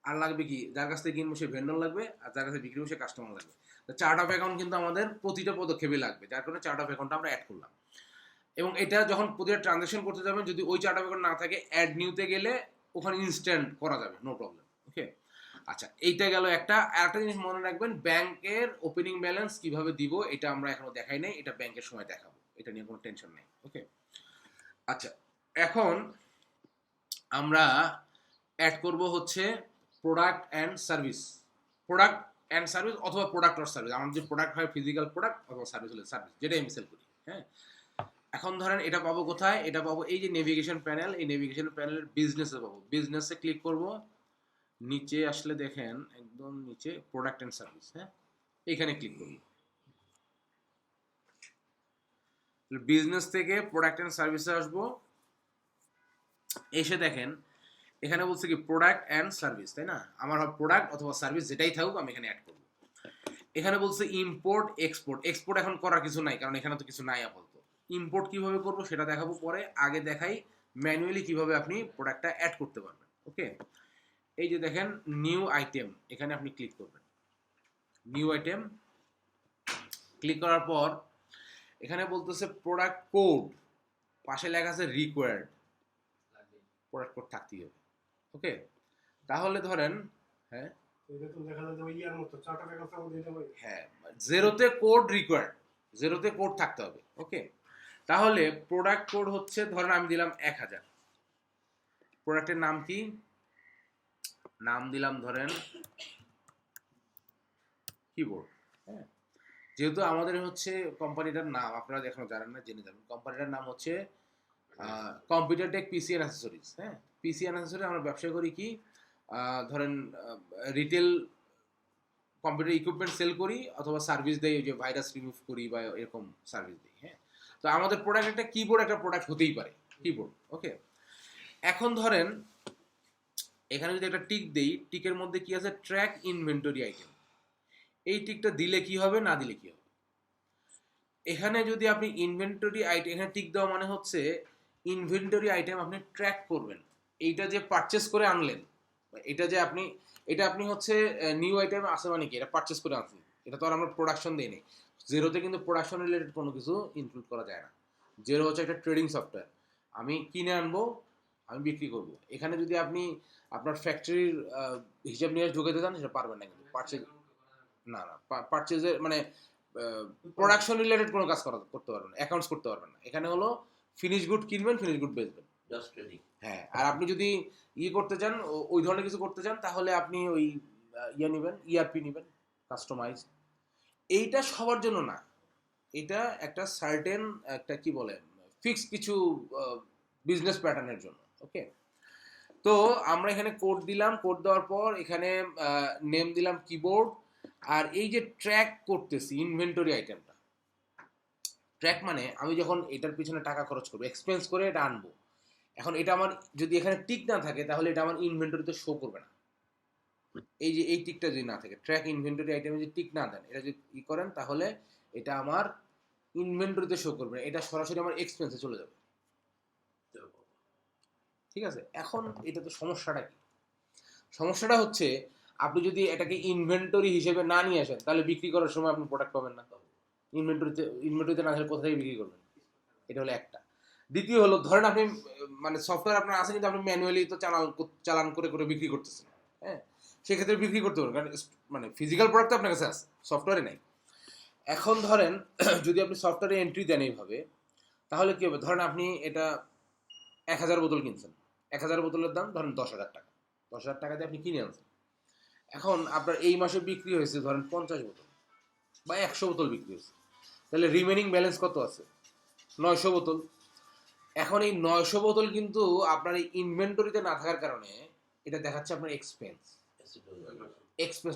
আর লাগবে কি, যার কাছ থেকে কিনবো সে ভেন্ডর লাগবে, আর যার কাছে বিক্রি করবো সে কাস্টমার লাগবে। চার্ট অফ অ্যাকাউন্ট কিন্তু আমাদের প্রতিটা পদক্ষেপে লাগবে, যার কারণে চার্ট অফ অ্যাকাউন্টটা আমরা অ্যাড করলাম। এবং এটা যখন প্রতিটা ট্রানজাকশন করতে যাবেন, যদি ওই চার্ট অফ অ্যাকাউন্ট না থাকে, অ্যাড নিউতে গেলে ওখানে ইনস্ট্যান্ট করা যাবে, নো প্রবলেম। ওকে, আচ্ছা এইটা গেল একটা। আরেকটা জিনিস মনে রাখবেন, ব্যাংকের ওপেনিং ব্যালেন্স কিভাবে দিব এটা আমরা এখনো দেখাই নাই, এটা ব্যাংকের সময় দেখাবো, এটা নিয়ে কোনো টেনশন নেই। ওকে, আচ্ছা এখন আমরা অ্যাড করব হচ্ছে product and service. Product and service অথবা প্রোডাক্ট অর সার্ভিস, আমার যে প্রোডাক্ট হয় ফিজিক্যাল প্রোডাক্ট, অথবা সার্ভিস হলে সার্ভিস, যেটা আমি সেল করি। হ্যাঁ, এখন ধরেন এটা পাবো কোথায়? এটা পাবো এই যে নেভিগেশন প্যানেল, এই নেভিগেশন প্যানেলের বিজনেসে পাবো। বিজনেসে ক্লিক করব, নিচে আসলে দেখেন একদম নিচে প্রোডাক্ট অ্যান্ড সার্ভিস। হ্যাঁ, এখানে ক্লিক করব। বিজনেস থেকে প্রোডাক্ট অ্যান্ড সার্ভিসে আসবো, এসে দেখেন এখানে বলছে কি প্রোডাক্ট অ্যান্ড সার্ভিস, তাই না? আমার প্রোডাক্ট অথবা সার্ভিস যেটাই থাকুক আমি এখানে অ্যাড করব। এখানে বলছে ইম্পোর্ট এক্সপোর্ট। এক্সপোর্ট এখন করার কিছু নাই, কারণ এখানে তো কিছু নাই আপাতত। ইম্পোর্ট কিভাবে করব সেটা দেখাবো পরে, আগে দেখাই ম্যানুয়ালি কিভাবে আপনি প্রোডাক্টটা অ্যাড করতে পারবেন। ওকে, এই যে দেখেন নিউ আইটেম, এখানে আপনি ক্লিক করবেন। নিউ আইটেম ক্লিক করার পর এখানে বলতেছে প্রোডাক্ট কোড, পাশে লেখা আছে রিকোয়ার্ড, প্রোডাক্ট কোড থাকতেই হবে। ওকে, তাহলে ধরেন হ্যাঁ হ্যাঁ জিরোতে কোড রিকোয়ার্ড, জিরোতে কোড থাকতে হবে। ওকে, তাহলে প্রোডাক্ট কোড হচ্ছে ধরেন আমি দিলাম 1000। প্রোডাক্টের নাম কি? নাম দিলাম ধরেন কিবোর্ড। হ্যাঁ, যেহেতু আমাদের হচ্ছে কোম্পানিটার নাম আপনারা এখনো জানেন না, জেনে যাবেন। কোম্পানিটার নাম হচ্ছে computer tech PC and accessories. হ্যাঁ, পিসি অ্যান্ড অ্যাক্সেসরিজ আমরা ব্যবসা করি কি ধরেন রিটেল কম্পিউটার ইকুইপমেন্ট সেল করি, অথবা সার্ভিস দেই, যে ভাইরাস রিমুভ করি বা এরকম সার্ভিস দিই। হ্যাঁ, তো আমাদের প্রোডাক্ট একটা কিবোর্ড, একটা প্রোডাক্ট হতেই পারে কিবোর্ড। ওকে, এখন ধরেন এখানে যদি একটা টিক দেই, টিকের মধ্যে কি আছে? Track inventory item. এই টিকটা দিলে কি হবে, না দিলে কি হবে? এখানে যদি আপনি ইনভেন্টরি আইটেম, এখানে টিক দেওয়া মানে হচ্ছে ইনভেন্টরি আইটেম আপনি ট্র্যাক করবেন। এইটা যে পারচেস করে আনলেন, এটা যে আপনি, এটা আপনি হচ্ছে নিউ আইটেম আছে মানে কি, এটা পারচেস করে আনছেন, এটা তো আর আমরা প্রোডাকশন দিই নেই। জেরোতে কিন্তু প্রোডাকশন রিলেটেড কোনো কিছু ইনক্লুড করা যায় না। জেরো হচ্ছে একটা ট্রেডিং সফটওয়্যার, আমি কিনে আনবো, আমি বিক্রি করব। এখানে যদি আপনি আপনার ফ্যাক্টরির হিসাব নিয়ে ঢুকাতে চান সেটা পারবেন না, কিন্তু পারচেজ না না পারচেজের মানে প্রোডাকশন রিলেটেড কোনো কাজ করতে পারবেন না, অ্যাকাউন্টস করতে পারবেন না। এখানে হলো ফিনিশ গুড কিনবেন, ফিনিশ গুড বেচবেন, জাস্ট ট্রেডিং। হ্যাঁ। আর আপনি যদি করতে চান, ওই ধরনের কিছু করতে চান, তাহলে আপনি ওই নেবেন, ইআরপি নেবেন, কাস্টমাইজ। এইটা সবার জন্য না, এটা একটা সার্টেন একটা কি বলে ফিক্স কিছু বিজনেস প্যাটার্নের জন্য। ওকে, তো আমরা এখানে কোড দিলাম, কোড দেওয়ার পর এখানে নেম দিলাম কিবোর্ড। আর এই যে ট্র্যাক করতেছি ইনভেন্টরি আইটেমটা, ট্র্যাক মানে আমি যখন এটার পিছনে টাকা খরচ করবো, এক্সপেন্স করে এটা আনবো, এখন এটা আমার যদি এখানে টিক না থাকে তাহলে এটা আমার ইনভেন্টরিতে শো করবে না। এই যে এই টিকটা যদি না থাকে, ট্র্যাক ইনভেন্টরি আইটেমে যদি টিক না দেন, এটা যদি করেন তাহলে এটা আমার ইনভেন্টরিতে শো করবে না, এটা সরাসরি আমার এক্সপেন্সে চলে যাবে। ঠিক আছে, এখন এটা তো সমস্যাটা কি? সমস্যাটা হচ্ছে আপনি যদি এটাকে ইনভেন্টরি হিসেবে না নিয়ে আসেন, তাহলে বিক্রি করার সময় আপনি প্রোডাক্ট পাবেন না। ইনভেন্টরিতে না থাকলে কোথা থেকে বিক্রি করবেন? এটা হলো একটা। দ্বিতীয় হলো ধরেন আপনি মানে সফটওয়্যার আপনার আছে, কিন্তু আপনি ম্যানুয়ালি তো চালান করে করে বিক্রি করতেছেন। হ্যাঁ, সেক্ষেত্রে বিক্রি করতে পারবেন, কারণ মানে ফিজিক্যাল প্রোডাক্ট তো আপনার কাছে আছে, সফটওয়্যারে নাই। এখন ধরেন যদি আপনি সফটওয়্যারে এন্ট্রি দেন এইভাবে, তাহলে কি হবে? ধরেন আপনি এটা 1000 বোতল কিনছেন, 1000 বোতলের দাম ধরেন 10,000 টাকা, 10,000 টাকা দিয়ে আপনি কিনে আনছেন। এখন আপনার এই মাসে বিক্রি হয়েছে ধরেন 50 বোতল বা 100 বোতল বিক্রি হয়েছে, তাহলে রিমেনিং ব্যালেন্স কত আছে? 900 বোতল। এখন এই 900 বোতল কিন্তু আপনার এই ইনভেন্টরিতে না থাকার কারণে এটা দেখাচ্ছে আপনার এক্সপেন্স,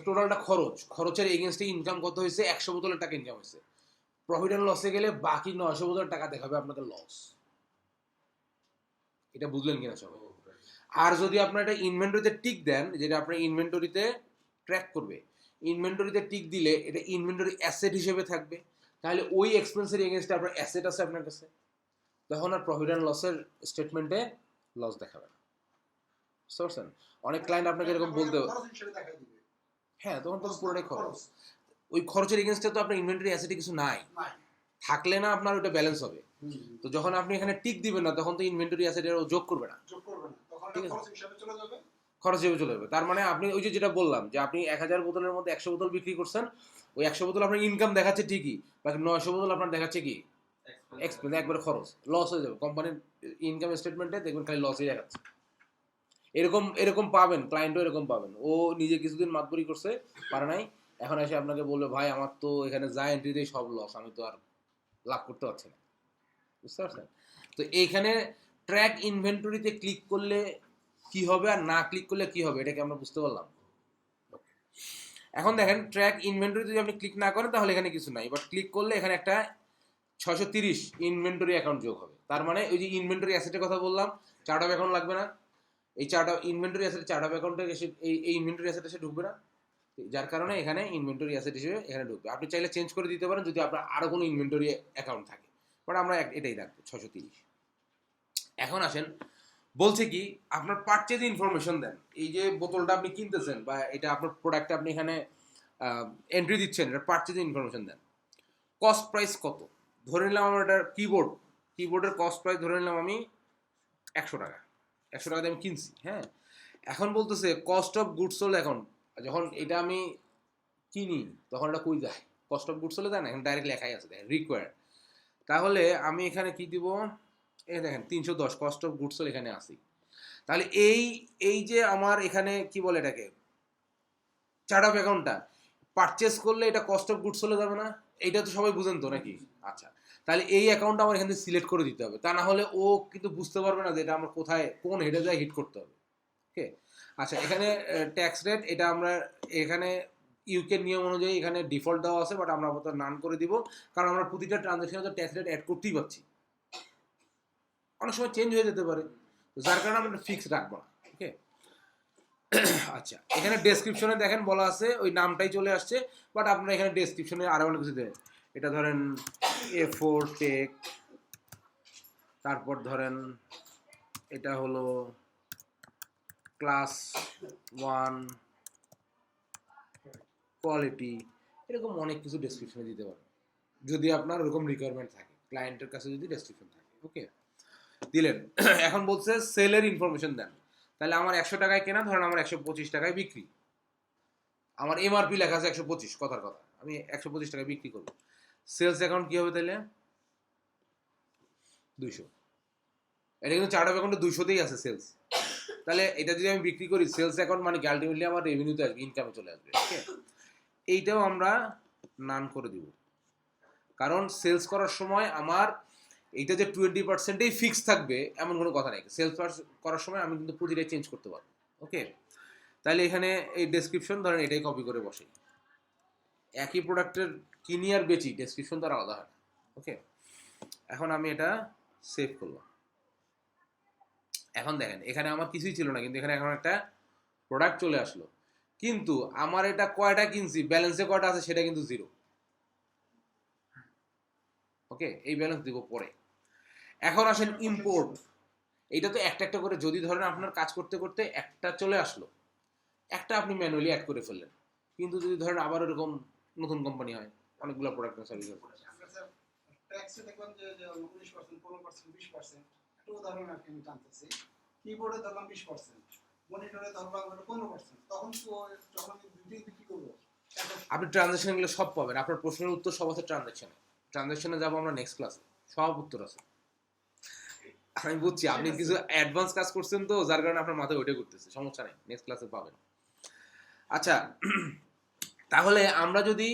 টোটালটা খরচের এগেনস্টে ইনকাম কত হয়েছে? 100 বোতলের টাকা ইনকাম হয়েছে। প্রফিট অ্যান্ড লসে গেলে বাকি 900 বোতলের টাকা দেখাবে আপনাদের লস। এটা বুঝলেন কিনা সবাই? আর যদি আপনার এটা ইনভেন্টরিতে টিক দেন, যেটা আপনার ইনভেন্টরিতে ট্র্যাক করবে, ইনভেন্টরিতে টিক দিলে এটা ইনভেন্টরি অ্যাসেট হিসেবে থাকবে, তাহলে ওই এক্সপেন্সের এগেনস্টে আপনার অ্যাসেট আছে আপনার কাছে, তখন আর প্রফিট অ্যান্ড লসের স্টেটমেন্টে লস দেখাবে না। বুঝতে পারছেন? অনেক ক্লায়েন্ট আপনাকে এরকম বলতে, হ্যাঁ তখন তো পুরোটাই খরচ। ওই খরচের এগেনস্টে তো আপনার ইনভেন্টরি অ্যাসেটে কিছু নাই, নাই। থাকলে না আপনার ওটা ব্যালেন্স হবে। তো যখন আপনি এখানে টিক দিবেন না তখন তো ইনভেন্টরি অ্যাসেটের যোগ করবে না, যোগ করবে না, তখন ঠিক এটা আছে। খরচ হিসাবে চলে যাবে। খরচ হিসেবে চলে যাবে। তার মানে আপনি ওই যে যেটা বললাম যে আপনি 1000 বোতলের মধ্যে 100 বোতল বিক্রি করছেন, ওই 100 বোতল আপনার ইনকাম দেখাচ্ছে ঠিকই, বাকি 900 বোতল আপনার দেখাচ্ছে কি এক্সপেন্স, একবারে খরচ, লস হয়ে যাবে। কোম্পানির ইনকাম স্টেটমেন্টে দেখবেন খালি লসই দেখাচ্ছে। এরকম এরকম পাবেন, ক্লায়েন্টও এরকম পাবেন, ও নিজে কিছুদিন মাতবরি করছে, পারে নাই, এখন এসে আপনাকে বলবে ভাই আমার তো এখানে যা এন্ট্রি দেয় সব লস, আমি তো আর লাভ করতে পারছি না। বুঝতে পারছেন? তো এইখানে ট্র্যাক ইনভেন্টরিতে ক্লিক করলে কি হবে আর না ক্লিক করলে কি হবে, এটাকে আমরা বুঝতে পারলাম। এখন দেখেন ট্র্যাক ইনভেন্টরি যদি আপনি ক্লিক না করেন তাহলে এখানে কিছু নাই, বাট ক্লিক করলে এখানে একটা 630 ইনভেন্টরি অ্যাকাউন্ট যোগ হবে। তার মানে ওই যে ইনভেন্টরি অ্যাসেটের কথা বললাম, চার্ট অফ অ্যাকাউন্ট লাগবে না, এই chart of inventory asset chart of অ্যাকাউন্টে এসে এই ইনভেন্টরি অ্যাসেট এসে ঢুকবে না, যার কারণে এখানে ইনভেন্টরি অ্যাসেট হিসেবে এখানে ঢুকবে। আপনি চাইলে চেঞ্জ করে দিতে পারেন যদি আপনার আরও কোনো ইনভেন্টরি অ্যাকাউন্ট থাকে, বাট আমরা এটাই রাখবো 630। এখন আসেন, বলছে কি আপনার পারচেজ ইনফরমেশন দেন, এই যে বোতলটা আপনি কিনতেছেন বা এটা আপনার প্রোডাক্টটা আপনি এখানে এন্ট্রি দিচ্ছেন, এটা পারচেজ ইনফরমেশন দেন। কস্ট প্রাইস কত, ধরে নিলাম আমার এটা কিবোর্ডের কস্ট প্রাইস ধরে নিলাম আমি 100 টাকা, 100 টাকা দিয়ে আমি কিনছি, হ্যাঁ। এখন বলতেছে cost of goods sold account, যখন এটা আমি কিনি তখন এটা কই যায়, কস্ট অফ গুডস সোল্ডে দেয় না, এখন ডাইরেক্ট লেখাই আছে দেখেন রিকোয়ার্ড। তাহলে আমি এখানে কি দিব, এই দেখেন 310 কস্ট অফ গুডস সোল্ড এখানে আসি। তাহলে এই যে আমার এখানে কি বলে এটাকে চার্ট অফ অ্যাকাউন্টটা পারচেস করলে এটা কস্ট অফ গুডস সোল্ডে যাবে না, এইটা তো সবাই বুঝেন তো নাকি? আচ্ছা, তাহলে এই অ্যাকাউন্টটা আমার এখান থেকে সিলেক্ট করে দিতে হবে, তা না হলে ও কিন্তু বুঝতে পারবে না যে এটা আমার কোথায় কোন হেডে যায় হিট করতে হবে। ওকে, আচ্ছা এখানে ট্যাক্স রেট এটা আমরা এখানে ইউকে নিয়ম অনুযায়ী এখানে ডিফল্ট দেওয়া আছে, বাট আমরা আপাতত নান করে দিব, কারণ আমরা প্রতিটা ট্রানজাকশনে তো ট্যাক্স রেট অ্যাড করতেই পারছি, অনেক সময় চেঞ্জ হয়ে যেতে পারে, যার কারণে আমরা ফিক্স রাখবো না। ওকে, আচ্ছা এখানে ডেসক্রিপশনে দেখেন বলা আছে ওই নামটাই চলে আসছে, বাট আপনারা এখানে ডেসক্রিপশনে আরো অনেক কিছু দেবেন। এটা ধরেন A4 টেক, তারপর ধরেন এটা হলো ক্লাস 1 কোয়ালিটি, এরকম অনেক কিছু ডেসক্রিপশনে দিতে পারেন যদি আপনার ওরকম রিকোয়ারমেন্ট থাকে, ক্লায়েন্টের কাছে যদি ডেসক্রিপশন থাকে। ওকে, দিলেন। এখন বলছে সেলের ইনফরমেশন দেন, তাহলে আমার 100 টাকায় কেনা, ধরেন আমার 125 টাকায় বিক্রি, আমার এমআরপি লেখা আছে 125, কথার কথা আমি 125 টাকায় বিক্রি করবো। সেলস অ্যাকাউন্ট কি হবে তাহলে 200, এটা কিন্তু চার্ট অফ অ্যাকাউন্টে 200তেই আছে সেলস, তাহলে এটা যদি আমি বিক্রি করি সেলস অ্যাকাউন্ট মানে কি আলটিমেটলি আমার রেভিনিউতে আসবে, ইনকামে চলে আসবে। ওকে, এইটাও আমরা নান করে দিব, কারণ সেলস করার সময় আমার এইটা যে 20%ই ফিক্স থাকবে এমন কোনো কথা নেই, সেলস করার সময় আমি কিন্তু প্রতিটাই চেঞ্জ করতে পারবো। ওকে, তাহলে এখানে এই ডেসক্রিপশন ধরেন এটাই কপি করে বসে, একই প্রোডাক্টের কিনি আর বেচি, ডেসক্রিপশন তো আর আলাদা হয় না। ওকে, এখন আমি এটা সেভ করলাম। এখন দেখেন এখানে আমার কিছুই ছিল না, কিন্তু এখানে এখন একটা প্রোডাক্ট চলে আসলো, কিন্তু আমার এটা কয়টা কিনছি ব্যালেন্সে কয়টা আছে সেটা কিন্তু 0। ওকে, এই ব্যালেন্স দিব পরে। এখন আসেন ইম্পোর্ট, এইটা তো একটা একটা করে যদি ধরেন আপনার কাজ করতে করতে একটা চলে আসলো, একটা আপনি ম্যানুয়ালি অ্যাড করে ফেললেন, কিন্তু যদি ধরেন আবার এরকম নতুন কোম্পানি হয় অনেকগুলো প্রোডাক্ট সার্ভিস আছে, আমরা স্যার ট্যাক্সে দেখলাম যে 19%, 15%, 20%, একটা উদাহরণ আর কি আমি টানতেছি। কিবোর্ডে ধরলাম 20%, মনিটরে ধরলাম 15%, তখন তো যখন আমি দুইটাই বিক্রি করবো আপনি ট্রানজাকশনগুলো সব পাবেন, আপনার প্রশ্নের উত্তর সব আছে ট্রানজাকশনে যাবো আমরা নেক্সট ক্লাসে, সব উত্তর আছে। আমি বুঝছি আপনি কিছু অ্যাডভান্স কাজ করছেন তো যার কারণে আপনার মাথায় ওইটা করতেছে, সমস্যা নেই, নেক্সট ক্লাসে পাবেন। আচ্ছা, তাহলে আমরা যদি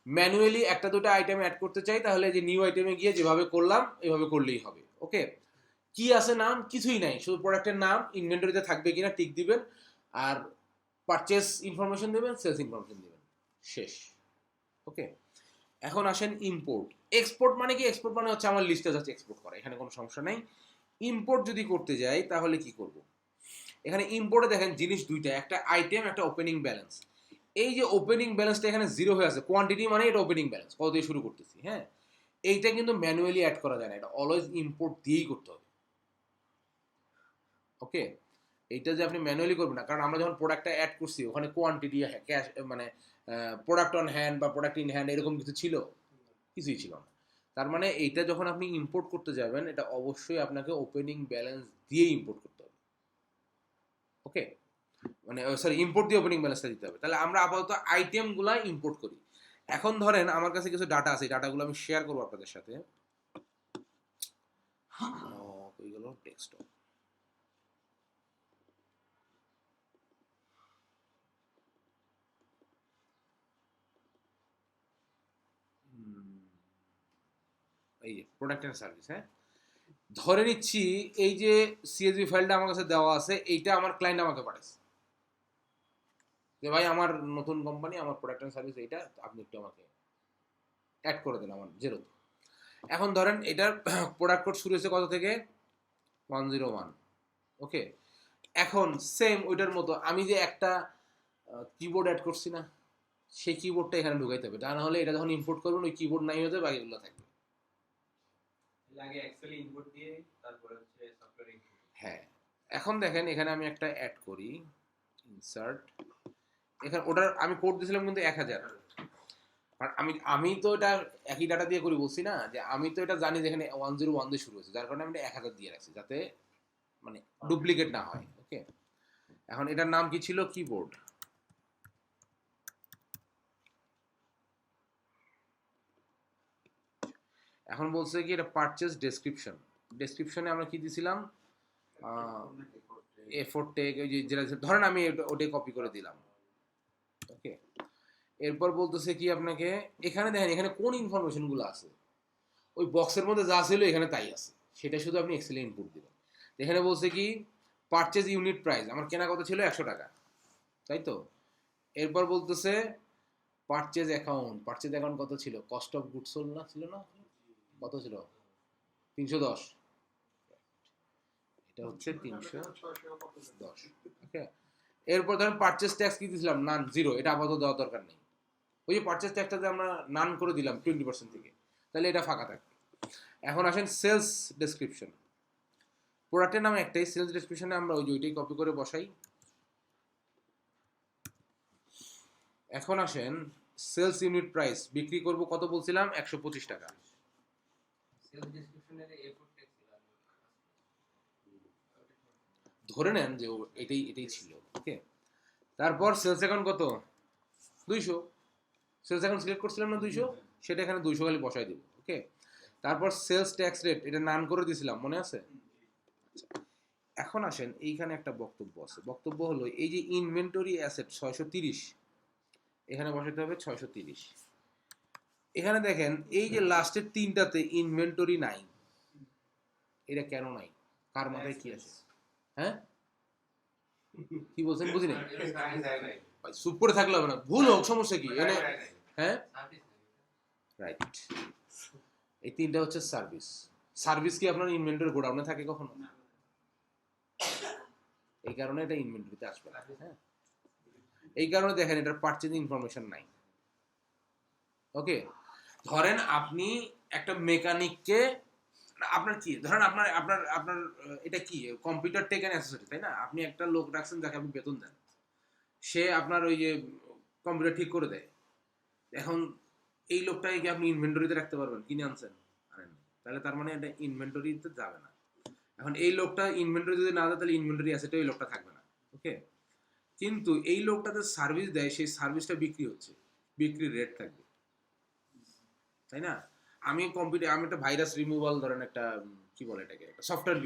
ম্যানুয়ালি একটা দুটো আইটেম অ্যাড করতে চাই তাহলে যে নিউ আইটেমে গিয়ে যেভাবে করলাম এভাবে করলেই হবে। ওকে, কি আছে নাম কিছুই নাই, শুধু প্রোডাক্টের নাম, ইনভেন্টরিতে থাকবে কিনা টিক দিবেন, আর পারচেস ইনফরমেশন দেবেন, সেলস ইনফরমেশন দেবেন, শেষ। ওকে, এখন আসেন ইম্পোর্ট। এক্সপোর্ট মানে কি, এক্সপোর্ট মানে হচ্ছে আমার লিস্টে যাচ্ছে এক্সপোর্ট করা, এখানে কোনো সমস্যা নাই। ইম্পোর্ট যদি করতে যাই তাহলে কি করব, এখানে ইম্পোর্টে দেখেন জিনিস দুইটা, একটা আইটেম, একটা ওপেনিং ব্যালেন্স। এই যে ওপেনিং ব্যালেন্সটা এখানে 0 হয়ে আছে, কোয়ান্টিটি মানে এটা ওপেনিং ব্যালেন্স, কত দিয়ে শুরু করতেছি, হ্যাঁ, এইটা কিন্তু ম্যানুয়ালি অ্যাড করা যায় না, এটা অলওয়েজ ইম্পোর্ট দিয়েই করতে হবে। ওকে, এইটা যে আপনি ম্যানুয়ালি করবেন না, কারণ আমরা যখন প্রোডাক্টটা অ্যাড করছি ওখানে কোয়ান্টিটি ক্যাশ মানে প্রোডাক্ট অন হ্যান্ড বা প্রোডাক্ট ইন হ্যান্ড এরকম কিছু ছিল? কিছুই ছিল না। তার মানে এইটা যখন আপনি ইম্পোর্ট করতে যাবেন, এটা অবশ্যই আপনাকে ওপেনিং ব্যালেন্স দিয়ে ইম্পোর্ট করতে হবে। ওকে, মানে সরি, ইম্পোর্ট দিয়ে ওপেনিং ব্যালেন্সটা দিতে হবে। তাহলে আমরা আপাতত আইটেমগুলো ইম্পোর্ট করি। এখন ধরেন আমার কাছে কিছু ডাটা আছে, ডাটাগুলো আমি শেয়ার করবো আপনাদের সাথে। এইগুলো ডেস্কটপ। এই যে প্রোডাক্ট অ্যান্ড সার্ভিস। হ্যাঁ, ধরে নিচ্ছি এই যে সিএসভি ফাইলটা আমার কাছে দেওয়া আছে, এইটা আমার ক্লায়েন্ট আমাকে পাঠাচ্ছে যে ভাই আমার নতুন কোম্পানি, আমার প্রোডাক্ট অ্যান্ড সার্ভিস এইটা, আপনি একটু আমাকে অ্যাড করে দেন আমার জেরোতে। এখন ধরেন এটার প্রোডাক্ট কোড শুরু হয়েছে কত থেকে? 101। ওকে, এখন সেম ওইটার মতো আমি যে একটা কিবোর্ড অ্যাড করছি না, সেই কিবোর্ডটা এখানে ঢুকাইতে হবে, তা না হলে এটা যখন ইম্পোর্ট করবেন ওই কিবোর্ড নাই হতে বাকিগুলো থাকবে। আগে এক্সেলে ইনপুট দিয়ে তারপরে হচ্ছে সফটওয়্যার ইনপুট। হ্যাঁ, এখন দেখেন এখানে আমি একটা অ্যাড করি, ইনসার্ট। এখানে ওটার আমি কোড দিয়েছিলাম কিন্তু 1000, কারণ আমি তো এটা একই ডাটা দিয়ে করি বলছি না, যে আমি তো এটা জানি যে এখানে 101 দিয়ে শুরু হয়েছে, যার কারণে আমি এটা 1000 দিয়ে রাখছি যাতে মানে ডুপ্লিকেট না হয়। ওকে, এখন এটার নাম কি ছিল? কিবোর্ড। এখন বলছে কি এটা পারচেজ ডেসক্রিপশন। ডেসক্রিপশনে আমরা কি দিছিলাম? A4 টেক, ওই যে যেটা ধরেন আমি ওটাই কপি করে দিলাম। ওকে, এরপর বলতেছে কি আপনাকে, এখানে দেখেন এখানে কোন ইনফরমেশনগুলো আছে, ওই বক্সের মধ্যে যা ছিল এখানে তাই আছে, সেটা শুধু আপনি এক্সেলে ইনপুট দিবেন। এখানে বলছে কি পারচেজ ইউনিট প্রাইস, আমার কেনা কত ছিল? 100 টাকা, তাই তো। এরপর বলতেছে পারচেজ অ্যাকাউন্ট। পারচেজ অ্যাকাউন্ট কত ছিল? কস্ট অফ গুডস সোল্ড না, ছিল না? কত ছিল? 310। এটা হচ্ছে 310। ওকে, এরপর ধরেন পারচেজ ট্যাক্স কি দিয়েছিলাম? নান, 0। এটা আপাতত দেওয়ার দরকার নেই। ওই যে পারচেজ ট্যাক্সটাতে আমরা নান করে দিলাম 20% থেকে, তাহলে এটা ফাঁকা থাকবে। এখন আসেন সেলস ডেসক্রিপশন। প্রোডাক্টের নাম একটাই, সেলস ডেসক্রিপশনে আমরা ওই যে ওইটাই কপি করে বসাই। এখন আসেন সেলস ইউনিট প্রাইস, বিক্রি করব কত বলছিলাম? 125 টাকা। সেলস ডেসক্রিপশনের এফোর্ট টেক্স ছিল। ধরে নেন যে এটাই ছিল। ওকে, তারপর সেলস অ্যাকাউন্ট কত? 200। সেলস অ্যাকাউন্ট সিলেক্ট করছিলাম না 200, সেটা এখানে 200 খালি বসাই দিব। ওকে, তারপর সেলস ট্যাক্স রেট, এটা নান করে দিয়েছিলাম, মনে আছে? এখন আসেন এইখানে একটা বক্তব্য আছে। বক্তব্য হলো এই যে ইনভেন্টরি অ্যাসেট 630, এখানে বসাতে হবে 630। এখানে দেখেন এই যে লাস্টের তিনটাতে ইনভেন্টরি নাই, এটা কেন নাই? কার মাথায় কি আছে? হ্যাঁ, কি বলছেন বুঝি নাই। ভাই চুপ করে থাকলে হবে না, ভুল হোক সমস্যা কি এনে? হ্যাঁ, রাইট, এই তিনটা হচ্ছে সার্ভিস। সার্ভিস কি আপনার ইনভেন্টরি গোডাউনে থাকে কখনো? এই কারণে এটা ইনভেন্টরিতে আসবে না। হ্যাঁ, এই কারণে দেখেন এটার পারচেজিং ইনফরমেশন নাই। ওকে, ধরেন আপনি একটা মেকানিককে, আপনার কি ধরেন আপনার আপনার আপনার এটা কি কম্পিউটার টেক অ্যান্ড অ্যাসেসরি, তাই না? আপনি একটা লোক রাখছেন যাকে আপনি বেতন দেন, সে আপনার ওই যে কম্পিউটার ঠিক করে দেয়। এখন এই লোকটাকে কি আপনি ইনভেন্টরিতে রাখতে পারবেন? কিনে আনছেন, আনেন, তাহলে তার মানে এটা ইনভেন্টরিতে যাবে না। এখন এই লোকটা ইনভেন্টরি যদি না দেয় তাহলে ইনভেন্টরি অ্যাসেটে ওই লোকটা থাকবে না। ওকে, কিন্তু এই লোকটাতে সার্ভিস দেয়, সেই সার্ভিসটা বিক্রি হচ্ছে, বিক্রির রেট থাকবে, তাই না? আমি একটা ভাইরাস রিমুভাল ধরেন একটা কি বলে এটাকে, একটা সফটওয়্যার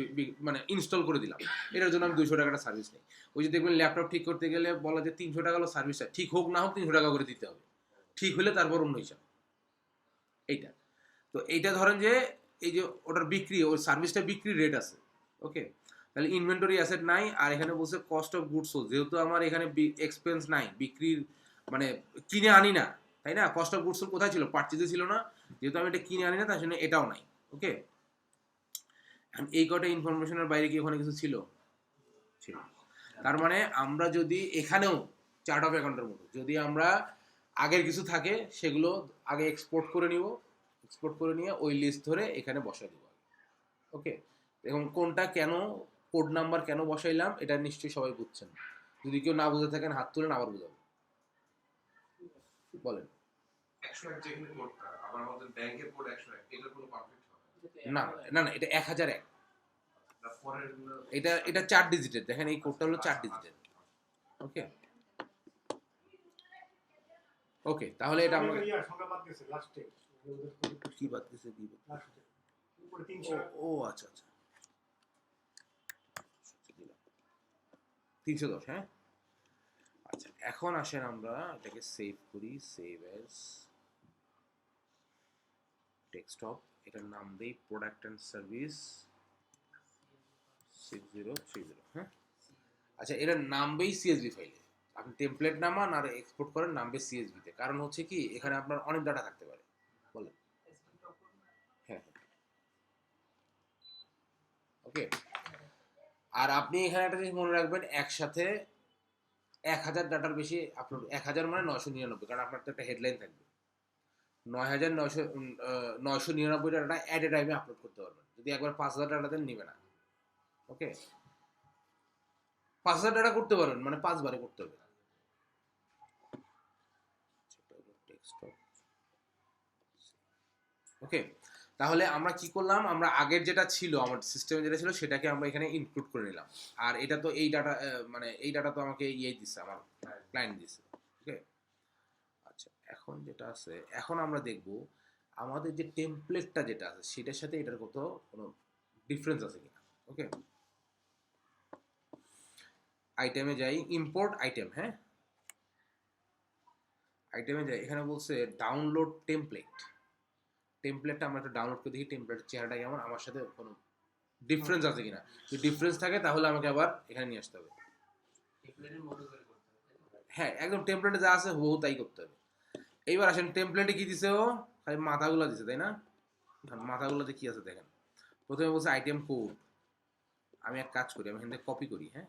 মানে ইনস্টল করে দিলাম, এটার জন্য আমি 200 টাকাটা সার্ভিস নেই। ওই যে দেখবেন ল্যাপটপ ঠিক করতে গেলে বলা যে 300 টাকা হলো সার্ভিসটা, ঠিক হোক না হোক 300 টাকা করে দিতে হবে, ঠিক হলে তারপর অন্য হিসাব। এইটা তো এইটা ধরেন যে এই যে ওটার বিক্রি, ওই সার্ভিসটা বিক্রির রেট আছে। ওকে, তাহলে ইনভেন্টরি অ্যাসেট নাই, আর এখানে বলছে কস্ট অফ গুডস সোল্ড, যেহেতু আমার এখানে এক্সপেন্স নাই, বিক্রির মানে কিনে আনি না, তাই না? কস্ট অফ গুডস সোল্ড কোথায় ছিল? পারচেজে ছিল না, যেহেতু আমি এটা কিনে আনি না তার জন্য এটাও নাই। ওকে, এখন এই কটা ইনফরমেশনের বাইরে কি ওখানে কিছু ছিল? ছিল। তার মানে আমরা যদি এখানেও চার্ট অফ অ্যাকাউন্টের মতো যদি আমরা আগের কিছু থাকে সেগুলো আগে এক্সপোর্ট করে নিব, এক্সপোর্ট করে নিয়ে ওই লিস্ট ধরে এখানে বসাই দেবো। ওকে, এবং কোনটা কেন, কোড নাম্বার কেন বসাইলাম এটা নিশ্চয়ই সবাই বুঝছেন। যদি কেউ না বুঝে থাকেন হাত তুলেন, আবার বুঝাবো। বলেন। 101 যেখানে কোডটা, আবার আমাদের ব্যাংকের কোড 101, এটার কোনো কনফ্লিক্ট হবে না না না, এটা 1001। না? পরের গুলো এটা 4 ডিজিটের, দেখেন এই কোডটা হলো 4 ডিজিটের। ওকে ওকে, তাহলে এটা আমরা ইয়ার সংখ্যা বাদ গেছে লাস্টে, কি বাদ দিছে কি বাদ- লাস্টে উপরে ও 300 ও আচ্ছা আচ্ছা, 310, হ্যাঁ। আচ্ছা, এখন আসেন আমরা এটাকে সেভ করি, সেভ অ্যাজ ডেস্কটপ। এটার নাম দেই প্রোডাক্ট অ্যান্ড সার্ভিস 6030, হ্যাঁ। আচ্ছা, এটার নামবেই সিএসভি ফাইলে, আপনি টেমপ্লেট নামান আর এক্সপোর্ট করেন নামবে সিএসভি তে, কারণ হচ্ছে কি এখানে আপনার অনেক ডাটা থাকতে পারে। বলেন। হ্যাঁ হ্যাঁ, ওকে। আর আপনি এখানে একটা জিনিস মনে রাখবেন, একসাথে 1000 ডাটার বেশি আপলোড, 1000 মানে 999, কারণ আপনার তো একটা হেডলাইন থাকবে। 9999 ডাটা অ্যাট এ টাইমে আপলোড করতে পারবেন। যদি একবার 5000 ডাটা দেন নিবে না। ওকে, 5000 ডাটা করতে পারবেন, মানে 5 বারে করতে হবে। ওকে, তাহলে আমরা কি করলাম, আমরা আগের যেটা ছিল, আমার সিস্টেমে যেটা ছিল সেটাকে আমরা এখানে ইনক্লুড করে নিলাম। আর এটা তো এই ডাটা, মানে এই ডাটা তো আমাকে দিচ্ছে, আমার ক্লায়েন্ট দিচ্ছে। ওকে, আচ্ছা, এখন যেটা আছে, এখন আমরা দেখব আমাদের যে টেমপ্লেটটা যেটা আছে সেটার সাথে এটার কোনো ডিফারেন্স আছে কিনা। ওকে, আইটেমে যাই, ইম্পোর্ট আইটেম, হ্যাঁ, আইটেমে যাই, এখানে বলছে ডাউনলোড টেমপ্লেট। টেমপ্লেটটা আমরা একটু ডাউনলোড করে দেখি টেমপ্লেটের চেহারাটা কেমন, আমার সাথে কোনো ডিফারেন্স আছে কিনা। যদি ডিফারেন্স থাকে তাহলে আমাকে আবার এখানে নিয়ে আসতে হবে। টেমপ্লেটের মতো করে করতে হবে। হ্যাঁ, একদম টেমপ্লেটে যা আছে হুবহু তাই করতে হবে। এইবার আসেন, টেমপ্লেটে কি দিছে ও, খালি মাথাগুলো দিছে, তাই না? মাথাগুলোতে কি আছে দেখেন। প্রথমে বলছে আইটেম কোড। আমি এক কাজ করি, আমি এখান থেকে কপি করি, হ্যাঁ,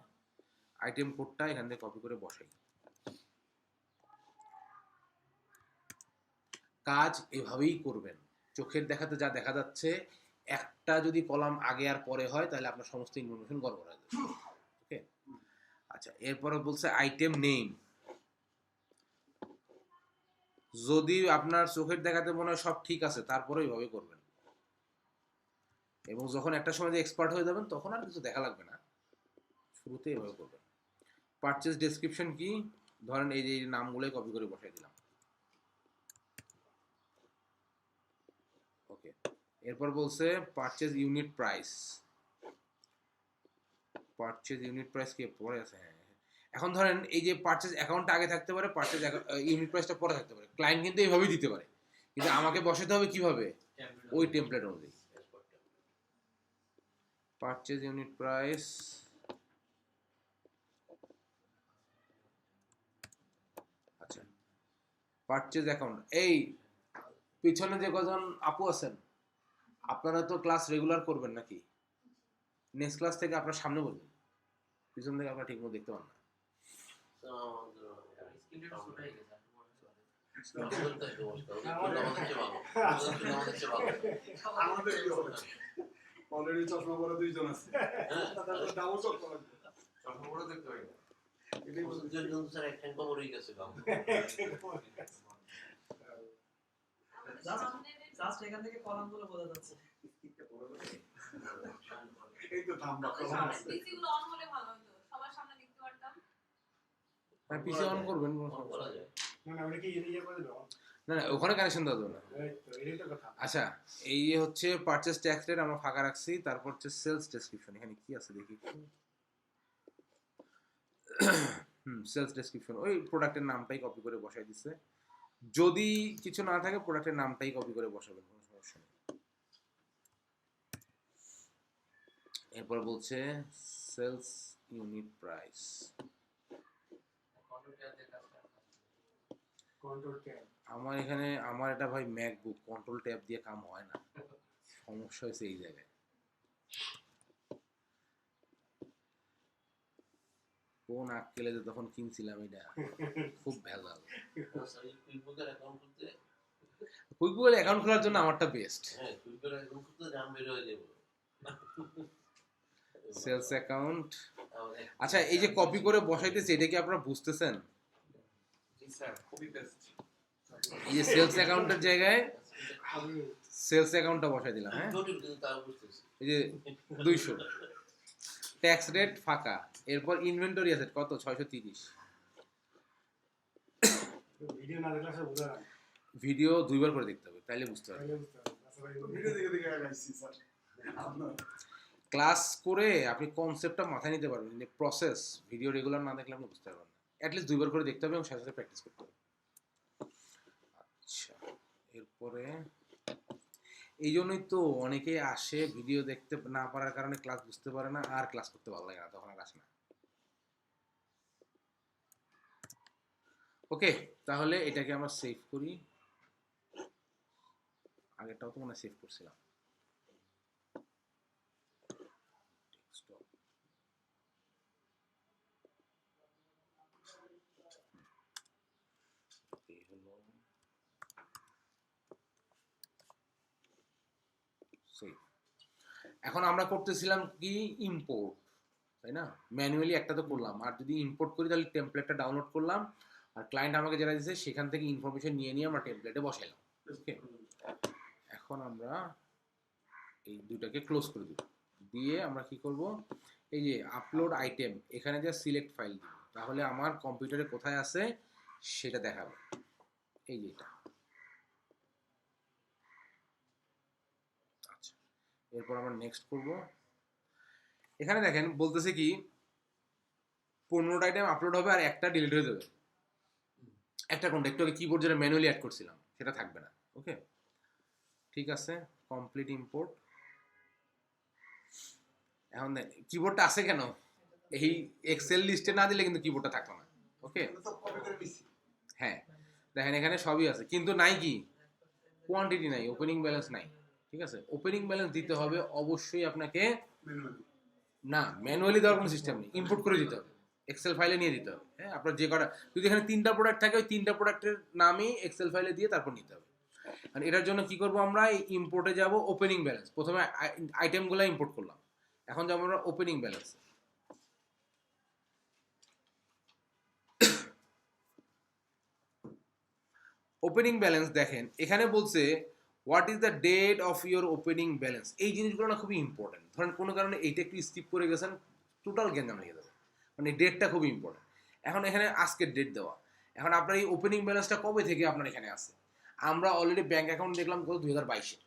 আইটেম কোডটা এখান থেকে কপি করে বসাই। কাজ এভাবেই করবেন। চোখের দেখাতে যা দেখা যাচ্ছে, একটা যদি কলাম আগে আর পরে হয় তাহলে আপনার সমস্ত ইনফরমেশন গড়বড় হয়ে যাবে। ওকে, আচ্ছা, এরপরে বলছে আইটেম নেম। যদি আপনার চোখের দেখাতে মনে হয় সব ঠিক আছে, তারপরে এইভাবে করবেন। এবং যখন একটা সময় যে এক্সপার্ট হয়ে যাবেন তখন আর কিছু দেখা লাগবে না, শুরুতে এভাবে করবেন। পারচেজ ডেসক্রিপশন কি, ধরেন এই যে নামগুলোই কপি করে বসাই দিলাম। ওকে, এরপর বলছে purchase unit price. Purchase unit price কি পরে আছে? হ্যাঁ, এখন ধরেন এই যে পারচেজ অ্যাকাউন্টটা আগে থাকতে পারে, পারচেজ ইউনিট প্রাইসটা পরে থাকতে পারে। ক্লায়েন্ট কিন্তু এইভাবেই দিতে পারে, কিন্তু আমাকে বসাতে হবে কিভাবে, ওই টেমপ্লেট অনুযায়ী। পারচেজ ইউনিট প্রাইস, আচ্ছা, পারচেজ অ্যাকাউন্ট। এই পিছনে যে কজন আপু আছেন, আপনারা তো ক্লাস রেগুলার করবেন নাকি? নেক্সট ক্লাস থেকে আপনার সামনে বলবেন, পিছন থেকে আপনারা ঠিকমতো দেখতে পান না। স্ক্রিনটা ছোট হয়ে গেছে। আমাদের অলরেডি চশমা পরে দুইজন আছে, ডাবল চশমা লাগবে। চশমা পরে দেখতে হয় না। এটাই বলছি। জাস্ট এখান থেকে কলামগুলো বোঝা যাচ্ছে। এই তো থাম্বা পিসিগুলো অন হলে ভালো হতো, সবার সামনে দেখতে পারতাম। হ্যাঁ, পিসি অন করবেন, না না, ওটা কি ইয়ে করে দেবো, না না, ওখানে কানেকশন দেওয়া যাবে না। এই তো এটাই তো কথা। আচ্ছা, এই হচ্ছে পারচেজ ট্যাক্স রেট আমরা ফাঁকা রাখছি। তারপর হচ্ছে সেলস ডেসক্রিপশন, এখানে কি আছে দেখি। সেলস ডেসক্রিপশন, ওই প্রোডাক্টের নামটাই কপি করে বসাই দিচ্ছে। যদি কিছু না থাকে প্রোডাক্টের নামটাই কপি করে বসাবেন, কোনো সমস্যা নেই। এরপর বলছে sales unit price. Control tab. আমার এখানে, আমার এটা ভাই ম্যাকবুক, কন্ট্রোল ট্যাব দিয়ে কাম হয় না, সমস্যা হয়েছে এই জায়গায়। কোন আক্কেলে যে তখন কিনছিলাম, এটা খুব ভেজাল। কুইকবুকের অ্যাকাউন্ট খোলার জন্য আমারটা বেস্ট। Sales account. আচ্ছা, এই যে কপি করে বসাইতেছি, এটা কি আপনারা বুঝতেছেন? জি স্যার, কপি পেস্ট। এই যে সেলস অ্যাকাউন্টের জায়গায় সেলস অ্যাকাউন্টটা বসাই দিলাম, হ্যাঁ জটিল কিন্তু তাও বুঝতেছি। এই যে 200, ট্যাক্স রেট ফাঁকা, এরপর ইনভেন্টরি আছে কত 630। ভিডিও না দেখলে আসলে বোঝা যায় না। ভিডিও 2বার করে দেখতে হবে তাইলে বুঝতে পারবে। তাহলে বুঝতে পারবে। আচ্ছা ভাই, ভিডিও দেখে দেখে লাগাইছি স্যার আপনার ক্লাস করে আপনি কনসেপ্টটা মাথায় নিতে পারবেন, কিন্তু প্রসেস ভিডিও রেগুলার না দেখলে আপনি বুঝতে পারবেন না। অ্যাটলিস্ট 2বার করে দেখতে হবে এবং সাথে সাথে প্র্যাকটিস করতে হবে। আচ্ছা, এরপরে এই জন্যই তো অনেকে আসে ভিডিও দেখতে না পারার কারণে ক্লাস বুঝতে পারে না, আর ক্লাস করতে ভালো লাগে না, তখন আর আসে না। ওকে, তাহলে এটাকে আমরা সেভ করি। আগেরটাও তো মনে সেভ করছিলাম। এই হলো save। এখন আমরা করতেছিলাম কি ইম্পোর্ট, তাই না? ম্যানুয়ালি একটা তো করলাম, আর যদি ইম্পোর্ট করি তাহলে টেমপ্লেটটা ডাউনলোড করলাম, আর ক্লায়েন্ট আমাকে যেটা দিয়েছে সেখান থেকে ইনফরমেশন নিয়ে নিয়ে আমরা টেমপ্লেটে বসাইলাম। ওকে, এখন আমরা এই দুটাকে ক্লোজ করে দিব, দিয়ে আমরা কি করব, এই যে আপলোড আইটেম এখানে যে সিলেক্ট ফাইল দিব, তাহলে আমার কম্পিউটারে কোথায় আছে সেটা দেখাবে। এই যে এটা, আচ্ছা, এরপর আমরা নেক্সট করব। এখানে দেখেন বলতেছে কি 15টা আইটেম আপলোড হবে আর একটা ডিলিট হয়ে যাবে। একটা কোনটা একটু আগে কিবোর্ড যেটা ম্যানুয়ালি অ্যাড করছিলাম সেটা থাকবে না। ওকে, ঠিক আছে, কমপ্লিট ইম্পোর্ট। এখন কিবোর্ডটা আছে কেন, এই এক্সেল লিস্টে না দিলে কিন্তু কিবোর্ডটা থাকতো না। ওকে, তো কপি করে নিছি হ্যাঁ দেখেন এখানে সবই আছে, কিন্তু নাই কি কোয়ান্টিটি নাই, ওপেনিং ব্যালেন্স নাই। ঠিক আছে, ওপেনিং ব্যালেন্স দিতে হবে অবশ্যই আপনাকে। ম্যানুয়ালি না, ম্যানুয়ালি দেওয়ার কোনো সিস্টেম নেই, ইম্পোর্ট করে দিতে হবে, এক্সেল ফাইলে নিয়ে দিতে হবে। হ্যাঁ, আপনার যে কটা যদি এখানে 3টা প্রোডাক্ট থাকে ওই 3টা প্রোডাক্টের নামই এক্সেল ফাইলে দিয়ে তারপর নিতে হবে। আর এটার জন্য কি করব, আমরা এই ইম্পোর্টে যাব, ওপেনিং ব্যালেন্স, প্রথমে আইটেমগুলো ইম্পোর্ট করলাম, এখন যাবো আমরা ওপেনিং ব্যালেন্স। ওপেনিং ব্যালেন্স দেখেন এখানে বলছে what is the date of your opening balance. এই জিনিসগুলো না খুবই ইম্পর্টেন্ট, ধরেন কোনো কারণে এইটা একটু স্কিপ করে গেছেন টোটাল গ্যাঞ্জাম লেগে যাবে, মানে ডেটটা খুবই ইম্পর্টেন্ট। এখন এখানে আজকের ডেট দেওয়া, এখন আপনার এই ওপেনিং ব্যালেন্সটা কবে থেকে আপনার এখানে আছে, আমরা অলরেডি ব্যাংক অ্যাকাউন্ট দেখলাম কত 2022-এ,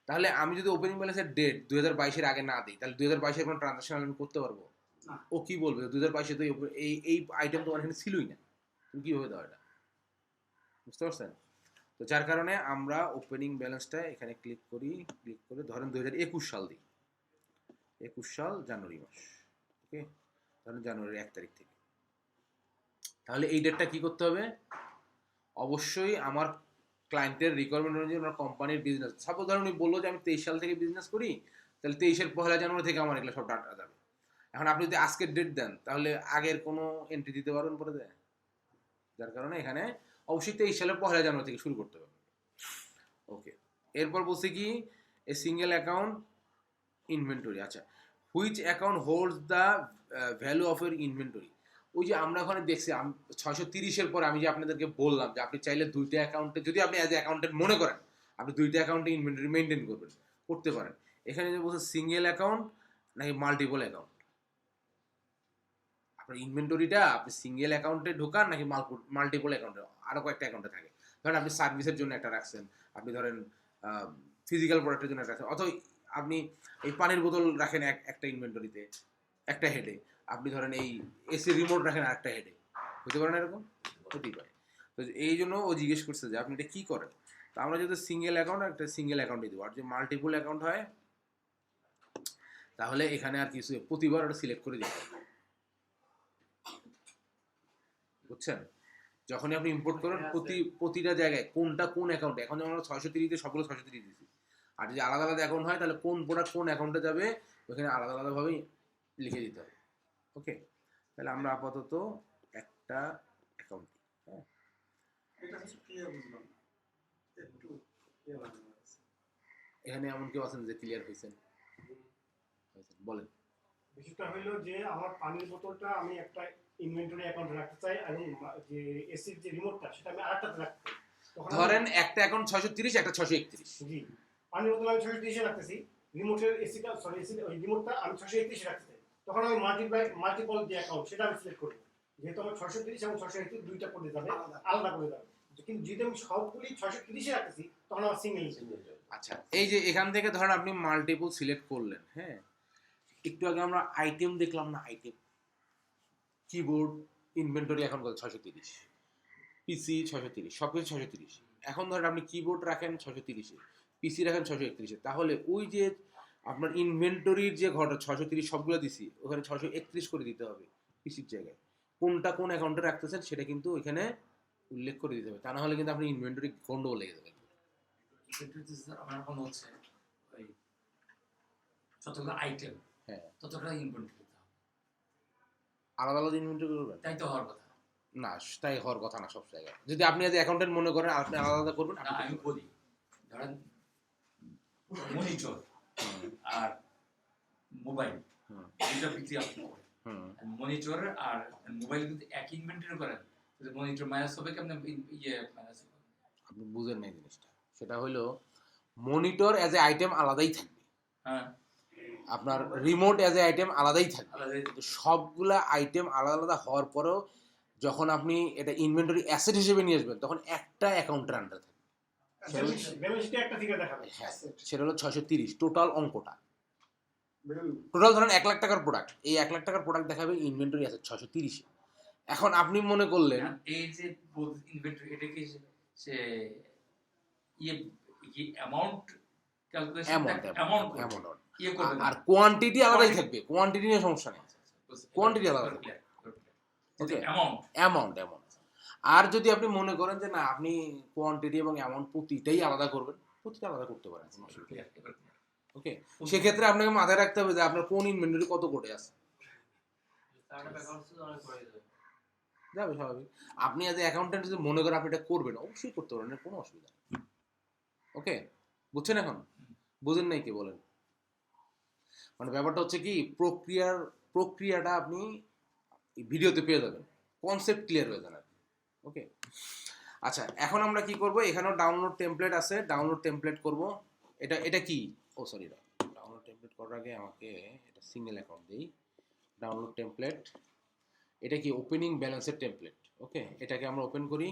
তাহলে আমি যদি ওপেনিং ব্যালেন্সের ডেট 2022-এর আগে না দিই তাহলে 2022-এর কোনো ট্রানজাকশন আমি করতে পারবো না। ও কি বলবে 2022-এ তো এই আইটেম তো এখানে ছিলই না, তুমি কীভাবে দাও এটা, বুঝতে পারছেন? তো যার কারণে আমরা ওপেনিং ব্যালেন্সটা এখানে ক্লিক করি, ক্লিক করে ধরেন 2021 সাল দিই, 21 সাল জানুয়ারি মাস। ওকে, ধরেন জানুয়ারির 1 তারিখ থেকে, তাহলে এই ডেটটা কি করতে হবে, অবশ্যই আমার ক্লায়েন্টের রিকোয়ারমেন্ট অনুযায়ী আমার কোম্পানির বিজনেস, সাপোজ ধরুন উনি বললো যে আমি 23 সাল থেকে বিজনেস করি, তাহলে 23-এর 1 জানুয়ারি থেকে আমার এগুলো সব ডাটা যাবে। এখন আপনি যদি আজকের ডেট দেন তাহলে আগের কোনো এন্ট্রি দিতে পারবেন পরে দেয়, যার কারণে এখানে অবশ্যই 23 সালের 1 জানুয়ারি থেকে শুরু করতে হবে। ওকে, এরপর বলছে কি এ সিঙ্গেল অ্যাকাউন্ট ইনভেন্টরি। আচ্ছা, which account holds the value of your inventory. ওই যে আমরা ওখানে দেখছি 630-এর পর আমি যে আপনাদেরকে বললাম যে আপনি চাইলে 2টা অ্যাকাউন্টে, যদি আপনি অ্যাজ এ অ্যাকাউন্টেন্ট মনে করেন আপনি 2টা অ্যাকাউন্টে ইনভেন্টরি মেনটেন করবেন, করতে পারেন। এখানে যে বলছে সিঙ্গেল অ্যাকাউন্ট নাকি মাল্টিপল অ্যাকাউন্ট, আপনার ইনভেন্টরিটা আপনি সিঙ্গেল অ্যাকাউন্টে ঢোকান নাকি মাল্টিপল অ্যাকাউন্টে, আরও কয়েকটা অ্যাকাউন্টে থাকে। ধরেন আপনি সার্ভিসের জন্য একটা রাখছেন, আপনি ধরেন ফিজিক্যাল প্রোডাক্টের জন্য একটা রাখছেন, অথবা আপনি এই পানির বোতল রাখেন একটা ইনভেন্টরিতে একটা হেডে, আপনি ধরেন এই এসি রিমোট রাখেন আরেকটা হেডে, হতে পারে না এরকম, হতেই পারে। তো এই জন্য ও জিজ্ঞেস করছে যে আপনি এটা কী করেন, তো আমরা যদি সিঙ্গেল অ্যাকাউন্ট একটা সিঙ্গেল অ্যাকাউন্টে দেবো, আর যদি মাল্টিপল অ্যাকাউন্ট হয় তাহলে এখানে আর কিছু প্রতিবার ওটা সিলেক্ট করে দিতে হবে, বুঝছেন? যখনই আপনি ইম্পোর্ট করেন প্রতিটা জায়গায় কোনটা কোন অ্যাকাউন্টে, এখন যেমন আমরা 630-তে সবগুলো 630 দিচ্ছি, আর যদি আলাদা আলাদা অ্যাকাউন্ট হয় তাহলে কোন প্রোডাক্ট কোন অ্যাকাউন্টে যাবে ওখানে আলাদা আলাদাভাবেই লিখে দিতে হবে। ওকে, তাহলে আমরা আপাতত একটা অ্যাকাউন্ট, হ্যাঁ এটা হচ্ছে ক্লিয়ার বুঝলাম না একটু ইয়ে লাগে আমার কাছে। এখানে এমন কেউ আছেন যে ক্লিয়ার হয়েছেন, বলেন। বিষয়টা হইলো যে আমার পানির বোতলটা আমি একটা ইনভেন্টরি অ্যাকাউন্টে রাখতে চাই এবং যে এসির যে রিমোটটা সেটা আমি আরেকটাতে রাখতে চাই। তখন ধরেন একটা অ্যাকাউন্ট 630, একটা 631। জি পানির বোতল আমি 630 রাখতেছি, রিমোটের এসিটা সরি এসি ওই রিমোটটা আমি 631 রাখতে চাই, তখন আমি মাল্টিপল যে অ্যাকাউন্ট সেটা আমি সিলেক্ট করব, যেহেতু আমার 630 এবং 631 দুইটা করে যাবে, আলাদা করে যাবে। কিন্তু যদি আমি সবগুলি 630 রাখতেছি তখন আমার সিঙ্গেল। আচ্ছা, এই যে এখান থেকে ধরেন আপনি মাল্টিপল সিলেক্ট করলেন, হ্যাঁ, একটু আগে আমরা আইটেম দেখলাম না, আইটেম, কিবোর্ড, ইনভেন্টরি এখন কত 630, পিসি 630, সব কিছু 630। এখন ধরেন আপনি কিবোর্ড রাখেন 630-এ, পিসি রাখেন 631-এ, তাহলে ওই যে আপনার ইনভেন্টরির যে ঘরটা 630 সবগুলো দিছি, ওখানে 631 করে দিতে হবে পিসির জায়গায়। কোনটা কোন অ্যাকাউন্টে রাখতেছেন সেটা কিন্তু ওইখানে উল্লেখ করে দিতে হবে, তা না হলে কিন্তু আপনি ইনভেন্টরি গন্ডগোল লেগে যাবে। ইনভেন্টরিতে স্যার আমার মনে হচ্ছে ওই যতগুলো আইটেম, হ্যাঁ, ততটা ইনভেন্টরি দিতে হবে। আলাদা আলাদা ইনভেন্টরি করবেন তাই তো হওয়ার কথা না, তাই হওয়ার কথা না সব জায়গায়। যদি আপনি আজ অ্যাকাউন্টেন্ট মনে করেন আপনি আলাদা আলাদা করবেন, না। আমি বলি ধরেন মনিটর আর মোবাইল দুইটা বিক্রি আপনি করেন, মনিটর আর মোবাইল কিন্তু এক ইনভেন্টরি করেন, মনিটর মাইনাস হবে কেমন, ইয়ে মাইনাস হবে। আপনি বুঝেন না এই জিনিসটা। সেটা হলো মনিটর অ্যাজ এ আইটেম আলাদাই থাকবে, হ্যাঁ, আপনার রিমোট অ্যাজ এ আইটেম আলাদাই থাকবে, আলাদা। কিন্তু সবগুলা আইটেম আলাদা আলাদা হওয়ার পরেও যখন আপনি এটা ইনভেন্টরি অ্যাসেট হিসেবে নিয়ে আসবেন তখন একটা অ্যাকাউন্টের আন্ডার থাকবে। ব্যালেন্স শিটে একটা ফিগার দেখাবে। হ্যাঁ, সেটা হলো 630 টোটাল অঙ্কটা। টোটাল ধরেন 1 লাখ টাকার প্রোডাক্ট, এই 1 লাখ টাকার প্রোডাক্ট দেখাবে ইনভেন্টরি অ্যাসেট 630-এ। এখন আপনি মনে করলেন এই যে ইনভেন্টরি এটা কি সে ইয়ে অ্যামাউন্ট ক্যালকুলেশন, অ্যামাউন্ট ইয়ে করবে আর কোয়ান্টিটি আলাদাই থাকবে, কোয়ান্টিটি নিয়ে সমস্যা নেই, কোয়ান্টিটি আলাদা থাকবে। ওকে, অ্যামাউন্ট। আর যদি আপনি মনে করেন যে না আপনি কোয়ান্টিটি এবং অ্যামাউন্ট প্রতিটাই আলাদা করবেন, প্রতিটা আলাদা করতে পারেন, কোনো অসুবিধা নেই। ওকে, সেক্ষেত্রে আপনাকে মাথায় রাখতে হবে যে আপনার কোন ইনভেন্টরি কত কোটে আছে। স্টার্টআপ অ্যাকাউন্টস তো অনেক পড়ে যাবে। যাবে স্বাভাবিক। আপনি এজ অ্যাকাউন্টেন্ট যদি মনে করেন আপনি এটা করবেন, অবশ্যই করতে পারেন, কোনো অসুবিধা নেই। ওকে, বুঝছেন? এখন বুঝেন নাই কি বলেন? মানে ব্যাপারটা হচ্ছে কি, প্রক্রিয়াটা আপনি ভিডিওতে পেয়ে যাবেন, কনসেপ্ট ক্লিয়ার হয়ে যান। ওকে, আচ্ছা, এখন আমরা কি করব, এখানেও ডাউনলোড টেমপ্লেট আছে, ডাউনলোড টেমপ্লেট করব। এটা কি, ও সরি, ডাউনলোড টেমপ্লেট করার আগে আমাকে এটা সিঙ্গেল অ্যাকাউন্ট দিই। ডাউনলোড টেমপ্লেট, এটা কি ওপেনিং ব্যালেন্সের টেমপ্লেট। ওকে, এটাকে আমরা ওপেন করি।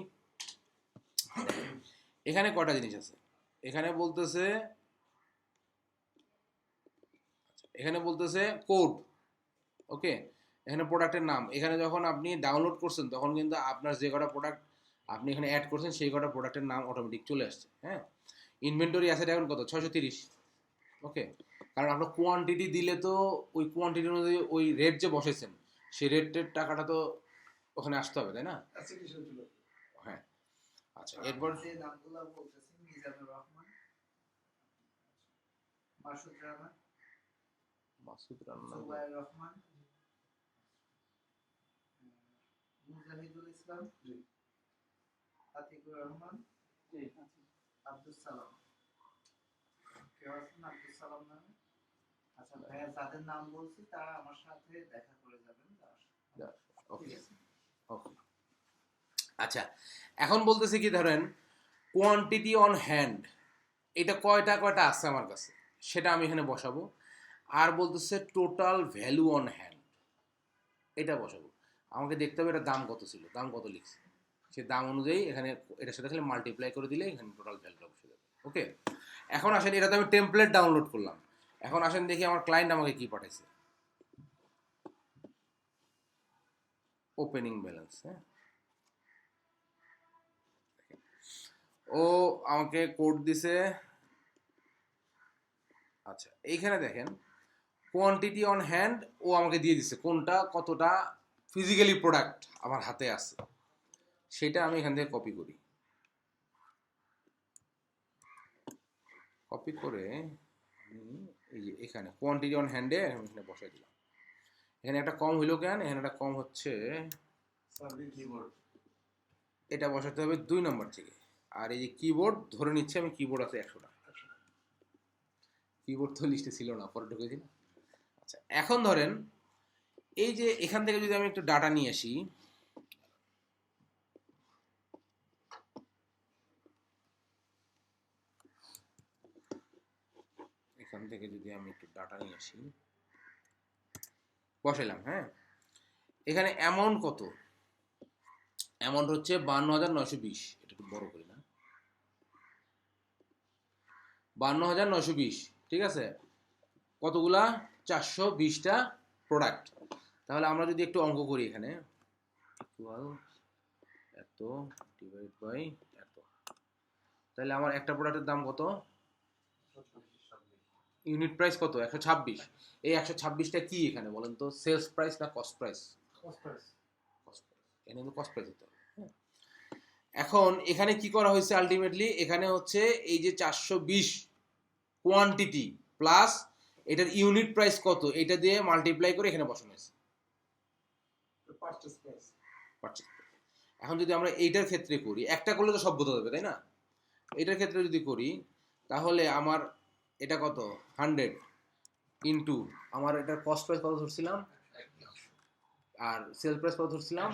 এখানে কটা জিনিস আছে, এখানে বলতেছে কোড। ওকে, এখানে প্রোডাক্টের নাম, এখানে যখন আপনি ডাউনলোড করছেন তখন কিন্তু আপনার যে কটা প্রোডাক্ট আপনি এখানে অ্যাড করছেন সেই কটা প্রোডাক্টের নাম অটোমেটিক চলে আসছে। হ্যাঁ, ইনভেন্টরি অ্যাসেট এখন কত, 630। ওকে, কারণ আপনার কোয়ান্টিটি দিলে তো ওই কোয়ান্টিটি অনুযায়ী ওই রেট যে বসেছেন সেই রেটের টাকাটা তো ওখানে আসতে হবে, তাই না? হ্যাঁ, আচ্ছা, এরপর নামগুলো বলতেছি, মিজানুর রহমান, মাসুদ রানা, জুবায়ের রহমান, মুজাহিদুল ইসলাম, আতিকুর রহমান, আব্দুল সালাম। কেউ আছেন আব্দুল সালাম নামে? আচ্ছা ভাইয়া, যাদের নাম বলছি তারা আমার সাথে দেখা করে যাবেন। ওকে, ওকে, আচ্ছা, এখন বলতেছে কি, ধরেন কোয়ান্টিটি অন হ্যান্ড, এটা কয়টা আছে আমার কাছে সেটা আমি এখানে বসাবো। আর বলতেছে টোটাল ভ্যালু অন হ্যান্ড, এটা বসাবো। আমাকে দেখতে হবে এটা দাম কত ছিল, দাম কত লিখছে, সে দাম অনুযায়ী এখানে এটার সাথে খালি মাল্টিপ্লাই করে দিলে এখানে টোটাল ভ্যালুটা বসে যাবে। ওকে, এখন আসেন, এটাতে আমি টেমপ্লেট ডাউনলোড করলাম। এখন আসেন দেখি আমার ক্লায়েন্ট আমাকে কি পাঠাইছে। ওপেনিং ব্যালেন্স, হ্যাঁ, ও আমাকে কোড দিছে। আচ্ছা, এইখানে দেখেন কোয়ান্টিটি অন হ্যান্ড ও আমাকে দিয়ে দিছে কোনটা কতটা ফিজিক্যালি প্রোডাক্ট আমার হাতে আছে, সেটা আমি এখান থেকে কপি করি। কপি করে এই যে এখানে কোয়ান্টিটি অন হ্যান্ডে আমি এখানে বসাই দিলাম। এখানে একটা কম হইলো কেন, এখানে একটা কম হচ্ছে, এটা বসাতে হবে 2 নম্বর থেকে। আর এই যে কিবোর্ড ধরে নিচ্ছে আমি, কিবোর্ড আছে 100 টাকা, কিবোর্ড তো লিস্টে ছিল না, পরে ঢুকেছিল। আচ্ছা, এখন ধরেন এই যে এখান থেকে যদি আমি একটু ডাটা নিয়ে আসি, এখান থেকে যদি আমি একটু ডাটা নিয়ে আসি, বসাইলাম। হ্যাঁ, এখানে অ্যামাউন্ট কত? অ্যামাউন্ট হচ্ছে 52,920। এটা একটু বড় করি না, 52,920। ঠিক আছে, কতগুলা? 420টা প্রোডাক্ট। তাহলে আমরা যদি একটু অঙ্ক করি, এখানে ইকুয়াল এত ডিভাইড বাই এত, তাহলে আমার একটা প্রোডাক্টের দাম কত? ইউনিট প্রাইস কত? 126। এই 126টা কি এখানে বলেন তো? সেলস প্রাইস না কস্ট প্রাইস? Cost price. এখানে কিন্তু কস্ট প্রাইস হতে হবে। এখন এখানে কি করা হয়েছে আলটিমেটলি? এখানে হচ্ছে এই যে 420 কোয়ান্টিটি প্লাস এটার ইউনিট প্রাইস কত, এটা দিয়ে মাল্টিপ্লাই করে এখানে বসানো হয়েছে পারচেজ প্রাইস। এখন যদি আমরা এইটার ক্ষেত্রে করি, একটা করলে তো সব বোঝা যাবে, তাই না? এটার ক্ষেত্রে যদি করি, তাহলে আমার এটা কত? 100 ইন্টু আমার এটার কস্ট প্রাইস কত ধরছিলাম, আর সেল প্রাইস কত ধরছিলাম,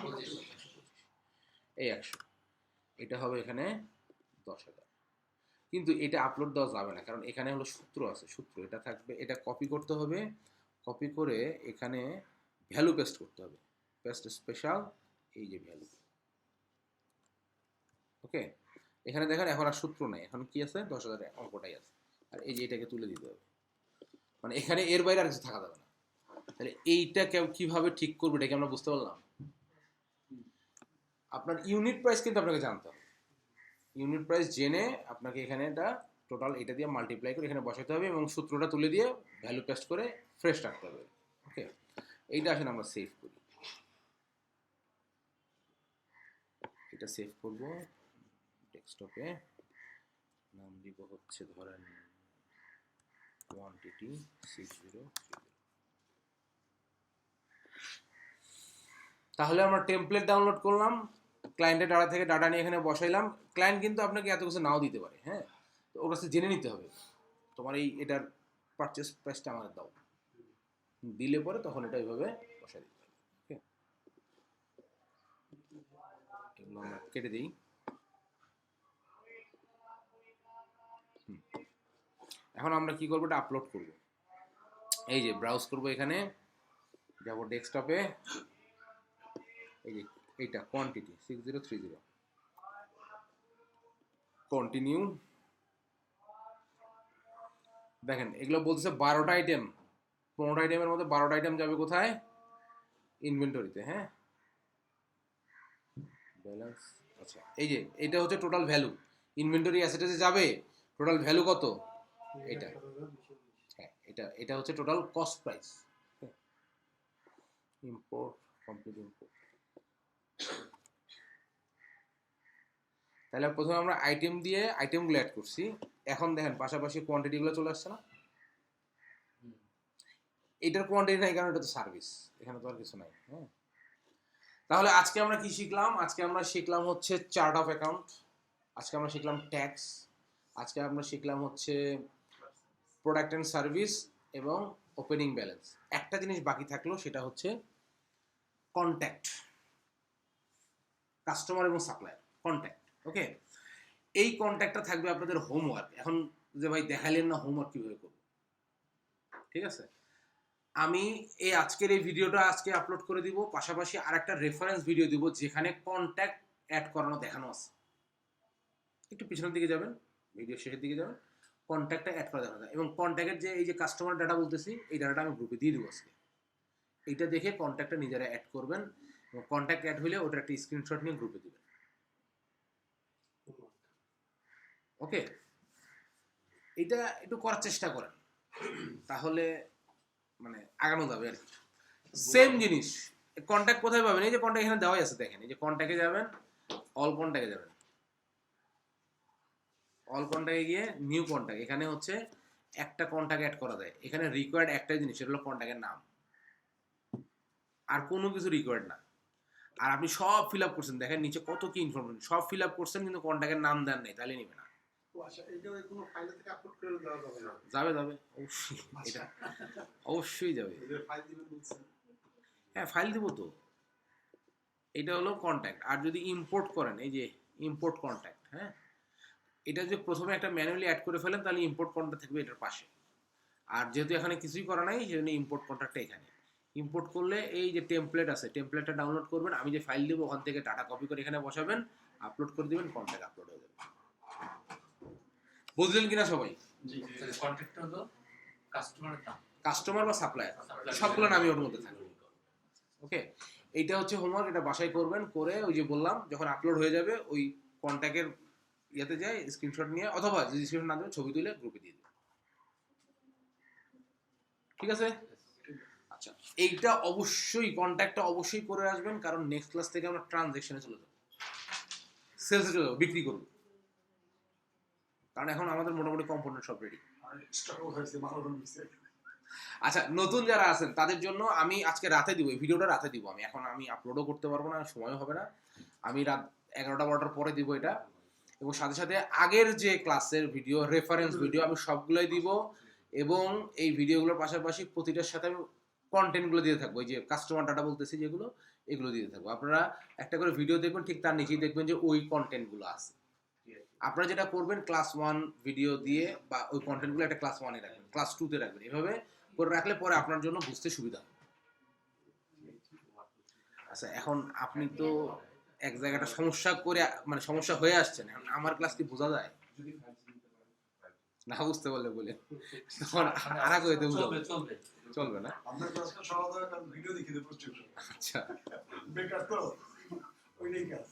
এই 100। এটা হবে এখানে 10,000। কিন্তু এটা আপলোড দেওয়া যাবে না, কারণ এখানে হলো সূত্র আছে, সূত্র এটা থাকবে। এটা কপি করতে হবে, কপি করে এখানে ভ্যালু পেস্ট করতে হবে, পেস্ট স্পেশাল, এই যে ভ্যালু। ওকে, এখানে দেখেন এখন আর সূত্র নাই, এখন কি আছে? 10,000 অঙ্কটাই আছে। আর এই যে এটাকে তুলে দিতে হবে, মানে এখানে এর বাইরে আর কিছু থাকা যাবে না। তাহলে এইটা কিভাবে ঠিক করবে এটাকে আমরা বুঝতে পারলাম। আপনার ইউনিট প্রাইস কিন্তু আপনাকে জানতে হবে। ইউনিট প্রাইস জেনে আপনাকে এখানে এটা টোটাল এটা দিয়ে মাল্টিপ্লাই করে এখানে বসাতে হবে এবং সূত্রটা তুলে দিয়ে ভ্যালু পেস্ট করে ফ্রেশ রাখতে হবে। ওকে, এইটা আসলে আমরা সেভ করি, এটা সেভ করব ডেস্কটপে। নাম দিব হচ্ছে ধরেন কোয়ান্টিটি 6030। তাহলে আমরা টেমপ্লেট ডাউনলোড করলাম, ক্লায়েন্টের ডাটা থেকে ডাটা নিয়ে এখানে বসাইলাম। ক্লায়েন্ট কিন্তু আপনাকে এত কিছু নাও দিতে পারে, হ্যাঁ, তো ওর কাছে জেনে নিতে হবে তোমার এই এটার পারচেস প্রাইসটা আমাদের দাও, দিলে পরে তখন এটা এইভাবে বসাই দিতে হবে। ওকে, এগুলো আমরা কেটে দিই। এখন আমরা কি করবো? এটা আপলোড করব। এই যে ব্রাউজ করব, এখানে যাব ডেস্কটপে, এই যে এইটা কোয়ান্টিটি 6030, কন্টিনিউ। দেখেন এগুলো বলতেছে 12টা আইটেম, 15টা আইটেমের মধ্যে 12টা আইটেম যাবে কোথায়? ইনভেন্টরিতে। হ্যাঁ, ব্যালেন্স। আচ্ছা, এই যে এটা হচ্ছে টোটাল ভ্যালু, ইনভেন্টরি অ্যাসেটে যে যাবে টোটাল ভ্যালু কত? এটা, হ্যাঁ, এটা হচ্ছে total cost price. Import, complete import. তাহলে প্রথমে আমরা আইটেম দিয়ে আইটেমগুলো অ্যাড করছি। এখন দেখেন পাশাপাশি কোয়ান্টিটিগুলো চলে আসছে না? এটার কোয়ান্টিটি নাই, কারণ এটা তো সার্ভিস, এখানে তো আর কিছু নাই। হ্যাঁ, তাহলে আজকে আমরা কি শিখলাম? আজকে আমরা শিখলাম হচ্ছে চার্ট অফ অ্যাকাউন্ট, আজকে আমরা শিখলাম ট্যাক্স, আজকে আমরা শিখলাম হচ্ছে প্রোডাক্ট অ্যান্ড সার্ভিস এবং ওপেনিং ব্যালেন্স। একটা জিনিস বাকি থাকলো, সেটা হচ্ছে কন্ট্যাক্ট, কাস্টমার এবং সাপ্লায়ার কন্ট্যাক্ট। ওকে, এই কন্ট্যাক্টটা থাকবে আপনাদের হোমওয়ার্ক। এখন যে ভাই দেখালেন না হোমওয়ার্ক কিভাবে করবো, ঠিক আছে, আমি আজকের এই ভিডিওটা আজকে আপলোড করে দিব, পাশাপাশি আরেকটা রেফারেন্স ভিডিও দিব যেখানে কন্ট্যাক্ট অ্যাড করানো দেখানো আছে। একটু পিছনের দিকে যাবেন, ভিডিও শেষের দিকে যাবেন, কন্ট্যাক্টটা অ্যাড করা দেখানো যায়। এবং কন্ট্যাক্টের যে এই যে কাস্টমার ডাটা বলতেছি, এই ডাটাটা আমি গ্রুপে দিয়ে দিব আজকে। এইটা দেখে কন্ট্যাক্টটা নিজেরা অ্যাড করবেন এবং কন্ট্যাক্ট অ্যাড হলে ওটার একটা স্ক্রিনশট নিয়ে গ্রুপে দিবেন। ওকে, এটা একটু করার চেষ্টা করেন, তাহলে মানে আগানো যাবে আর কি। সেম জিনিস কন্ট্যাক্ট কোথায় পাবেন? এই যে কন্ট্যাক্ট এখানে দেওয়াই আছে, দেখেন এই যে কন্ট্যাক্টে যাবেন, অল কন্ট্যাক্টে যাবেন, অল কন্ট্যাক্টে গিয়ে নিউ কন্ট্যাক্ট, এখানে হচ্ছে একটা কন্ট্যাক্ট অ্যাড করা যায়। এখানে রিকোয়ার্ড একটাই জিনিস, সেটা হলো কন্ট্যাক্টের নাম, আর কোনো কিছু রিকোয়ার্ড না। আর আপনি সব ফিল আপ করছেন, দেখেন নিচে কত কি ইনফরমেশন, সব ফিল আপ করছেন কিন্তু কন্ট্যাক্টের নাম দেন নাই, তাহলে নিবে না। আচ্ছা, এটা কোনো ফাইল থেকে আপলোড করে দেওয়া যাবে না? যাবে যাবে, অবশ্যই, এটা অবশ্যই যাবে। ফাইল দিবেন বলছেন? হ্যাঁ, ফাইল দিব তো। এটা হলো কন্ট্যাক্ট। আর যদি ইম্পোর্ট করেন, এই যে ইম্পোর্ট কন্ট্যাক্ট, হ্যাঁ, এটা যদি প্রথমে একটা ম্যানুয়ালি অ্যাড করে ফেলেন তাহলে ইম্পোর্ট কন্ট্যাক্ট থাকবে এটার পাশে। আর যেহেতু এখানে কিছুই করা নাই সেজন্য ইম্পোর্ট কন্ট্রাক্টটা এখানে ইম্পোর্ট করলে এই যে টেমপ্লেট আছে টেমপ্লেটটা ডাউনলোড করবেন, আমি যে ফাইল দেবো ওখান থেকে ডাটা কপি করে এখানে বসাবেন, আপলোড করে দিবেন, কন্ট্যাক্ট আপলোড হয়ে যাবে। বুঝলেন কিনা সবাই? কন্ট্রাক্টর হলো কাস্টমারের নাম, কাস্টমার বা সাপ্লায়ার সবগুলো নামই ওর মধ্যে থাকবে। ওকে, এইটা হচ্ছে হোমওয়ার্ক, এটা বাসায় করবেন, করে ওই যে বললাম যখন আপলোড হয়ে যাবে ওই কন্ট্যাক্টের ইয়েতে যায় স্ক্রিনশট নিয়ে, অথবা যদি স্ক্রিনশট না দেবে ছবি তুলে গ্রুপে দিয়ে দেবে। ঠিক আছে? আচ্ছা, এইটা অবশ্যই কন্ট্যাক্টটা অবশ্যই করে আসবেন, কারণ নেক্সট ক্লাস থেকে আমরা ট্রানজ্যাকশনে চলে যাবো, সেলসে চলে যাবো, বিক্রি করবো, কারণ এখন আমাদের মোটামুটি কম্পোনেন্ট সব রেডি। স্টক আউট হয়েছে, মাল হয়েছে। আচ্ছা, নতুন যারা আছেন তাদের জন্য আমি আজকে রাতে দিব, এই ভিডিওটা রাতে দিব, আমি আপলোডও করতে পারবো না, সময় হবে না, আমি রাত 11টা-12টার পরে দিব এটা, এবং সাথে সাথে আগের যে ক্লাসের ভিডিও, রেফারেন্স ভিডিও আমি সবগুলোই দিব, এবং এই ভিডিওগুলোর পাশাপাশি প্রতিটার সাথে আমি কন্টেন্টগুলো দিতে থাকবো, এই যে কাস্টমার ডাটা বলতেছি যেগুলো, এগুলো দিতে থাকবো। আপনারা একটা করে ভিডিও দেখবেন, ঠিক তার নিচেই দেখবেন যে ওই কন্টেন্টগুলো আছে। আপনারা যেটা করবেন, ক্লাস 1 ভিডিও দিয়ে বা ওই কন্টেন্টগুলো একটা ক্লাস 1-এ রাখবেন, ক্লাস 2-তে রাখবেন, এভাবে করে রাখলে পরে আপনার জন্য বুঝতে সুবিধা হবে। আচ্ছা, এখন আপনি তো এক জায়গাটা সমস্যা করে মানে সমস্যা হয়ে আসছেন, এখন আমার ক্লাস কি বোঝা যায় না? বুঝতে পারলে বলে তখন আর আগে হইতে চলবে না। আপনার ক্লাসটা সহজ হয় কারণ ভিডিও দেখিয়ে প্রচুর। আচ্ছা, বেকার তো ওইটাই কাজ।